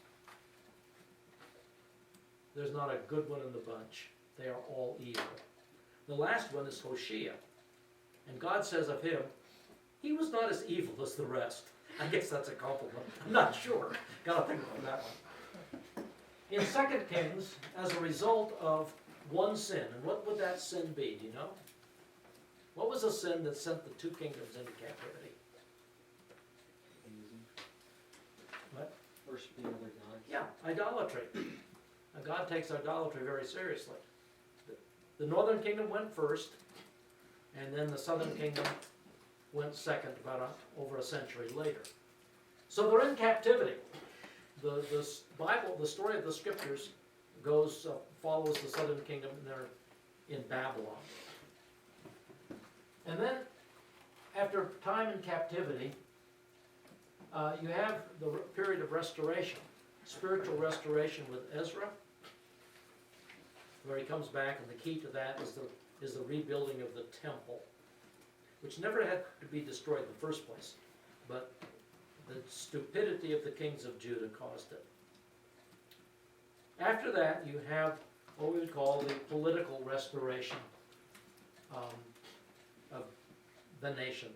There's not a good one in the bunch. They are all evil. The last one is Hoshea. And God says of him, he was not as evil as the rest. I guess that's a compliment. I'm not sure. Got to think about that one. In 2 Kings, as a result of one sin, and what would that sin be, do you know? What was a sin that sent the 2 kingdoms into captivity? What? Worshipping other gods. Yeah, idolatry. Now, God takes idolatry very seriously. The northern kingdom went first, and then the southern kingdom went second about over a century later. So they're in captivity. The Bible, the story of the scriptures follows the southern kingdom, and they're in Babylon. And then, after time in captivity, you have the period of restoration, spiritual restoration with Ezra, where he comes back, and the key to that is the rebuilding of the temple, which never had to be destroyed in the first place. but the stupidity of the kings of Judah caused it. After that, you have what we would call the political restoration of the nation.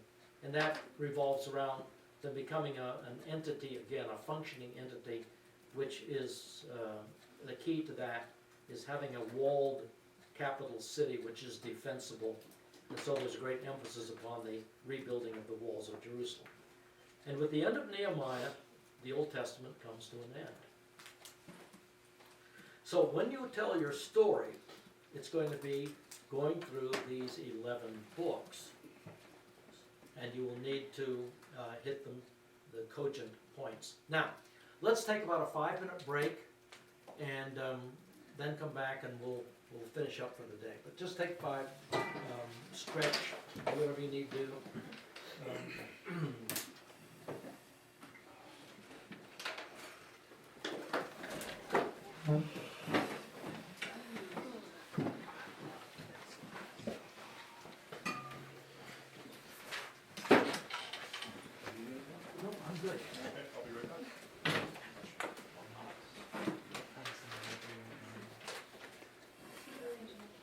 And that revolves around them becoming an entity, again, a functioning entity, which is, the key to that is having a walled capital city which is defensible. And so there's great emphasis upon the rebuilding of the walls of Jerusalem. And with the end of Nehemiah, the Old Testament comes to an end. So when you tell your story, it's going to be going through these 11 books. And you will need to hit the cogent points. Now, let's take about a 5-minute break and then come back and we'll finish up for the day. But just take 5, stretch, do whatever you need to do. No, I'm good. I'll be right back.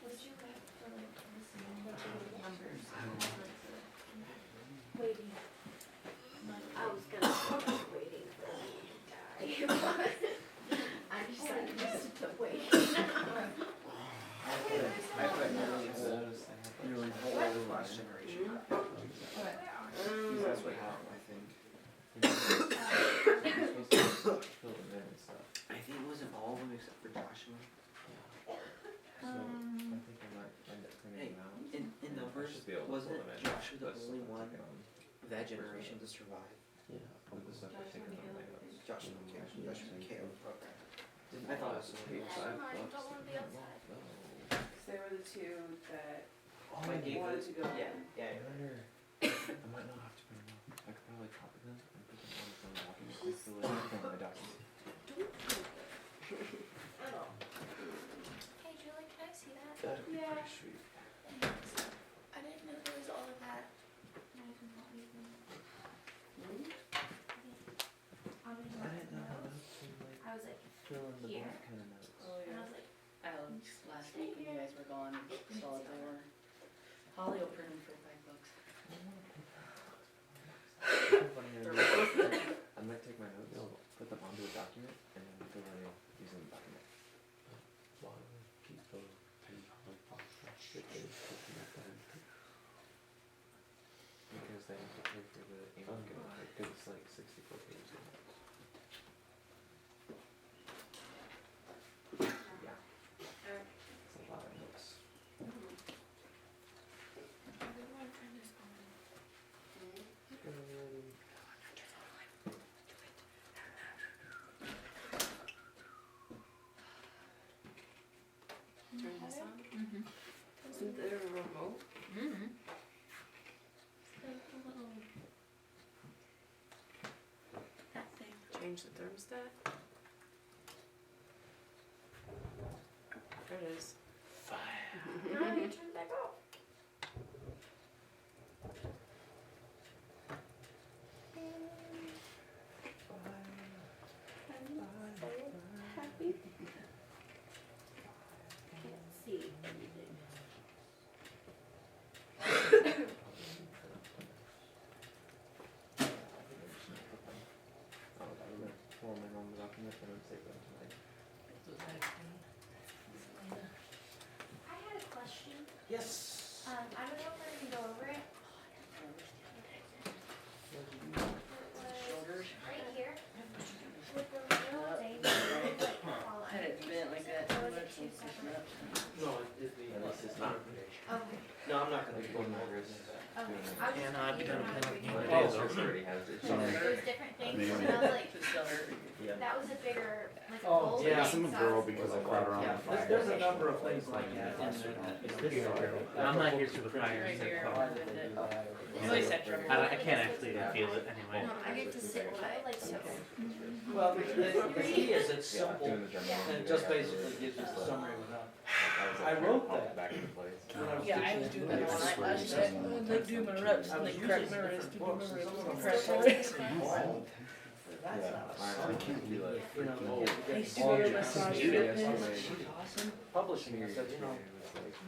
Would you like for like listening numbers? Waiting. I was gonna put waiting for me to die. I decided just to put waiting. I put nearly whole last generation. Because that's what happened, I think. I think it wasn't all of them except for Joshua. Hey, in numbers, wasn't Joshua the only one of that generation to survive? Joshua and Caleb. Okay. I thought it was I don't know, I don't want to be outside. Cause they were the two that My game wanted was, to go. yeah. I might not have to bring them up. I could probably copy them and put them on the phone document and fill it in my documents. Hey Julie, can I see that? That'd be Yeah. pretty sweet. Thanks. I didn't know there was all of that. Not even not even. I didn't know. I was like, Fill in the Here? blank kind of notes. Oh, and I yeah. was like, I looked last week when you guys were gone and saw that they were. Holly will print them for $5. I might take my notes, put them onto a document, and then fill it in using the document. Why don't we keep those pretty hard boxes that they looking at them? Because they have to pay for the ink because it's like 64 pages. Yeah. It's a lot of notes. everyone turn this on. Turn this on. Isn't there a remote? Mm-hmm. Like the little. That thing. Change the thermostat? There it is. No, you turn it back off. I'm so happy. Can't see anything. I'm gonna form them on the document and then save them tonight. I had a question. Yes. I don't know if I can go over it. It was Shoulders. right here with the little thing. Like, fall I had it bent like that. Or was it two separate? No, it'd be. At least it's not. Okay. No, I'm not gonna Like go one over more it. is. Okay. doing I was And just I've you done don't a have to pen read of it. ink. Oh, so it already has it. Those different things, and I was like, Just tell her. Yeah. that was a bigger, like a Oh, bold yeah. thing, I'm a so I girl was- because I cried around Yeah, the fire. There's a number of things like that in there. And I'm not here through the fire. Right here. so- It's really set trouble. I can't actually feel it anyway. No, I get to sit with it, like, so. Well, the key is it's simple, Doing the journal. and it just basically gives you the summary without. I I wrote that. back into place. When I was Yeah, I teaching was doing at that the all night school. last night. When they do my reps, I and was they using crack my different wrist to do books, my for a little That's pressure. not a I song. can't be like You know, freaking you I get used to all go to your massage students, fitness. she's She's awesome. publishing, I said, you know, And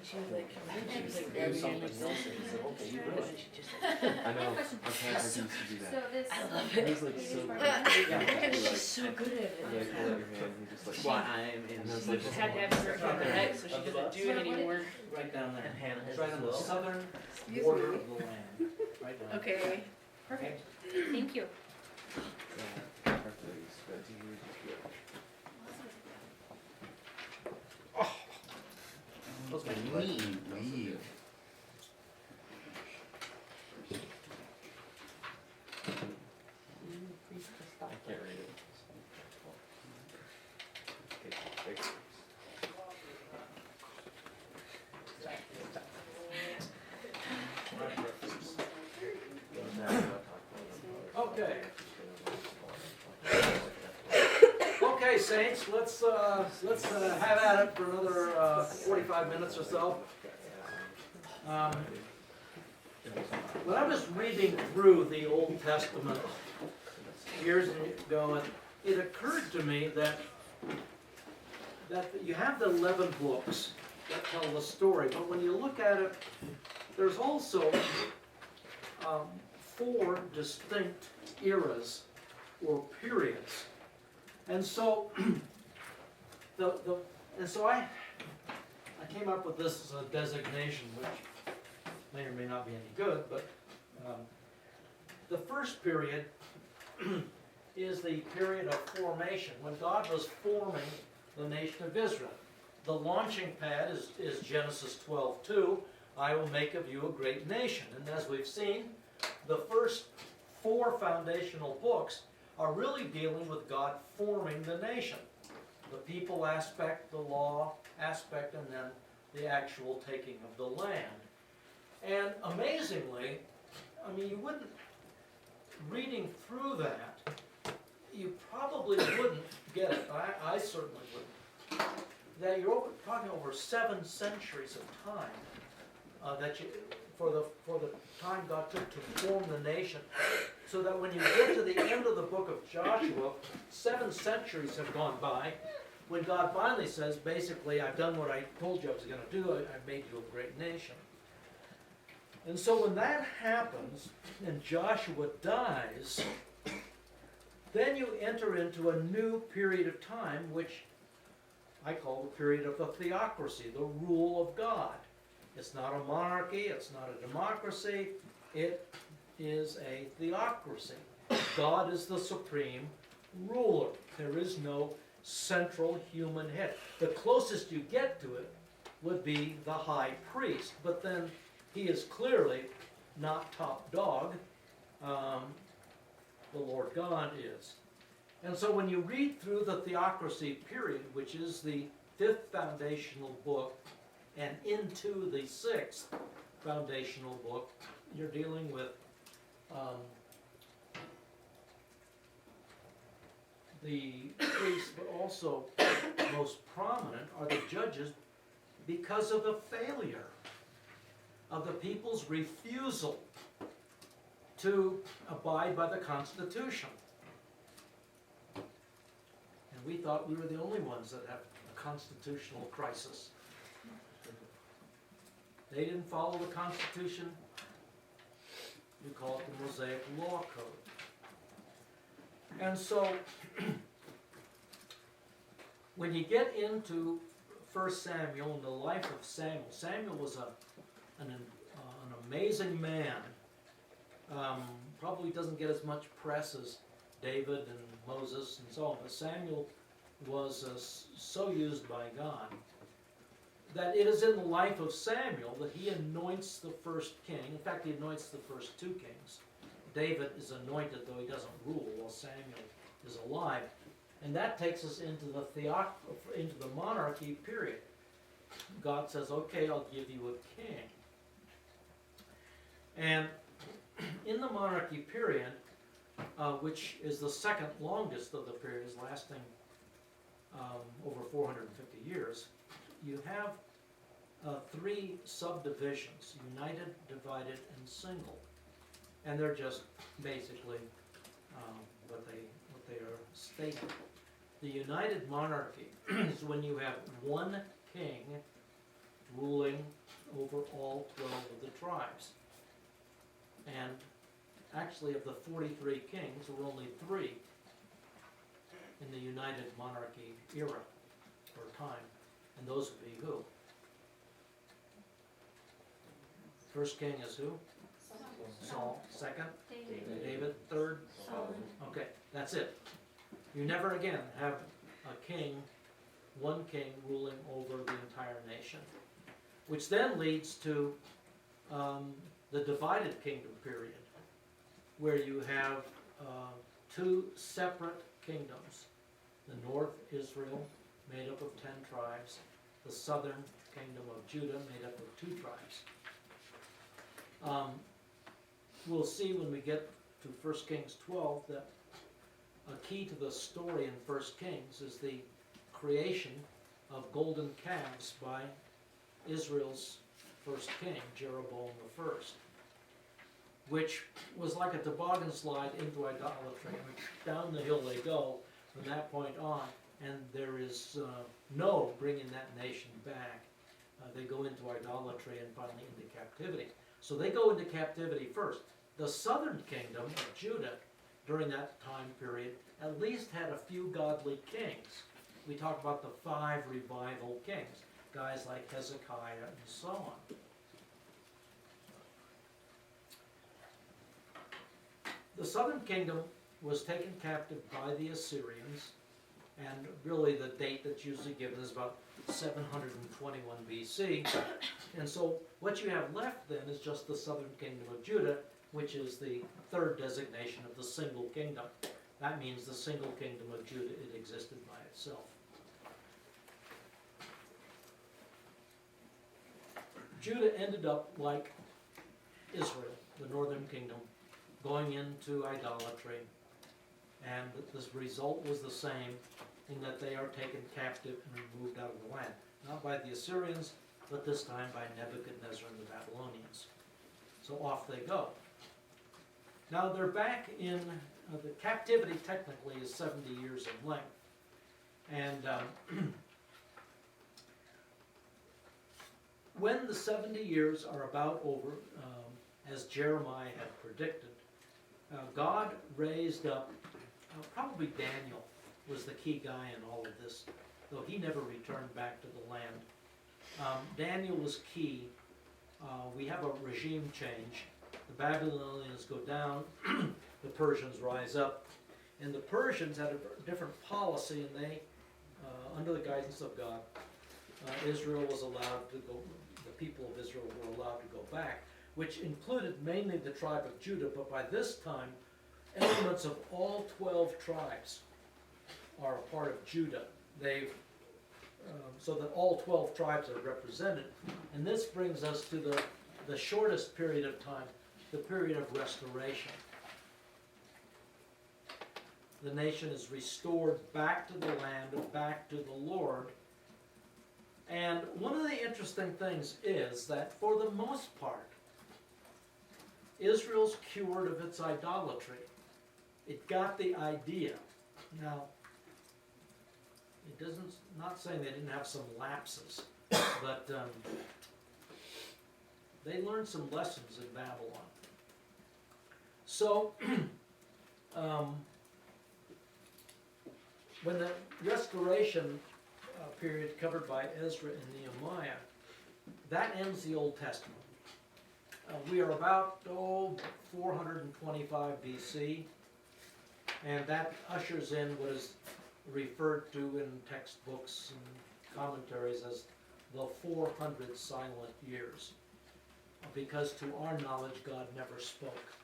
she was like, she was like do grabbing me something like else, this. and you say, okay, you And really. she just like, I know. question. I used to do So that. this. I love It it. was like so good. Yeah. She's so good at And like it. pull out your hand, you just like. Why I'm in And I was She like, just had to have her on her neck, so she doesn't do it anymore. Right down there. And Hannah It's has right as on the well. southern Excuse border me. of the land, right down. Okay, perfect. Thank you. Those make Leave. I can't read it. Okay, fix it. Okay. Okay, Saints, let's have at it for another 45 minutes or so. When I was reading through the Old Testament years ago, it occurred to me that you have the 11 books that tell the story, but when you look at it, there's also 4 distinct eras or periods. And so, I came up with this as a designation, which may or may not be any good, but the first period is the period of formation, when God was forming the nation of Israel. The launching pad is Genesis 12:2, I will make of you a great nation. And as we've seen, the first 4 foundational books are really dealing with God forming the nation. The people aspect, the law aspect, and then the actual taking of the land. And amazingly, I mean, you wouldn't, reading through that, you probably wouldn't get it, I certainly wouldn't, that you're talking over 7 centuries of time that you, for the time God took to form the nation, so that when you get to the end of the book of Joshua, 7 centuries have gone by, when God finally says, basically, I've done what I told you I was going to do, I've made you a great nation. And so when that happens, and Joshua dies, then you enter into a new period of time, which I call the period of the theocracy, the rule of God. It's not a monarchy, it's not a democracy, it is a theocracy. God is the supreme ruler. There is no central human head. The closest you get to it would be the high priest, but then he is clearly not top dog. The Lord God is. And so when you read through the theocracy period, which is the 5th foundational book, and into the 6th foundational book, you're dealing with the priests, but also most prominent are the judges, because of the failure of the people's refusal to abide by the Constitution. And we thought we were the only ones that have a constitutional crisis. They didn't follow the Constitution. We call it the Mosaic Law Code. And so, when you get into 1 Samuel and the life of Samuel, Samuel was an amazing man. Probably doesn't get as much press as David and Moses and so on, but Samuel was so used by God that it is in the life of Samuel that he anoints the first king. In fact, he anoints the first 2 kings. David is anointed, though he doesn't rule, while Samuel is alive. And that takes us into the monarchy period. God says, okay, I'll give you a king. And in the monarchy period, which is the second longest of the periods, lasting over 450 years, you have 3 subdivisions: united, divided, and single. and they're just basically what they are stating. The united monarchy is when you have one king ruling over all 12 of the tribes. And actually, of the 43 kings, there were only 3 in the united monarchy era or time. And those would be who? First king is who? Saul. Second? David. Third? Okay, that's it. You never again have a king, one king ruling over the entire nation. Which then leads to the divided kingdom period, where you have 2 separate kingdoms. The north Israel, made up of 10 tribes, the southern kingdom of Judah, made up of 2 tribes. We'll see when we get to 1 Kings 12 that a key to the story in 1 Kings is the creation of golden calves by Israel's first king, Jeroboam I, which was like a toboggan slide into idolatry. Down the hill they go from that point on, and there is no bringing that nation back. They go into idolatry and finally into captivity. So they go into captivity first. The southern kingdom of Judah, during that time period, at least had a few godly kings. We talk about the 5 revival kings, guys like Hezekiah and so on. The southern kingdom was taken captive by the Assyrians, and really the date that's usually given is about 721 BC. And so what you have left then is just the southern kingdom of Judah, which is the 3rd designation of the single kingdom. That means the single kingdom of Judah, it existed by itself. Judah ended up like Israel, the northern kingdom, going into idolatry, and the result was the same, in that they are taken captive and removed out of the land. Not by the Assyrians, but this time by Nebuchadnezzar and the Babylonians. So off they go. Now they're back in, the captivity technically is 70 years in length. And when the 70 years are about over, as Jeremiah had predicted, God raised up, probably Daniel was the key guy in all of this, though he never returned back to the land. Daniel was key. We have a regime change. The Babylonians go down, the Persians rise up, and the Persians had a different policy, and they, under the guidance of God, Israel was allowed to go, the people of Israel were allowed to go back, which included mainly the tribe of Judah, but by this time, elements of all 12 tribes are a part of Judah. They've, so that all 12 tribes are represented, and this brings us to the shortest period of time, the period of restoration. The nation is restored back to the land, back to the Lord. And one of the interesting things is that for the most part, Israel's cured of its idolatry. It got the idea. Now, it doesn't, not saying they didn't have some lapses, but they learned some lessons in Babylon. So, when the restoration period covered by Ezra and Nehemiah, that ends the Old Testament. We are about 425 BC, and that ushers in what is referred to in textbooks and commentaries as the 400 silent years, because to our knowledge God never spoke.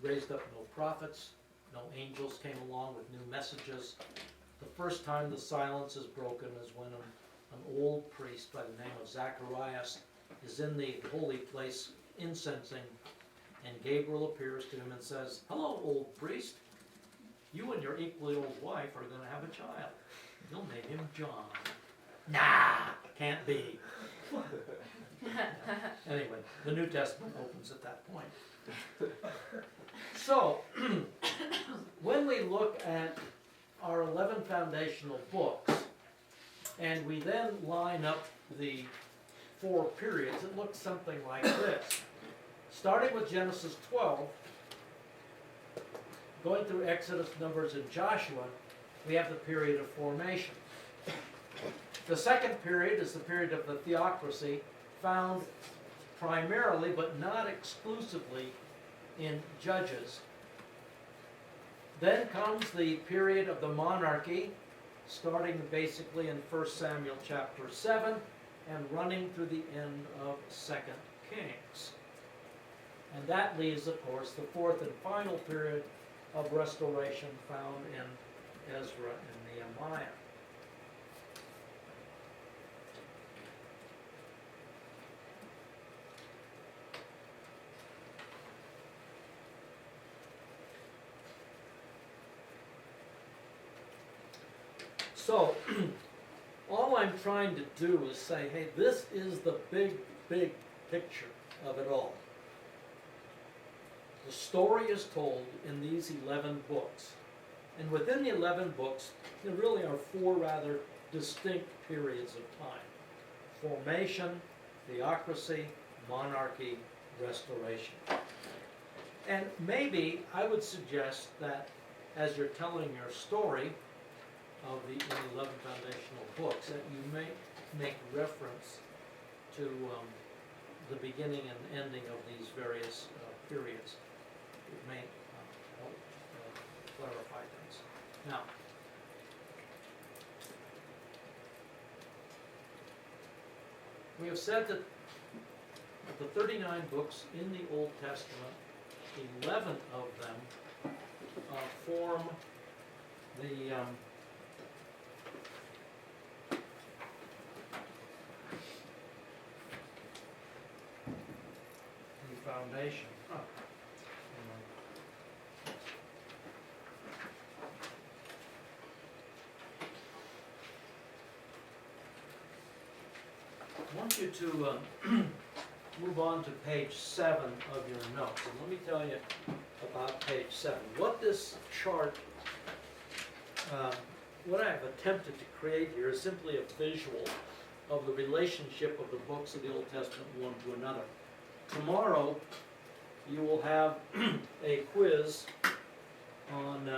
Raised up no prophets, no angels came along with new messages. The first time the silence is broken is when an old priest by the name of Zacharias is in the holy place incensing, and Gabriel appears to him and says, "Hello, old priest. You and your equally old wife are going to have a child. You'll name him John." Nah, can't be. Anyway, the New Testament opens at that point. So, when we look at our 11 foundational books, and we then line up the 4 periods, it looks something like this. Starting with Genesis 12, going through Exodus, Numbers, and Joshua, we have the period of formation. The second period is the period of the theocracy, found primarily, but not exclusively, in Judges. Then comes the period of the monarchy, starting basically in 1 Samuel chapter 7 and running through the end of 2 Kings. And that leaves, of course, the fourth and final period of restoration found in Ezra and Nehemiah. So, all I'm trying to do is say, hey, this is the big, big picture of it all. The story is told in these 11 books. And within the 11 books, there really are 4 rather distinct periods of time. Formation, theocracy, monarchy, restoration. And maybe I would suggest that as you're telling your story of the 11 foundational books, that you may make reference to the beginning and ending of these various periods. It may help clarify things. Now, we have said that of the 39 books in the Old Testament, 11 of them form the foundation. I want you to move on to page 7 of your notes. And let me tell you about page 7. What this chart, what I've attempted to create here is simply a visual of the relationship of the books of the Old Testament one to another. Tomorrow, you will have a quiz on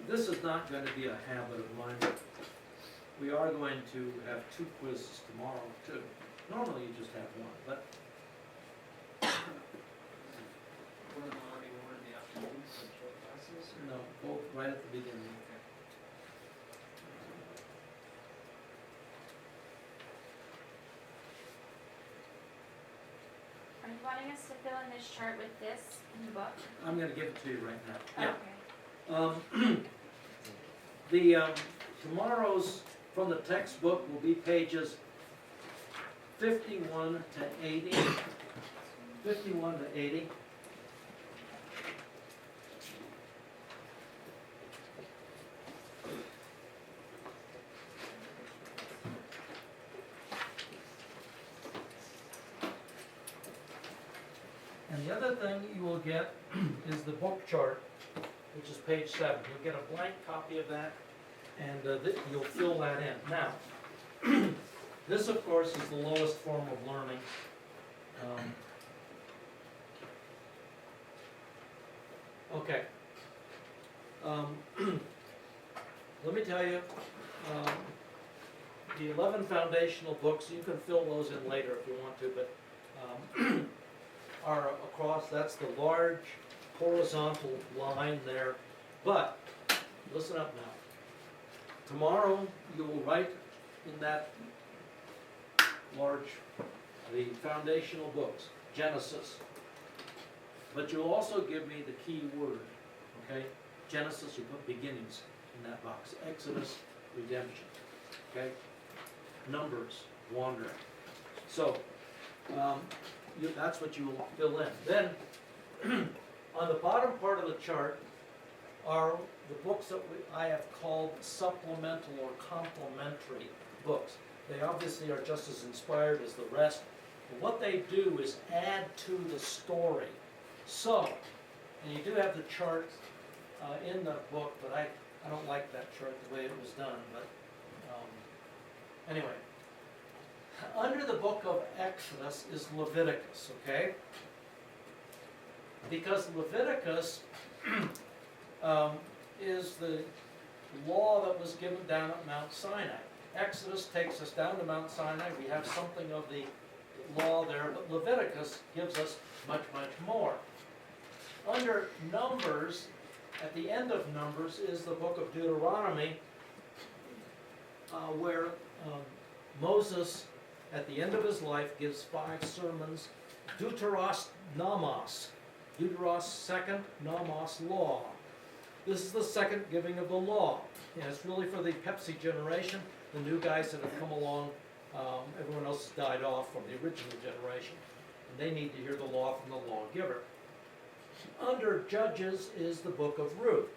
this is not going to be a habit of mine, but we are going to have 2 quizzes tomorrow too. Normally you just have 1, but One in the morning, one in the afternoon, so short classes, or? no, both right at the beginning. Are you wanting us to fill in this chart with this in the book? I'm going to give it to you right now. Yeah. Okay. Tomorrow's from the textbook will be pages 51 to 80. 51 to 80. And the other thing you will get is the book chart, which is page 7. You'll get a blank copy of that, and you'll fill that in. Now, this, of course, is the lowest form of learning. Okay. Let me tell you, the 11 foundational books, you can fill those in later if you want to, but are across, that's the large horizontal line there. But, listen up now. Tomorrow, you will write in that large, the foundational books, Genesis. But you'll also give me the key word, okay? Genesis, you put beginnings in that box. Exodus, redemption, okay? Numbers, wandering. So, that's what you will fill in. Then, on the bottom part of the chart, are the books that I have called supplemental or complementary books. They obviously are just as inspired as the rest, but what they do is add to the story. So, and you do have the chart in the book, but I don't like that chart the way it was done, but anyway. Under the book of Exodus is Leviticus, okay? Because Leviticus is the law that was given down at Mount Sinai. Exodus takes us down to Mount Sinai. We have something of the law there, but Leviticus gives us much, much more. Under Numbers, at the end of Numbers, is the book of Deuteronomy, where Moses, at the end of his life, gives 5 sermons, Deuteros Nomos, Deuteros second, Nomos law. This is the second giving of the law. And it's really for the Pepsi generation, the new guys that have come along. Everyone else has died off from the original generation. And they need to hear the law from the lawgiver. Under Judges is the book of Ruth.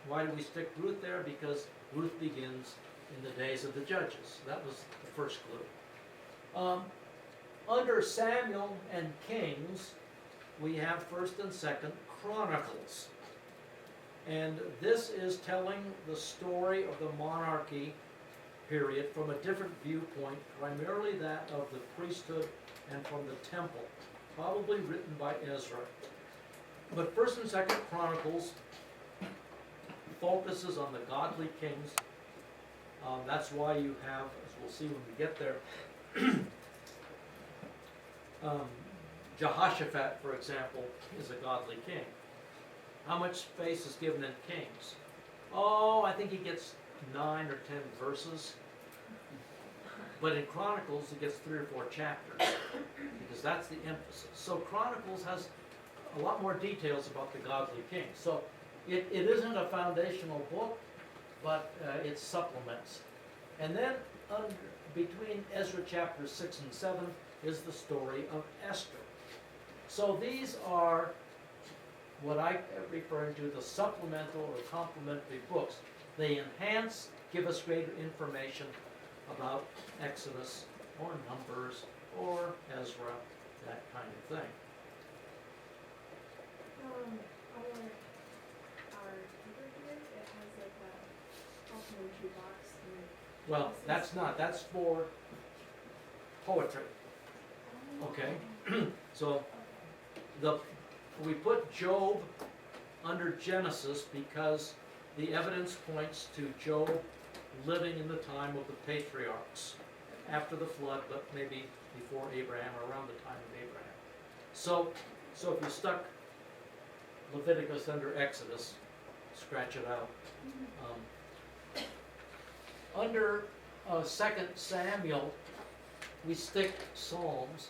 Why do we stick Ruth there? Because Ruth begins in the days of the judges. That was the first clue. Under Samuel and Kings, we have 1st and 2nd Chronicles. And this is telling the story of the monarchy period from a different viewpoint, primarily that of the priesthood and from the temple, probably written by Ezra. But 1st and 2nd Chronicles focuses on the godly kings. That's why you have, as we'll see when we get there, Jehoshaphat, for example, is a godly king. How much space is given in Kings? Oh, I think he gets 9 or 10 verses. But in Chronicles, he gets 3 or 4 chapters, because that's the emphasis. So Chronicles has a lot more details about the godly king. So it isn't a foundational book, but it supplements. And then between Ezra chapters 6 and 7 is the story of Esther. So these are what I refer to the supplemental or complementary books. They enhance, give us greater information about Exodus or Numbers or Ezra, that kind of thing. Our paper here, it has like a complimentary box. Well, that's for poetry, okay? So we put Job under Genesis because the evidence points to Job living in the time of the patriarchs, after the flood, but maybe before Abraham or around the time of Abraham. So if you stuck Leviticus under Exodus, scratch it out. Under 2 Samuel, we stick Psalms.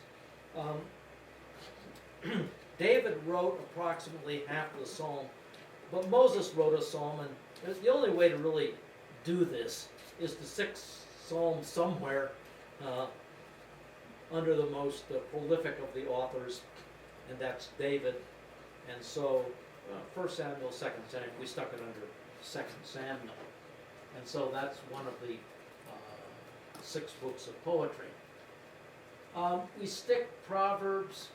David wrote approximately half of the psalm, but Moses wrote a psalm, and the only way to really do this is to stick Psalms somewhere under the most prolific of the authors, and that's David. And so 1 Samuel, 2 Samuel, we stuck it under 2 Samuel. And so that's one of the 6 books of poetry. We stick Proverbs,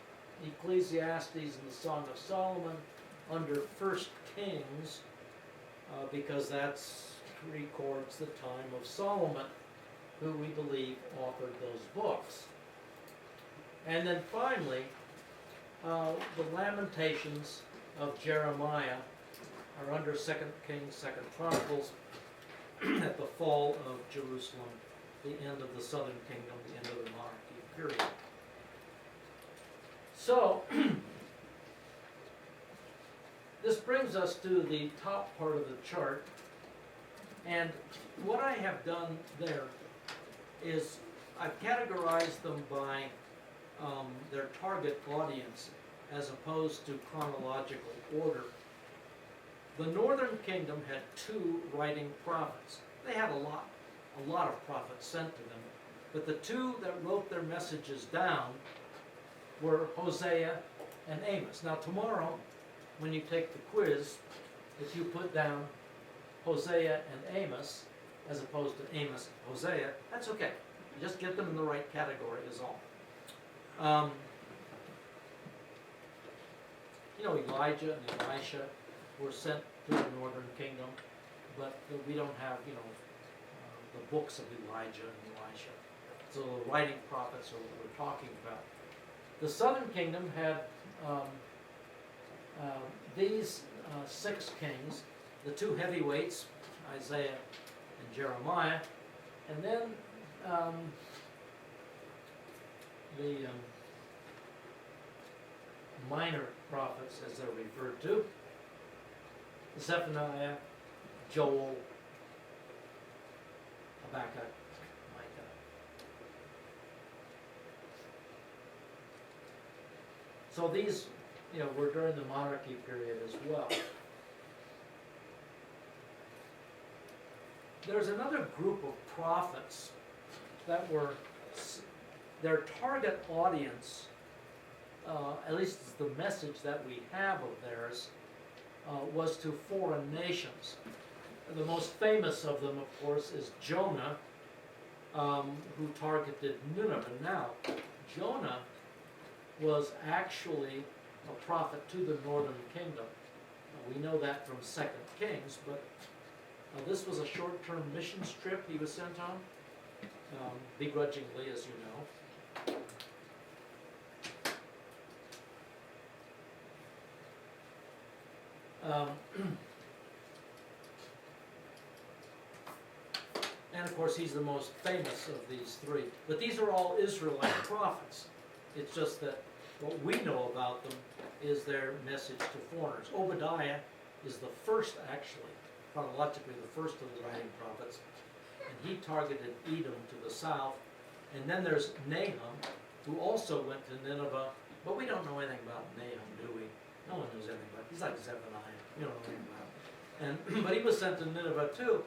Ecclesiastes, and the Song of Solomon under 1 Kings because that records the time of Solomon, who we believe authored those books. And then finally, the Lamentations of Jeremiah are under 2 Kings, 2 Chronicles, at the fall of Jerusalem, the end of the southern kingdom, the end of the monarchy period. So, this brings us to the top part of the chart, and what I have done there is I've categorized them by their target audience as opposed to chronological order. The northern kingdom had 2 writing prophets. They had a lot of prophets sent to them, but the 2 that wrote their messages down were Hosea and Amos. Now tomorrow, when you take the quiz, if you put down Hosea and Amos, as opposed to Amos and Hosea, that's okay. Just get them in the right category is all. Elijah and Elisha were sent to the northern kingdom, but we don't have, the books of Elijah and Elisha. So the writing prophets are what we're talking about. The southern kingdom had these 6 kings, the 2 heavyweights, Isaiah and Jeremiah, and then the minor prophets, as they're referred to, Zephaniah, Joel, Habakkuk, Micah. So these, were during the monarchy period as well. There's another group of prophets that were, their target audience, at least the message that we have of theirs, was to foreign nations. The most famous of them, of course, is Jonah, who targeted Nineveh. Now, Jonah was actually a prophet to the northern kingdom. We know that from 2 Kings, but this was a short-term mission trip he was sent on, begrudgingly, as you know. And of course, he's the most famous of these 3. But these are all Israelite prophets. It's just that what we know about them is their message to foreigners. Obadiah is the first, actually, chronologically the first of the writing prophets, and he targeted Edom to the south. And then there's Nahum, who also went to Nineveh, but we don't know anything about Nahum, do we? No one knows anything about him. He's like Zephaniah. We don't know anything about him. But he was sent to Nineveh too,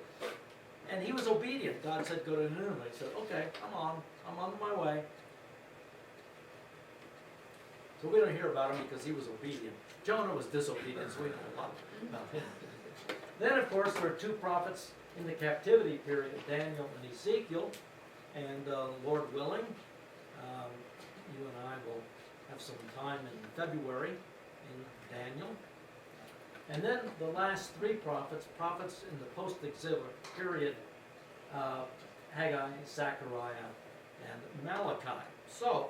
and he was obedient. God said, go to Nineveh. He said, okay, I'm on my way. So we don't hear about him because he was obedient. Jonah was disobedient, so we know a lot about him. Then, of course, there are 2 prophets in the captivity period, Daniel and Ezekiel. And Lord willing, you and I will have some time in February in Daniel. And then the last 3 prophets in the post-exilic period, Haggai, Zechariah, and Malachi. So,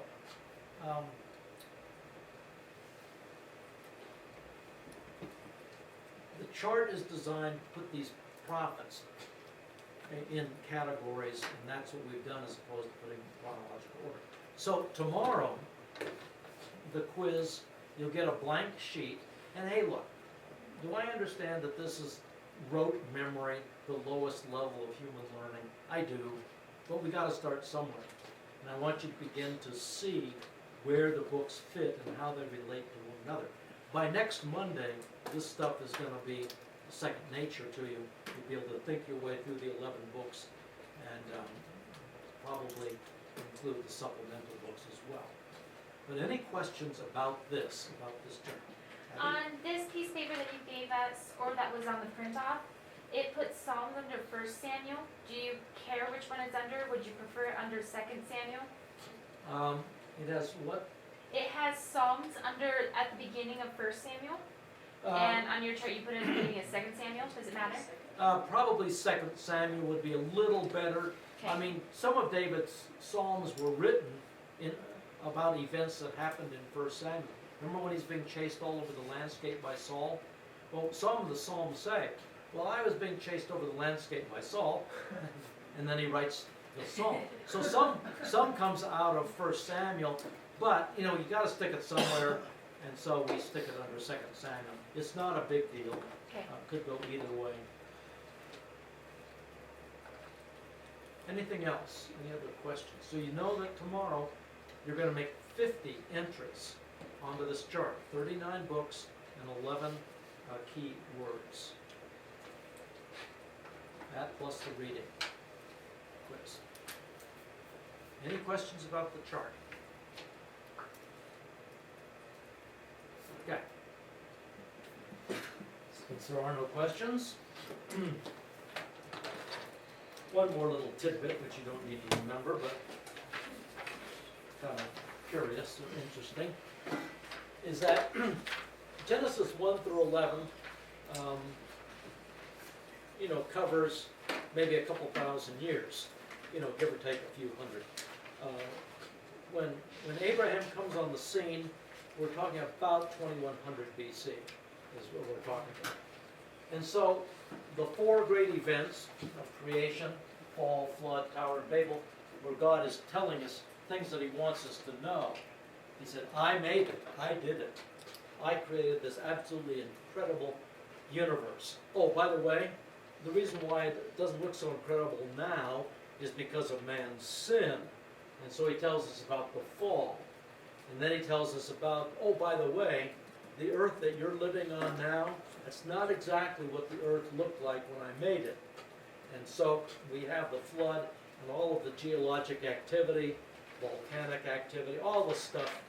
the chart is designed to put these prophets in categories, and that's what we've done as opposed to putting chronological order. So tomorrow, the quiz, you'll get a blank sheet, and hey look, do I understand that this is rote memory, the lowest level of human learning? I do, but we gotta start somewhere. And I want you to begin to see where the books fit and how they relate to one another. By next Monday, this stuff is gonna be second nature to you. You'll be able to think your way through the 11 books and probably include the supplemental books as well. But any questions about this journal? On this piece of paper that you gave us, or that was on the print off, it puts Psalms under 1 Samuel. Do you care which one it's under? Would you prefer it under 2 Samuel? It has what? It has Psalms under at the beginning of 1 Samuel. And on your chart you put it at the beginning of 2 Samuel. Does it matter? Probably 2 Samuel would be a little better. Okay. I mean, some of David's Psalms were written about events that happened in 1 Samuel. Remember when he's being chased all over the landscape by Saul? Well, some of the Psalms say, well, I was being chased over the landscape by Saul, and then he writes the Psalm. So some comes out of 1 Samuel, but, you got to stick it somewhere, and so we stick it under 2 Samuel. It's not a big deal. Okay. Could go either way. Anything else? Any other questions? So you know that tomorrow you're going to make 50 entries onto this chart. 39 books and 11 key words. That plus the reading quiz. Any questions about the chart? Okay. Since there are no questions, one more little tidbit which you don't need to remember, but kind of curious and interesting, is that Genesis 1 through 11, covers maybe a couple thousand years, give or take a few hundred. When Abraham comes on the scene, we're talking about 2100 BC is what we're talking about. And so the four great events of creation, fall, flood, Tower of Babel, where God is telling us things that he wants us to know. He said, I made it, I did it. I created this absolutely incredible universe. Oh, by the way, the reason why it doesn't look so incredible now is because of man's sin. And so he tells us about the fall. And then he tells us about, oh, by the way, the earth that you're living on now, that's not exactly what the earth looked like when I made it. And so we have the flood and all of the geologic activity, volcanic activity, all the stuff,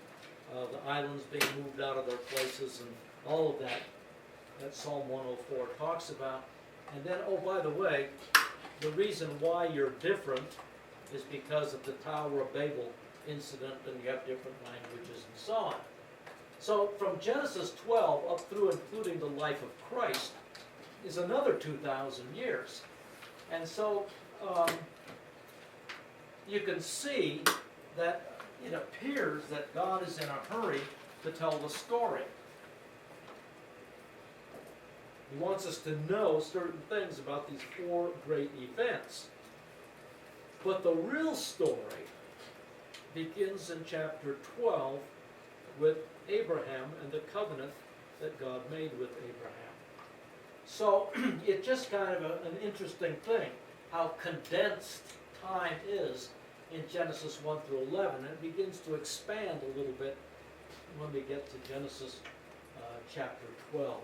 the islands being moved out of their places and all of that Psalm 104 talks about. And then, oh, by the way, the reason why you're different is because of the Tower of Babel incident, and you have different languages and so on. So from Genesis 12 up through including the life of Christ is another 2,000 years. And so you can see that it appears that God is in a hurry to tell the story. He wants us to know certain things about these four great events. But the real story begins in chapter 12 with Abraham and the covenant that God made with Abraham. So it's just kind of an interesting thing how condensed time is in Genesis 1 through 11. And it begins to expand a little bit when we get to Genesis chapter 12.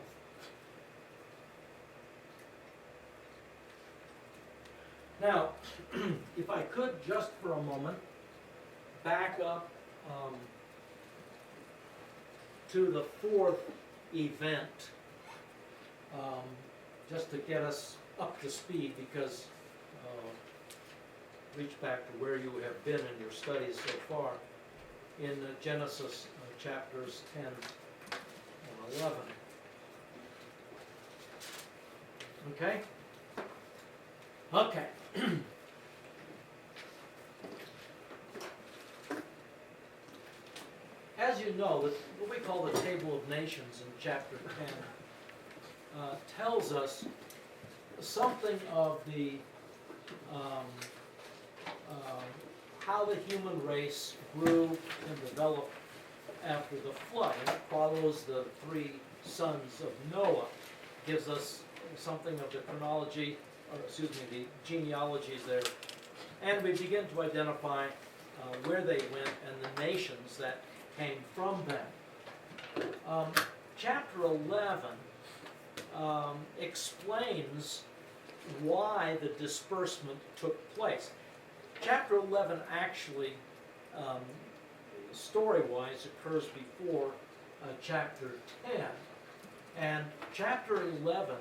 Now, if I could just for a moment back up to the fourth event, just to get us up to speed, because reach back to where you have been in your studies so far in Genesis chapters 10 and 11. Okay? Okay. As you know, what we call the Table of Nations in chapter 10 tells us something of the how the human race grew and developed after the flood. And it follows the three sons of Noah, gives us something of the chronology, the genealogies there, and we begin to identify where they went and the nations that came from them. Chapter 11 explains why the disbursement took place. Chapter 11 actually, story-wise, occurs before chapter 10, and chapter 11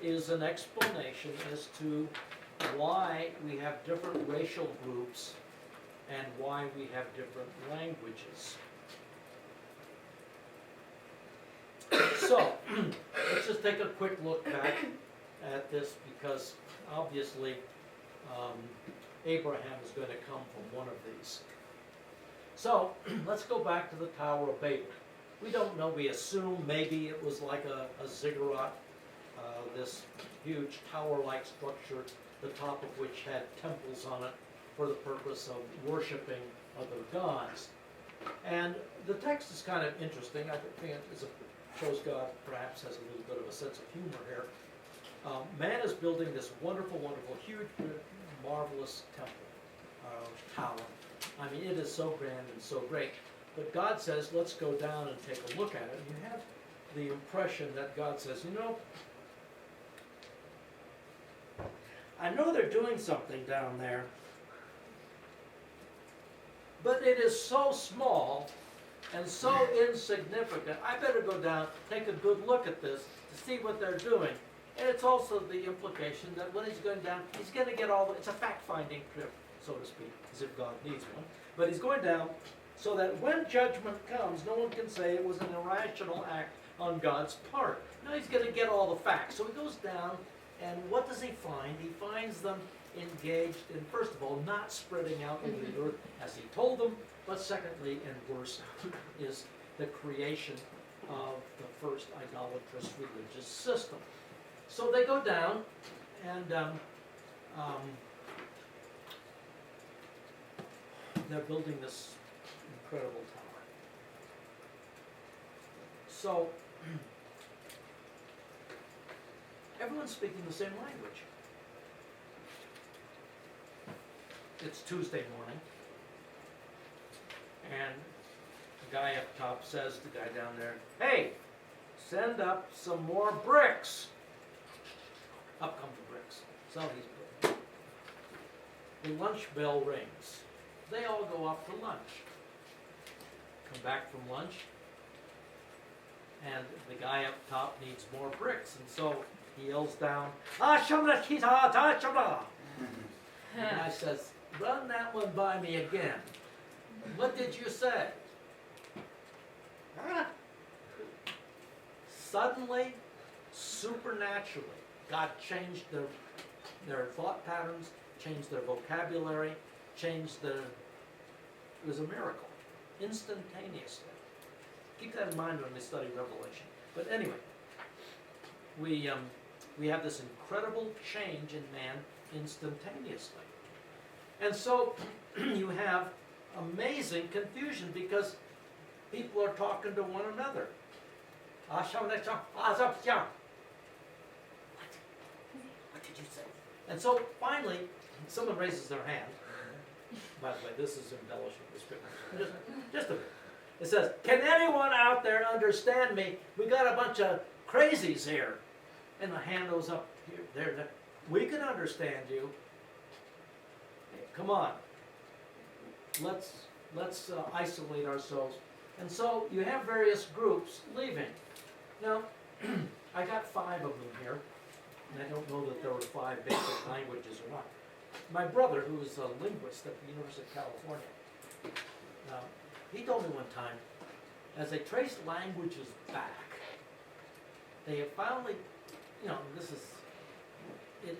is an explanation as to why we have different racial groups and why we have different languages. So, let's just take a quick look back at this, because obviously Abraham is going to come from one of these. So, let's go back to the Tower of Babel. We don't know, we assume maybe it was like a ziggurat, this huge tower-like structure, the top of which had temples on it for the purpose of worshiping other gods. And the text is kind of interesting. I think it shows God perhaps has a little bit of a sense of humor here. Man is building this wonderful, wonderful, huge, marvelous temple, tower. I mean, it is so grand and so great. But God says, let's go down and take a look at it. And you have the impression that God says, I know they're doing something down there, but it is so small and so insignificant. I better go down, take a good look at this, to see what they're doing. And it's also the implication that when he's going down, he's going to get all the, it's a fact-finding trip, so to speak, as if God needs one. But he's going down so that when judgment comes, no one can say it was an irrational act on God's part. Now he's going to get all the facts. So he goes down, and what does he find? He finds them engaged in, first of all, not spreading out over the earth as he told them, but secondly, and worse, is the creation of the first idolatrous religious system. So they go down, and they're building this incredible tower. So everyone's speaking the same language. It's Tuesday morning, and the guy up top says to the guy down there, "Hey, send up some more bricks." Up come the bricks. So he's bricks. The lunch bell rings. They all go off for lunch. Come back from lunch, and the guy up top needs more bricks, and so he yells down, "Ah, shamla kita ta shamla." The guy says, "Run that one by me again. What did you say?" Suddenly, supernaturally, God changed their thought patterns, changed their vocabulary, changed their... It was a miracle, instantaneously. Keep that in mind when we study Revelation. But anyway, we have this incredible change in man instantaneously. And so you have amazing confusion because people are talking to one another. What did you say? And so finally, someone raises their hand. By the way, this is embellishing the scripture. Just a bit. It says, "Can anyone out there understand me? We got a bunch of crazies here." And the hand goes up here, there. "We can understand you. Hey, come on. Let's isolate ourselves." And so you have various groups leaving. Now, I got 5 of them here, and I don't know that there were 5 basic languages or not. My brother, who is a linguist at the University of California, he told me one time, as they traced languages back, they have finally, it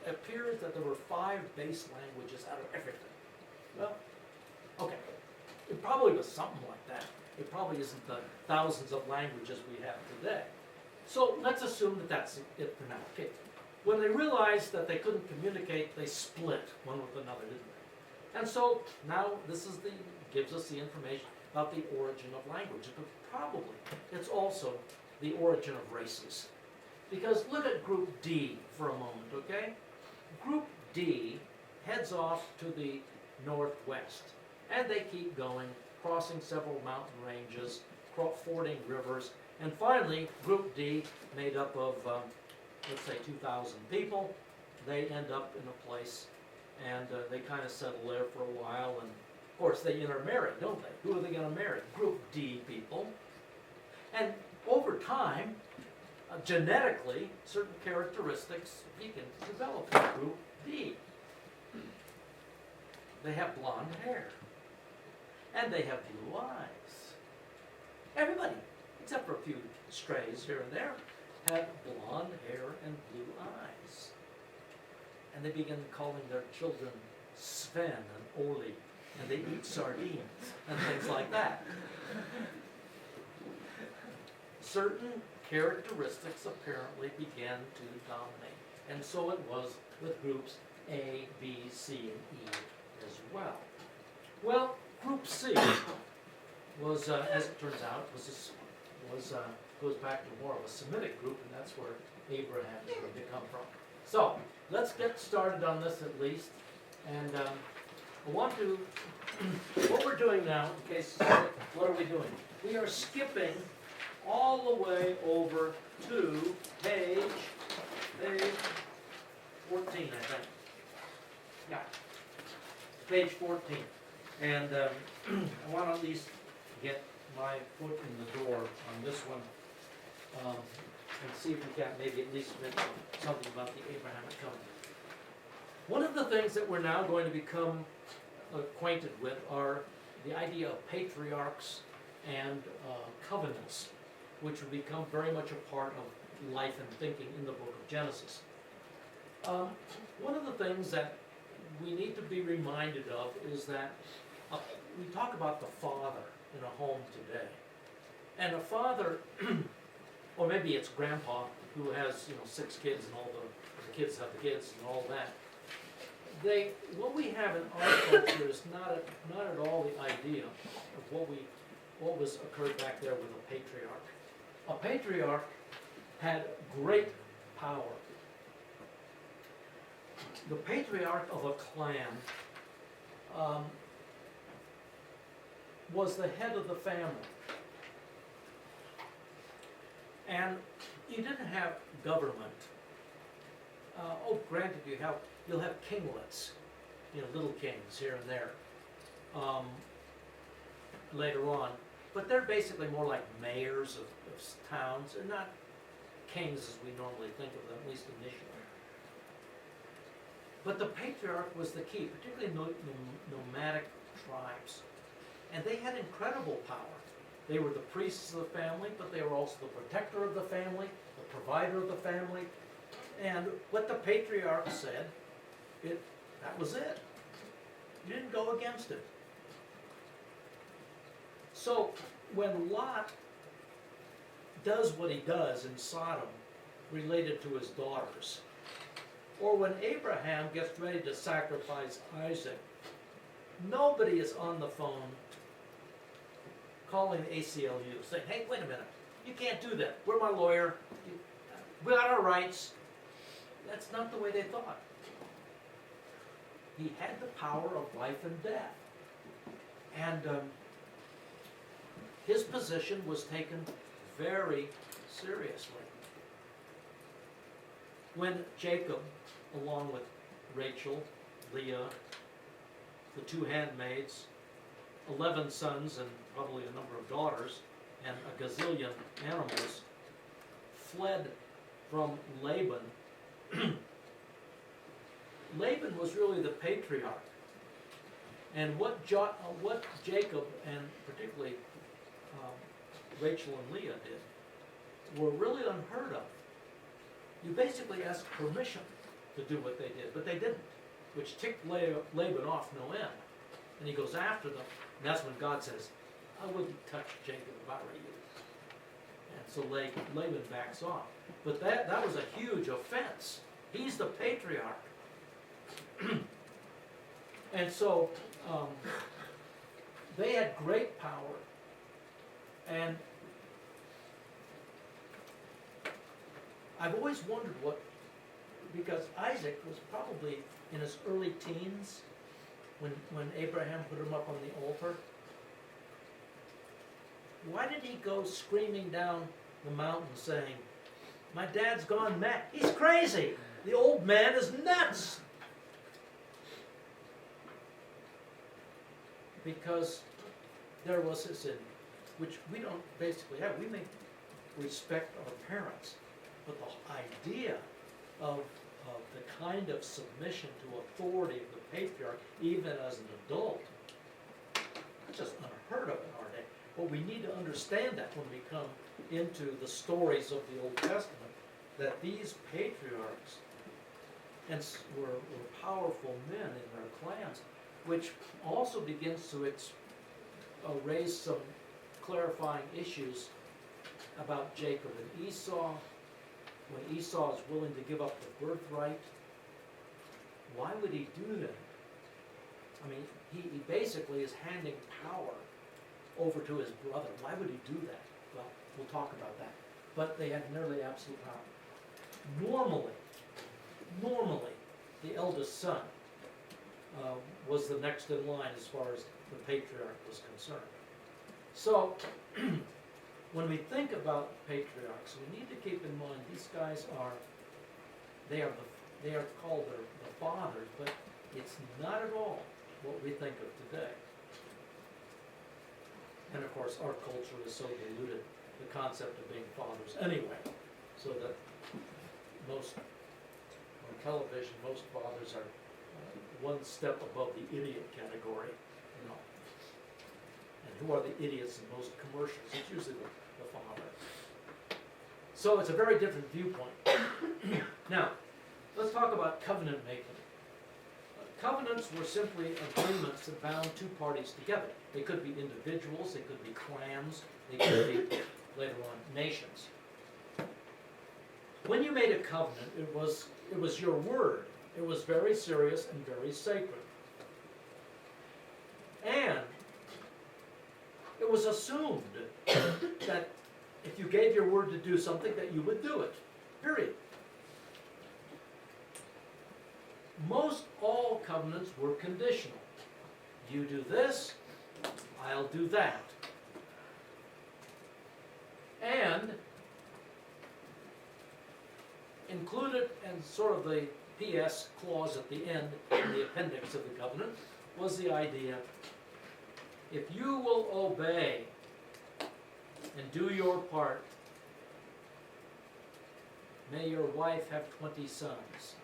appears that there were 5 base languages out of everything. Well, okay, it probably was something like that. It probably isn't the thousands of languages we have today. So let's assume that that's it for now. Okay. When they realized that they couldn't communicate, they split one with another, didn't they? And so now this is gives us the information about the origin of language, but probably it's also the origin of races. Because look at Group D for a moment, okay? Group D heads off to the northwest, and they keep going, crossing several mountain ranges, fording rivers, and finally, Group D, made up of, let's say 2,000 people, they end up in a place, and they kind of settle there for a while, and of course they intermarry, don't they? Who are they going to marry? Group D people. And over time, genetically, certain characteristics begin to develop in Group D. They have blonde hair, and they have blue eyes. Everybody, except for a few strays here and there, have blonde hair and blue eyes. And they begin calling their children Sven and Oli, and they eat sardines and things like that. Certain characteristics apparently began to dominate. And so it was with groups A, B, C, and E as well. Well, Group C was, as it turns out, goes back to more of a Semitic group, and that's where Abraham is going to come from. So, let's get started on this at least. And I want to, what we're doing now, okay, so what are we doing? We are skipping all the way over to page 14, I think. Yeah, page 14. And I want to at least get my foot in the door on this one. and see if we can maybe at least mention something about the Abrahamic covenant. One of the things that we're now going to become acquainted with are the idea of patriarchs and covenants, which will become very much a part of life and thinking in the book of Genesis. One of the things that we need to be reminded of is that we talk about the father in a home today. And a father, or maybe it's grandpa who has 6 kids and all the kids have the kids and all that. What we have in our culture is not at all the idea of what was occurred back there with a patriarch. A patriarch had great power. The patriarch of a clan was the head of the family. And you didn't have government. Granted, you'll have kinglets, little kings here and there, later on. But they're basically more like mayors of towns. They're not kings as we normally think of them, at least initially. But the patriarch was the key, particularly nomadic tribes. And they had incredible power. They were the priests of the family, but they were also the protector of the family, the provider of the family. And what the patriarch said, that was it. You didn't go against it. So when Lot does what he does in Sodom related to his daughters, or when Abraham gets ready to sacrifice Isaac, nobody is on the phone calling the ACLU saying, hey, wait a minute, you can't do that. We're my lawyer. We got our rights. That's not the way they thought. He had the power of life and death. And his position was taken very seriously. When Jacob, along with Rachel, Leah, the 2 handmaids, 11 sons and probably a number of daughters, and a gazillion animals, fled from Laban. Laban was really the patriarch. And what Jacob, and particularly Rachel and Leah did, were really unheard of. You basically asked permission to do what they did, but they didn't, which ticked Laban off no end. And he goes after them, and that's when God says, I wouldn't touch Jacob if I were you. And so Laban backs off. But that was a huge offense. He's the patriarch. And so they had great power. And I've always wondered because Isaac was probably in his early teens when Abraham put him up on the altar. Why did he go screaming down the mountain saying, my dad's gone mad? He's crazy. The old man is nuts. Because there was this in which we don't basically have. We may respect our parents, but the idea of the kind of submission to authority of the patriarch, even as an adult, that's just unheard of in our day. But we need to understand that when we come into the stories of the Old Testament, that these patriarchs were powerful men in their clans, which also begins to raise some clarifying issues about Jacob and Esau. When Esau is willing to give up the birthright, why would he do that? I mean, he basically is handing power over to his brother. Why would he do that? Well, we'll talk about that. But they had nearly absolute power. Normally, the eldest son was the next in line as far as the patriarch was concerned. So, when we think about patriarchs, we need to keep in mind these guys they are called the fathers, but it's not at all what we think of today. And of course, our culture is so diluted, the concept of being fathers anyway. so that most, on television, most fathers are one step above the idiot category, you know. And who are the idiots in most commercials? It's usually the father. So it's a very different viewpoint. Now, let's talk about covenant making. Covenants were simply agreements that bound two parties together. They could be individuals, they could be clans, they could be, later on, nations. When you made a covenant, it was your word. It was very serious and very sacred. And it was assumed that if you gave your word to do something, that you would do it. Period. Most all covenants were conditional. You do this, I'll do that. And included in sort of the PS clause at the end, in the appendix of the covenant, was the idea, if you will obey and do your part, may your wife have 20 sons.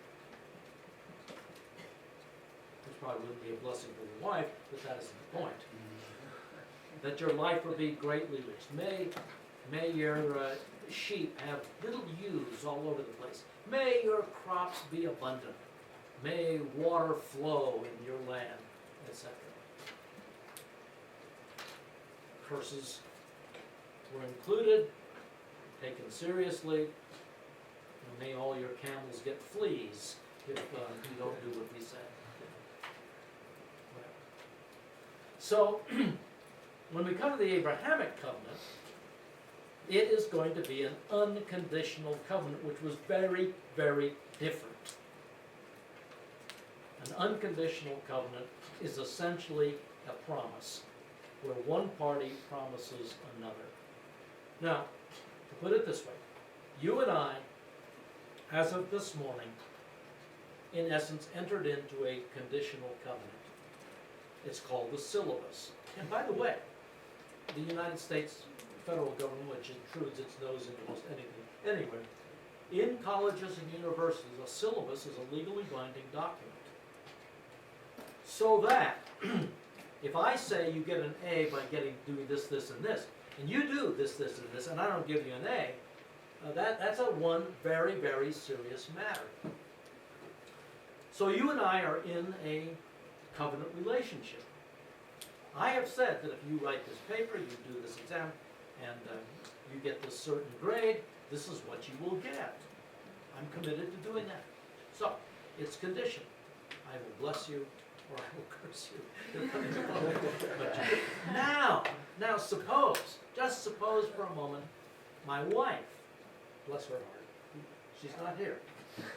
Which probably wouldn't be a blessing for the wife, but that isn't the point. That your life will be greatly rich. May your sheep have little ewes all over the place. May your crops be abundant. May water flow in your land, etc. Curses were included, taken seriously. And may all your camels get fleas if you don't do what we said. So, when we come to the Abrahamic covenant, it is going to be an unconditional covenant, which was very, very different. An unconditional covenant is essentially a promise, where one party promises another. Now, to put it this way, you and I, as of this morning, in essence, entered into a conditional covenant. It's called the syllabus. And by the way, the United States federal government, which intrudes its nose into most anything anywhere, in colleges and universities, a syllabus is a legally binding document. So that, if I say you get an A by doing this, this, and this, and you do this, this, and this, and I don't give you an A, that's a one very, very serious matter. So you and I are in a covenant relationship. I have said that if you write this paper, you do this exam, and you get this certain grade, this is what you will get. I'm committed to doing that. So, it's conditioned. I will bless you, or I will curse you. But now suppose, just suppose for a moment, my wife, bless her heart, she's not here,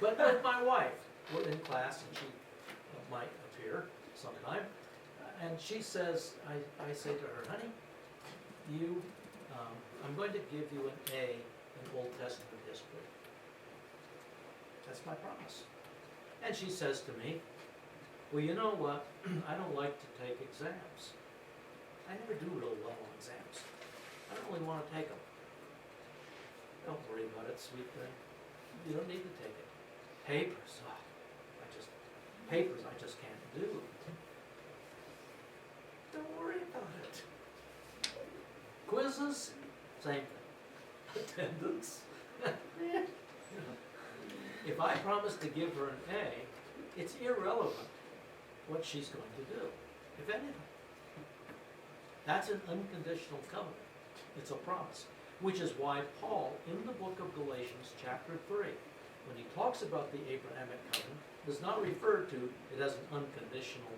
but if my wife were in class and she might appear sometime, and she says, I say to her, honey, I'm going to give you an A in Old Testament history. That's my promise. And she says to me, well, you know what? I don't like to take exams. I never do real well on exams. I don't really want to take them. Don't worry about it, sweet thing. You don't need to take it. Papers, I just can't do. Don't worry about it. Quizzes, same thing. Attendance. If I promise to give her an A, it's irrelevant what she's going to do, if anything. That's an unconditional covenant. It's a promise. Which is why Paul, in the book of Galatians, chapter 3, when he talks about the Abrahamic covenant, does not refer to it as an unconditional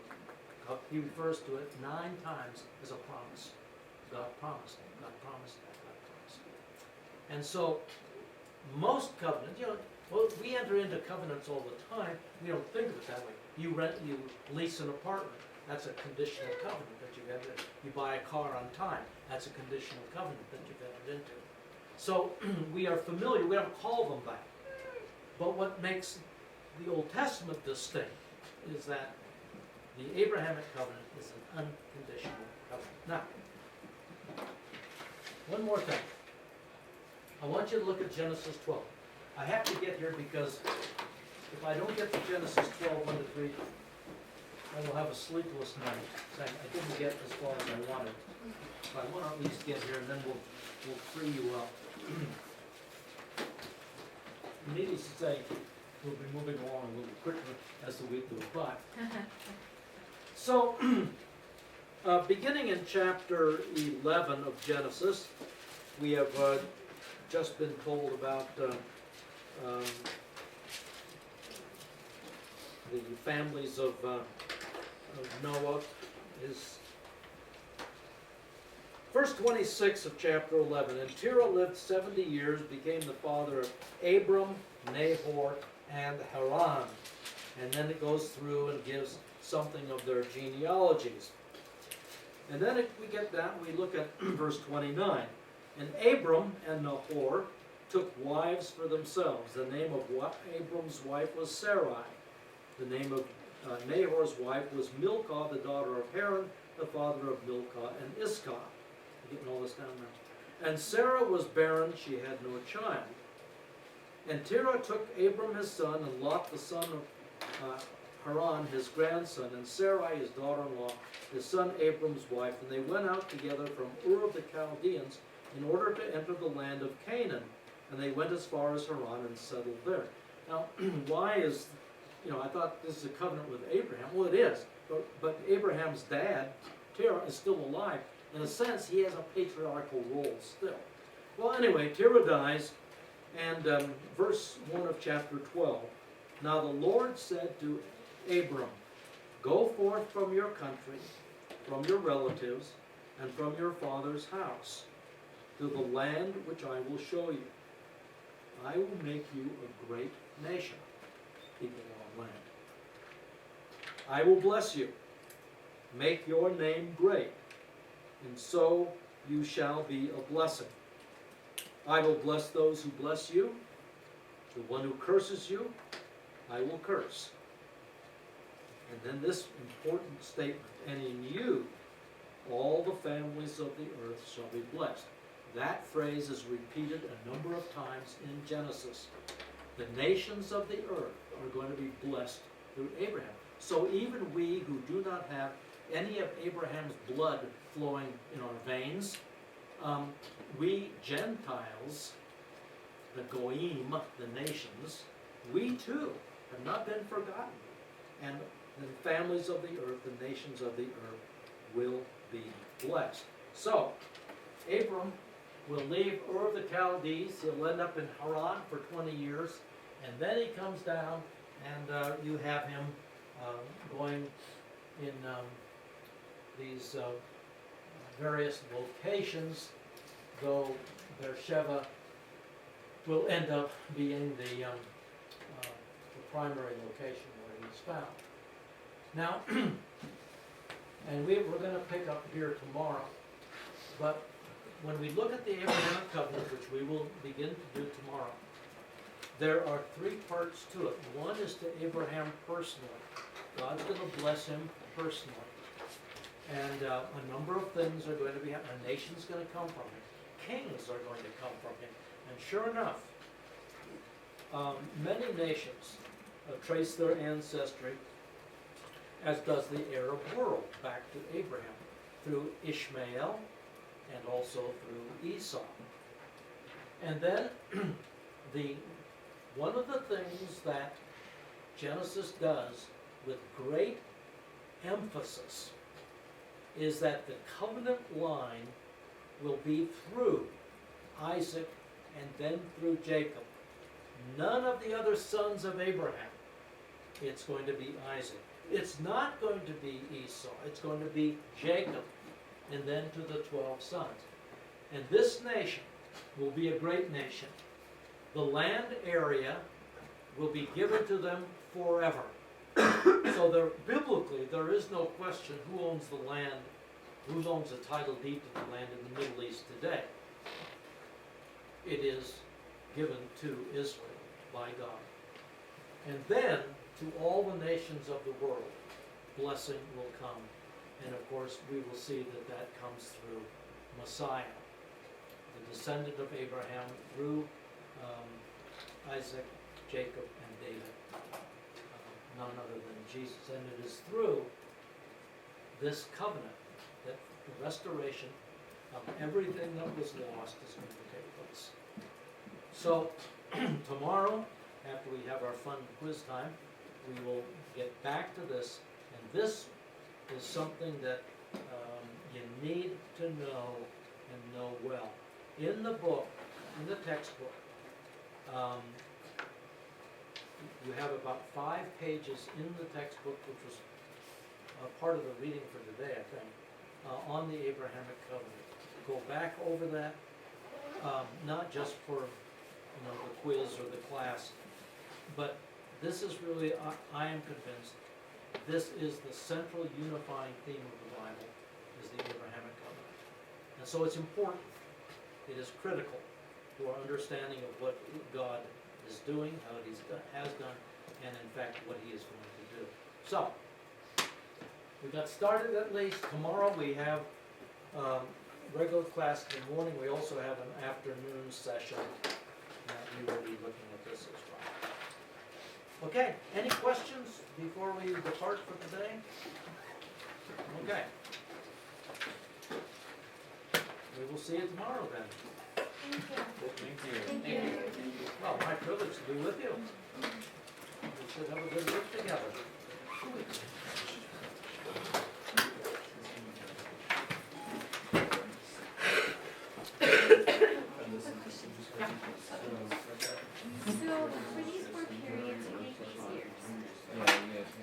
covenant. He refers to it 9 times as a promise. God promised, God promised, God promised. And so, most covenants, well, we enter into covenants all the time. We don't think of it that way. You lease an apartment. That's a conditional covenant that you've entered into. You buy a car on time. That's a conditional covenant that you've entered into. So we are familiar. We don't call them that. But what makes the Old Testament distinct is that the Abrahamic covenant is an unconditional covenant. Now, one more thing. I want you to look at Genesis 12. I have to get here because if I don't get to Genesis 12, 1 to 3, I will have a sleepless night. So I didn't get as far as I wanted. But I want to at least get here and then we'll free you up. Needless to say, we'll be moving along a little quicker as the week goes by. So, beginning in chapter 11 of Genesis, we have just been told about the families of Noah. Verse 26 of chapter 11, and Terah lived 70 years, became the father of Abram, Nahor, and Haran. And then it goes through and gives something of their genealogies. And then we get down, we look at verse 29. And Abram and Nahor took wives for themselves. The name of Abram's wife was Sarai. The name of Nahor's wife was Milcah, the daughter of Haran, the father of Milcah and Iscah. Getting all this down now. And Sarah was barren, she had no child. And Terah took Abram his son, and Lot the son of Haran his grandson, and Sarai his daughter-in-law, his son Abram's wife, and they went out together from Ur of the Chaldeans in order to enter the land of Canaan. And they went as far as Haran and settled there. Now, why is, I thought this is a covenant with Abraham. Well, it is, but Abraham's dad, Terah, is still alive. In a sense, he has a patriarchal role still. Well, anyway, Terah dies, and verse 1 of chapter 12. Now the Lord said to Abram, go forth from your country, from your relatives, and from your father's house, to the land which I will show you. I will make you a great nation, people on land. I will bless you, make your name great, and so you shall be a blessing. I will bless those who bless you. The one who curses you, I will curse. And then this important statement, and in you all the families of the earth shall be blessed. That phrase is repeated a number of times in Genesis. The nations of the earth are going to be blessed through Abraham. So even we who do not have any of Abraham's blood flowing in our veins, we Gentiles, the Goyim, the nations, we too have not been forgotten. And the families of the earth, the nations of the earth, will be blessed. So, Abram will leave Ur of the Chaldees. He'll end up in Haran for 20 years. And then he comes down, and you have him going in these various locations, though Beersheba will end up being the primary location where he's found. Now, and we're going to pick up here tomorrow, but when we look at the Abrahamic covenant, which we will begin to do tomorrow, there are three parts to it. One is to Abraham personally. God's going to bless him personally. And a number of things are going to be happening. A nation's going to come from him. Kings are going to come from him. And sure enough, many nations trace their ancestry, as does the Arab world, back to Abraham, through Ishmael and also through Esau. And then one of the things that Genesis does with great emphasis is that the covenant line will be through Isaac and then through Jacob. None of the other sons of Abraham. It's going to be Isaac. It's not going to be Esau. It's going to be Jacob and then to the 12 sons. And this nation will be a great nation. The land area will be given to them forever. So biblically, there is no question who owns the land, who owns the title deed to the land in the Middle East today. It is given to Israel by God. And then, to all the nations of the world, blessing will come. And of course, we will see that comes through Messiah, the descendant of Abraham through Isaac, Jacob, and David, none other than Jesus. And it is through this covenant that the restoration of everything that was lost is going to take place. So tomorrow, after we have our fun quiz time, we will get back to this, and this is something that you need to know and know well. In the book, in the textbook, you have about 5 pages in the textbook, which was part of the reading for today, I think, on the Abrahamic covenant. Go back over that, not just for the quiz or the class, but this is really, I am convinced, this is the central unifying theme of the Bible, is the Abrahamic covenant. And so it's important, it is critical to our understanding of what God is doing, how He has done, and in fact what He is going to do. So, we got started at least. Tomorrow we have regular class in the morning. We also have an afternoon session that we will be looking at this as well. Okay, any questions before we depart for today? Okay. We will see you tomorrow then. Thank you. Well, my privilege to be with you. We should have a good week together. So for these 4 periods, you make these years.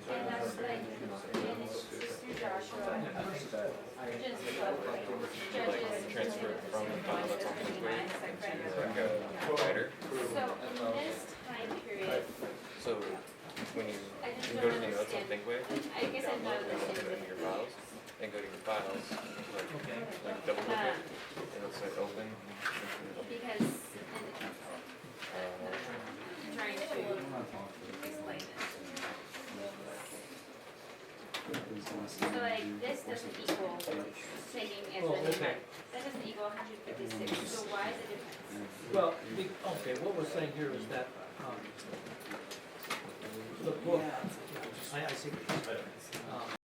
And that's like, and it's through Joshua, Judges, Transfer from the file that's on the way to like a writer. So in this time period, So when you I just go don't to the notes on understand. ThinkWave, I guess I'm not open it understanding. in your files, and go to your files, Okay. like double click it, and it'll say open. Because, I'm trying to explain this. So like, this doesn't equal taking Oh, Ezra okay. That doesn't equal 156, so why is it different? Well, okay, what we're saying here is that the book, I see what you're saying.